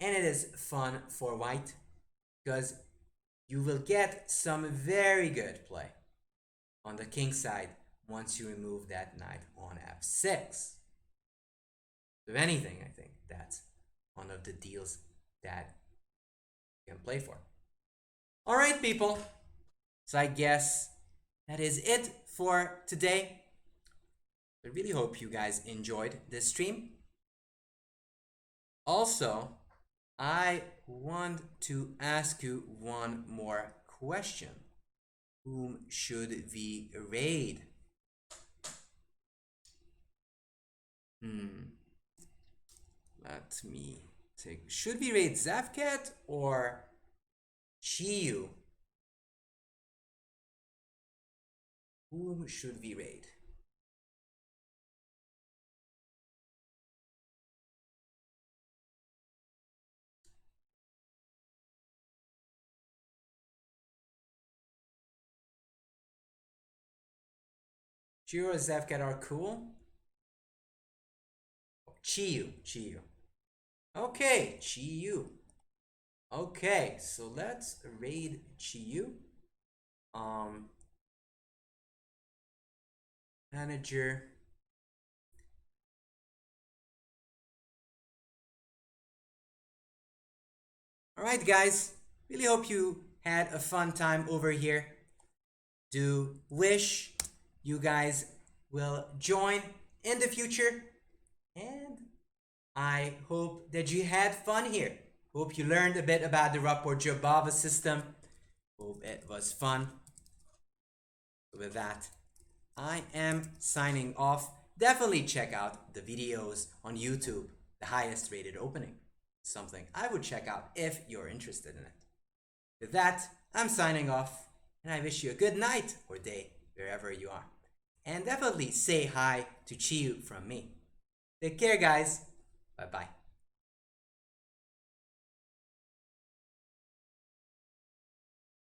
And it is fun for white because you will get some very good play on the king side once you remove that knight on f6. If anything, I think that's one of the deals that you can play for. All right, people. So I guess that is it for today. I really hope you guys enjoyed this stream. Also, I want to ask you one more question. Whom should we raid? Let me take. Should we raid Zavcat or Chiyu? Whom should we raid? Chiyu or Zavcat are cool. Chiyu. Okay, Chiyu. Okay, so let's raid Chiyu. Manager. Alright guys, really hope you had a fun time over here. Do wish you guys will join in the future, and I hope that you had fun here. Hope you learned a bit about the Rapport-Jobava system. Hope it was fun. With that, I am signing off. Definitely check out the videos on YouTube, the highest rated opening. Something I would check out if you're interested in it. With that, I'm signing off, and I wish you a good night or day wherever you are. And definitely say hi to Chiyu from me. Take care, guys. Bye bye.